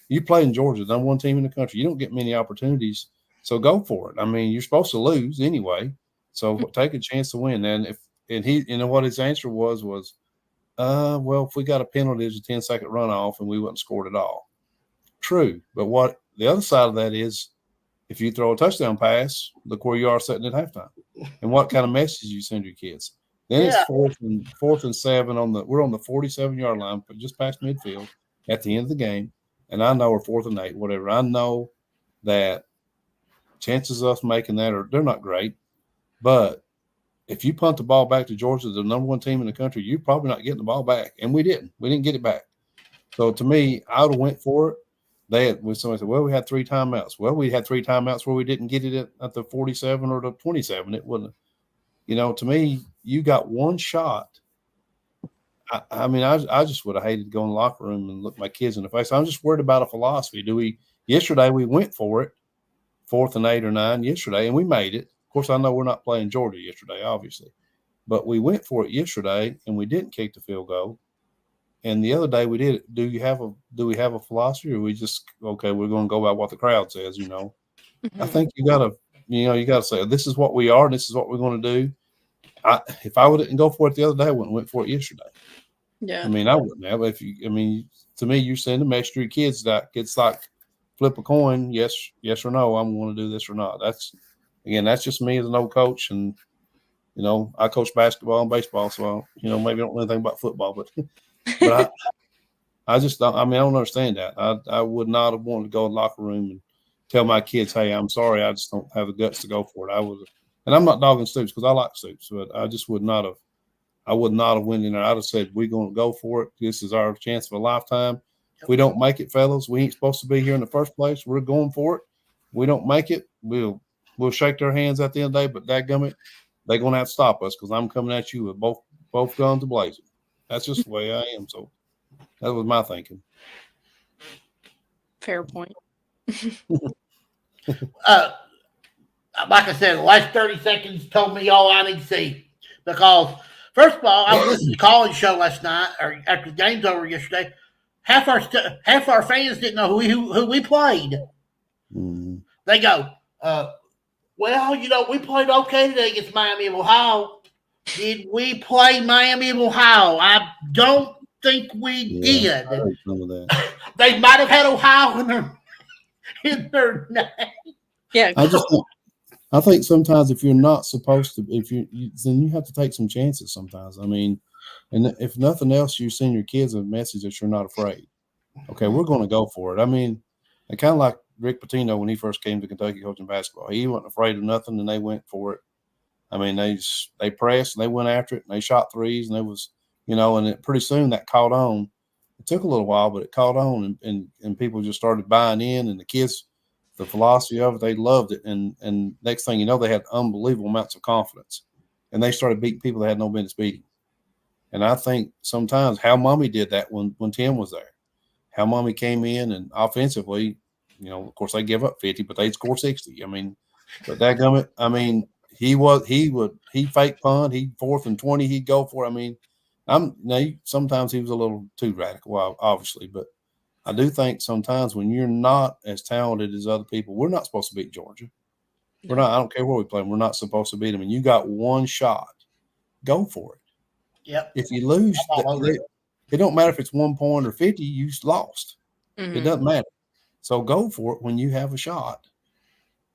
you play in Georgia, number 1 team in the country. You don't get many opportunities, so go for it. I mean, you're supposed to lose anyway, so take a chance to win. And he, you know what his answer was, well, if we got a penalty, it's a 10-second runoff, and we wouldn't scored at all. True, but what the other side of that is, if you throw a touchdown pass, look where you are sitting at halftime, and what kind of message you send your kids. Then it's 4th and 7 we're on the 47-yard line, but just past midfield at the end of the game, and I know we're 4th and 8, whatever. I know that chances of us making that they're not great, but if you punt the ball back to Georgia, the number 1 team in the country, you're probably not getting the ball back. And we didn't. We didn't get it back. So to me, I would have went for it. When somebody said, well, we had 3 timeouts. Well, we had 3 timeouts where we didn't get it at the 47 or the 27. It wouldn't. To me, you got 1 shot. I mean, I just would have hated to go in the locker room and look my kids in the face. I'm just worried about a philosophy. Yesterday we went for it, 4th and 8 or 9 yesterday, and we made it. Of course, I know we're not playing Georgia yesterday, obviously, but we went for it yesterday and we didn't kick the field goal. And the other day we did it. Do we have a philosophy, or we just, okay, we're going to go by what the crowd says, I think you gotta say, this is what we are, and this is what we're going to do. If I didn't go for it the other day, I wouldn't have went for it yesterday. Yeah. I mean, I wouldn't have. To me, you're sending a message to your kids that it's like flip a coin, yes or no, I'm going to do this or not. That's just me as an old coach, and I coach basketball and baseball, so maybe I don't know anything about football, but I just don't. I don't understand that. I would not have wanted to go in the locker room and tell my kids, hey, I'm sorry, I just don't have the guts to go for it. I would, and I'm not dogging Stoops because I like Stoops, but I just would not have. I would not have went in there. I'd have said, we're going to go for it. This is our chance of a lifetime. If we don't make it, fellas, we ain't supposed to be here in the first place. We're going for it. We don't make it, we'll shake their hands at the end of the day, but dadgummit, they're going to have to stop us because I'm coming at you with both guns blazing. That's just the way I am. So that was my thinking. Fair point. Like I said, the last 30 seconds told me all I need to see. Because, first of all, I was listening to the calling show last night, or after the game's over yesterday. Half our fans didn't know who we played. Mm-hmm. They go, we played okay today against Miami of Ohio. Did we play Miami of Ohio? I don't think we did. I heard some of that. They might have had Ohio in their name. Yeah. I think sometimes if you're not supposed to, then you have to take some chances sometimes. I mean, and if nothing else, you send your kids a message that you're not afraid. Okay, we're going to go for it. I mean, kind of like Rick Pitino when he first came to Kentucky coaching basketball. He wasn't afraid of nothing, and they went for it. I mean, they pressed, and they went after it, and they shot threes, and it was, and pretty soon that caught on. It took a little while, but it caught on, and people just started buying in, and the kids, the philosophy of it, they loved it. And next thing you know, they had unbelievable amounts of confidence, and they started beating people they had no business beating. And I think sometimes Hal Mommy did that when Tim was there. Hal Mommy came in, and offensively, of course they give up 50, but they'd score 60. I mean, but dadgummit, he fake punt, he 4th and 20, he'd go for it. I mean, sometimes he was a little too radical, obviously, but I do think sometimes when you're not as talented as other people, we're not supposed to beat Georgia. We're not. I don't care where we play. We're not supposed to beat them. And you got 1 shot. Go for it. Yep. If you lose, it don't matter if it's 1 point or 50. You lost. Mm-hmm. It doesn't matter. So go for it when you have a shot.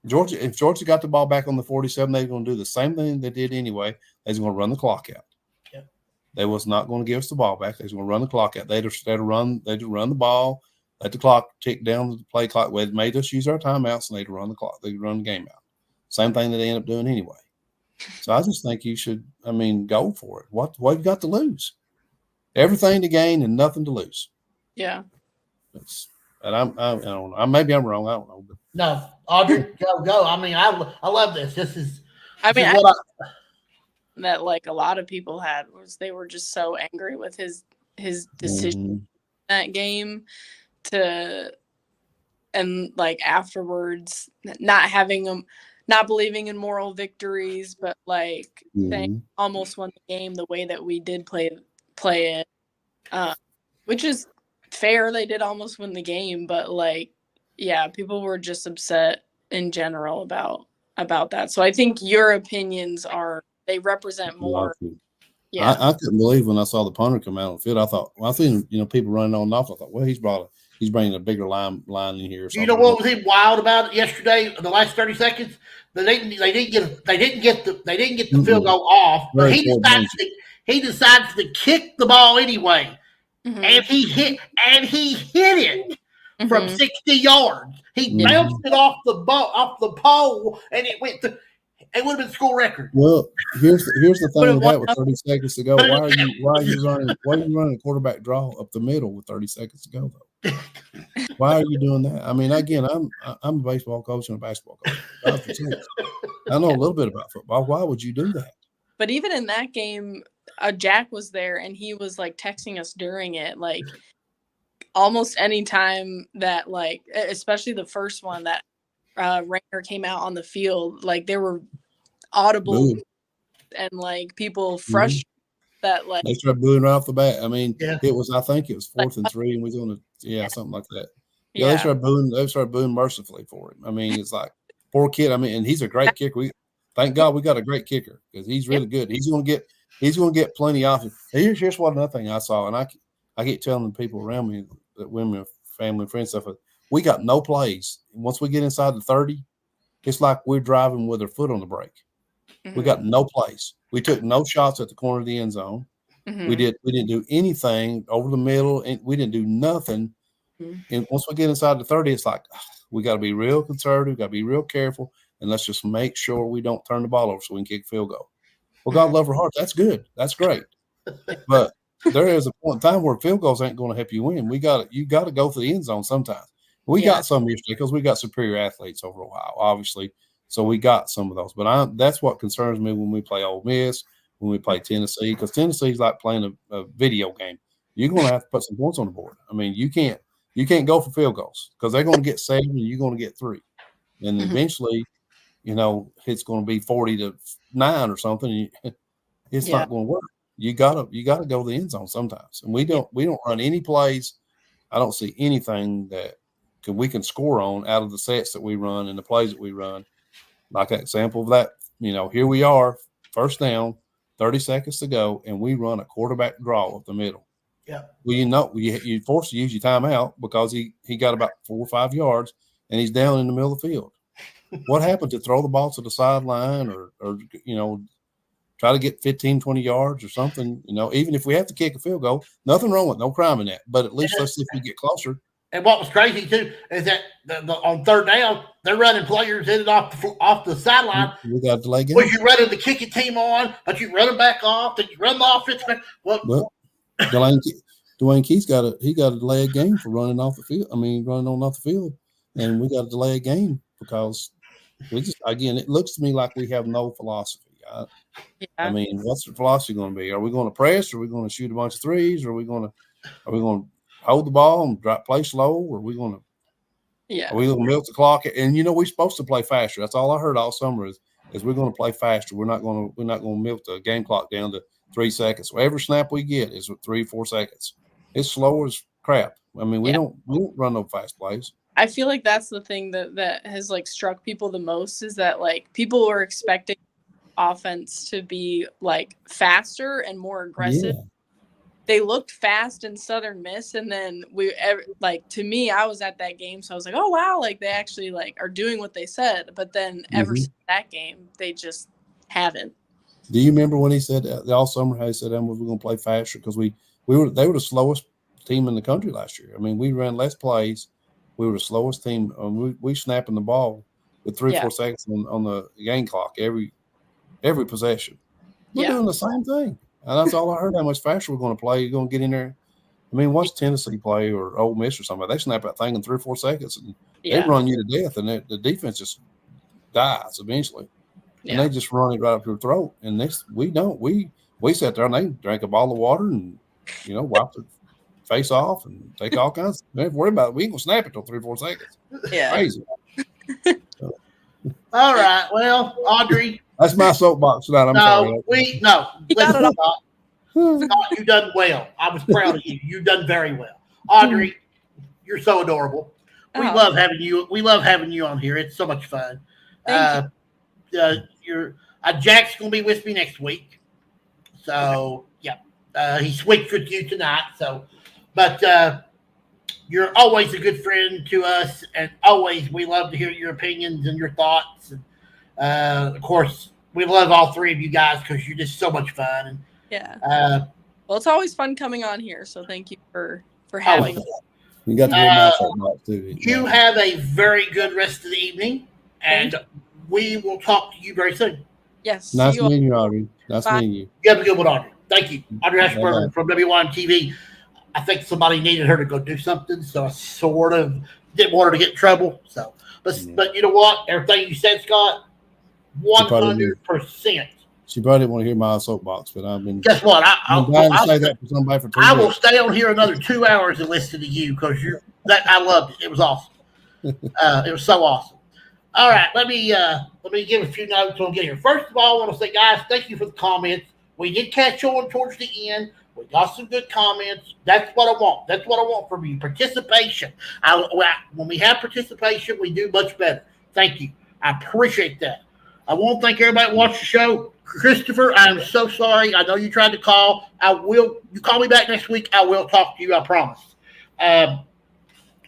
If Georgia got the ball back on the 47, they're going to do the same thing they did anyway. They're going to run the clock out. Yep. They was not going to give us the ball back. They're going to run the clock out. They'd run the ball, let the clock tick down the play clock. They made us use our timeouts, and they'd run the clock. They'd run the game out. Same thing that they end up doing anyway. So I just think you should, go for it. What you got to lose? Everything to gain and nothing to lose. Yeah. And I don't know. Maybe I'm wrong. I don't know. But No, Audrey, go. I mean, I love this. This is I what that like a lot of people had was they were just so angry with his decision in that game and like afterwards not believing in moral victories, but like they almost won the game the way that we did play it, which is fair. They did almost win the game, but like, yeah, people were just upset in general about that. So I think your opinions they represent more. Yeah, I couldn't believe when I saw the punter come out on the field. I thought, well, I seen people running on and off. I thought, well, he's bringing a bigger line in here. Or something. You know what was even wild about it yesterday? The last 30 seconds, they didn't get the field goal off, but he decides to kick the ball anyway, and he hit it from 60 yards. He bounced it off the pole, and it went to. It would have been school record. Well, here's the thing with that with 30 seconds to go. Why are you running a quarterback draw up the middle with 30 seconds to go though? Why are you doing that? I mean, again, I'm a baseball coach and a basketball coach. I know a little bit about football. Why would you do that? But even in that game, Jack was there and he was like texting us during it, like almost any time that like, especially the first one that Rainer came out on the field, like there were audible and like people frustrated that like they started booing right off the bat. I mean, I think it was 4th and 3, and we was on something like that. Yeah, they started booing mercifully for him. I mean, it's like poor kid. I mean, and he's a great kicker. Thank God we got a great kicker because he's really good. He's gonna get plenty off. Here's one another thing I saw, and I keep telling the people around me, that women, family, friends, stuff. We got no plays. Once we get inside the 30, it's like we're driving with our foot on the brake. We got no plays. We took no shots at the corner of the end zone. We didn't do anything over the middle, and we didn't do nothing. And once we get inside the 30, it's like we got to be real conservative, got to be real careful, and let's just make sure we don't turn the ball over so we can kick a field goal. Well, God love our hearts. That's good. That's great. But there is a point in time where field goals ain't going to help you win. You got to go for the end zone sometimes. We got some yesterday because we got superior athletes over a while, obviously. So we got some of those. But that's what concerns me when we play Ole Miss, when we play Tennessee, because Tennessee's like playing a video game. You're going to have to put some points on the board. I mean, you can't go for field goals because they're going to get 7 and you're going to get 3. And eventually, it's going to be 40-9 or something. It's not going to work. You gotta go to the end zone sometimes. And we don't run any plays. I don't see anything that we can score on out of the sets that we run and the plays that we run. Like that example of that, here we are, first down, 30 seconds to go, and we run a quarterback draw up the middle. Yeah. Well, you're forced to use your timeout because he got about 4 or 5 yards and he's down in the middle of the field. What happened to throw the ball to the sideline or try to get 15, 20 yards or something? Even if we have to kick a field goal, nothing wrong with no crime in that. But at least let's see if we get closer. And what was crazy too is that on third down they're running players in and off the sideline. We got a delay game. Well, you running the kicking team on, but you run them back off. Then you run the offense back. Well, Dwayne Keith's got a delay a game for running off the field. I mean, running on off the field, and we got to delay a game because it looks to me like we have no philosophy. I mean, what's the philosophy going to be? Are we going to press? Or are we going to shoot a bunch of threes? Or are we going to hold the ball and play slow? Or are we going to milk the clock? And we're supposed to play faster. That's all I heard all summer is we're going to play faster. We're not going to milk the game clock down to 3 seconds. So every snap we get is 3 or 4 seconds. It's slow as crap. I mean, we don't run no fast plays. I feel like that's the thing that has like struck people the most is that like people were expecting offense to be like faster and more aggressive. They looked fast in Southern Miss, and then to me, I was at that game, so I was like, oh wow, like they actually like are doing what they said. But then ever since that game, they just haven't. Do you remember when he said all summer how he said, we're going to play faster because they were the slowest team in the country last year. I mean, we ran less plays. We were the slowest team. We snapping the ball with 3 or 4 seconds on the game clock every possession. We're doing the same thing. And that's all I heard, how much faster we're going to play. You're going to get in there. I mean, watch Tennessee play or Ole Miss or somebody. They snap that thing in 3 or 4 seconds, and Yeah. they run you to death, and the defense just dies eventually. And they just run it right up your throat. And we don't. We sat there and they drank a bottle of water and, wiped their face off and take all kinds of – don't worry about it. We ain't going to snap it till 3 or 4 seconds. Yeah. Crazy. All right. Well, Audrey. That's my soapbox tonight. I'm sorry. Listen, Scott, you done well. I was proud of you. You done very well. Audrey, you're so adorable. We love having you. We love having you on here. It's so much fun. Thank you. Jack's gonna be with me next week. So he switched with you tonight. So, but you're always a good friend to us, and always we love to hear your opinions and your thoughts. And of course, we love all three of you guys because you're just so much fun. And well, it's always fun coming on here. So thank you for having me. You got to hear my soapbox too. You have a very good rest of the evening, and we will talk to you very soon. Yes. Nice meeting you, Audrey. Nice meeting you. You have a good one, Audrey. Thank you. Audrey Ashburn from WYMT. I think somebody needed her to go do something, so I sort of didn't want her to get in trouble. So, but you know what? Everything you said, Scott, 100%. She probably didn't want to hear my soapbox, but I've been. Guess what? I'll say that for somebody for 3 I will weeks. stay on here another 2 hours and listen to you because I loved it. It was awesome. It was so awesome. All right, let me give a few notes on get here. First of all, I want to say, guys, thank you for the comments. We did catch on towards the end. We got some good comments. That's what I want. That's what I want from you. Participation. When we have participation, we do much better. Thank you. I appreciate that. I want to thank everybody who watched the show. Christopher, I'm so sorry. I know you tried to call. You call me back next week. I will talk to you. I promise. I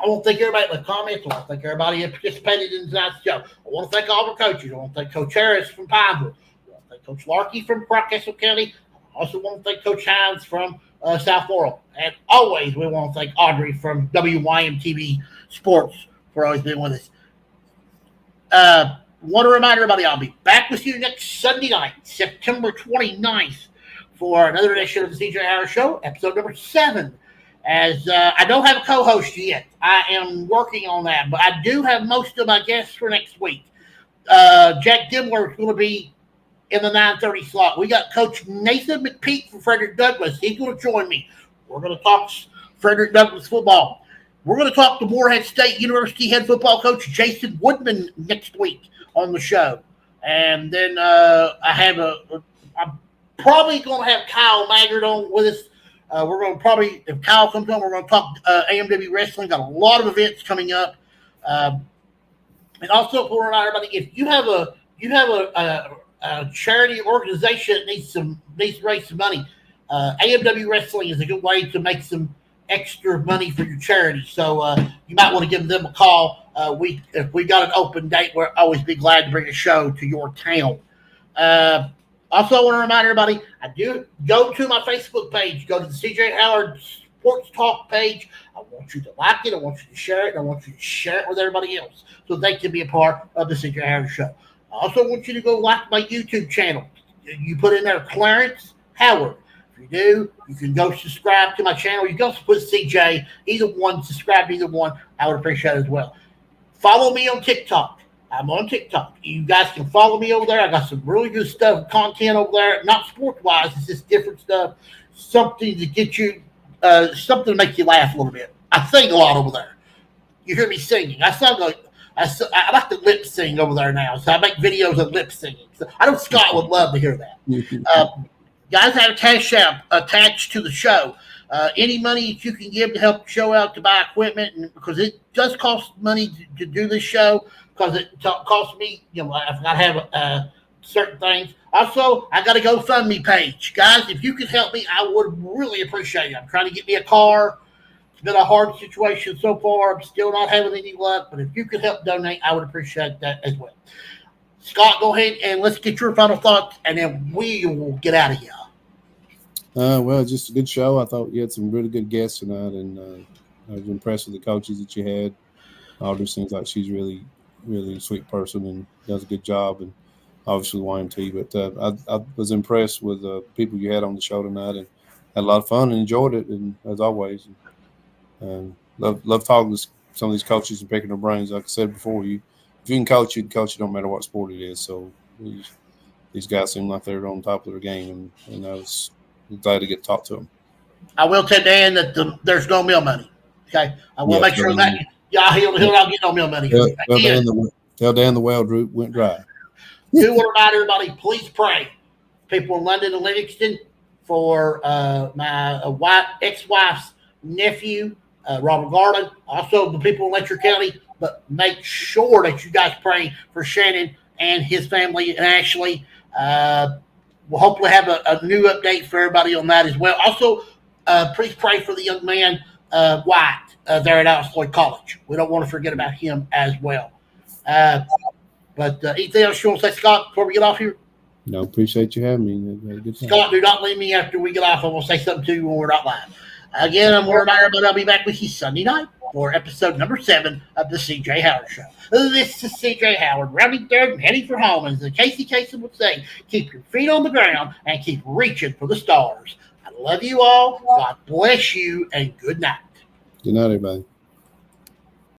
want to thank everybody in the comments. I want to thank everybody who participated in tonight's show. I want to thank all our coaches. I want to thank Coach Harris from Pineville. I want to thank Coach Larker from Rockcastle County. I also want to thank Coach Hines from South Laurel. And always we want to thank Audrey from WYMT Sports for always being with us. Want to remind everybody I'll be back with you next Sunday night, September 29th, for another edition of the CJ Harris Show, episode number 7. As I don't have a co-host yet. I am working on that, but I do have most of my guests for next week. Jack Demmler is going to be in the 9:30 slot. We got Coach Nathan McPeak from Frederick Douglass. He's going to join me. We're going to talk Frederick Douglass football. We're going to talk to Morehead State University head football coach Jason Woodman next week on the show. And then I'm probably going to have Kyle Maggard on with us. We're going to probably, if Kyle comes on, we're going to talk AMW Wrestling. Got a lot of events coming up. And also, for everybody, if you have a charity organization that needs to raise some money, AMW Wrestling is a good way to make some extra money for your charity. So you might want to give them a call. If we got an open date, we'll always be glad to bring a show to your town. Also, I want to remind everybody, I do go to my Facebook page, go to the CJ Howard Sports Talk page. I want you to like it. I want you to share it. And I want you to share it with everybody else so they can be a part of the CJ Howard Show. I also want you to go like my YouTube channel. You put in there Clarence Howard. If you do, you can go subscribe to my channel. You can also put CJ, either one, subscribe to either one. I would appreciate it as well. Follow me on TikTok. I'm on TikTok. You guys can follow me over there. I got some really good stuff, content over there. Not sport-wise. It's just different stuff. Something to get you, something to make you laugh a little bit. I sing a lot over there. You hear me singing. I like to lip sing over there now. So I make videos of lip singing. So I know Scott would love to hear that. Guys, I have a cash app attached to the show. Any money that you can give to help the show out to buy equipment, and because it does cost money to do this show, because it costs me, I've got to have certain things. Also, I got a GoFundMe page. Guys, if you could help me, I would really appreciate it. I'm trying to get me a car. It's been a hard situation so far. I'm still not having any luck, but if you could help donate, I would appreciate that as well. Scott, go ahead and let's get your final thoughts, and then we will get out of here. Well, just a good show. I thought you had some really good guests tonight, and I was impressed with the coaches that you had. Audrey seems like she's really a sweet person and does a good job, and obviously YMT. But I was impressed with the people you had on the show tonight, and had a lot of fun and enjoyed it, and as always, love talking to some of these coaches and picking their brains. Like I said before, if you can coach, you can coach. It don't matter what sport it is. So these guys seem like they're on top of their game, and I was glad to get to talk to them. I will tell Dan that there's no meal money. Okay, I will make sure that he'll not get no meal money. Tell Dan the well went dry. Do want to remind everybody, please pray. People in London and Livingston for my ex-wife's nephew, Robert Garland. Also, the people in Letcher County. But make sure that you guys pray for Shannon and his family. And actually, we'll hopefully have a new update for everybody on that as well. Also, please pray for the young man, White, there at Alice Lloyd College. We don't want to forget about him as well. But anything else you want to say, Scott, before we get off here? No, appreciate you having me. Good time. Scott, do not leave me after we get off. I'm going to say something to you when we're not live. Again, I'm Warren Meyer, but I'll be back with you Sunday night for episode number 7 of the C.J. Howard Show. This is C.J. Howard, rounding third and heading for home. And as Casey Kasem would say, keep your feet on the ground and keep reaching for the stars. I love you all. God bless you, and good night. Good night, everybody.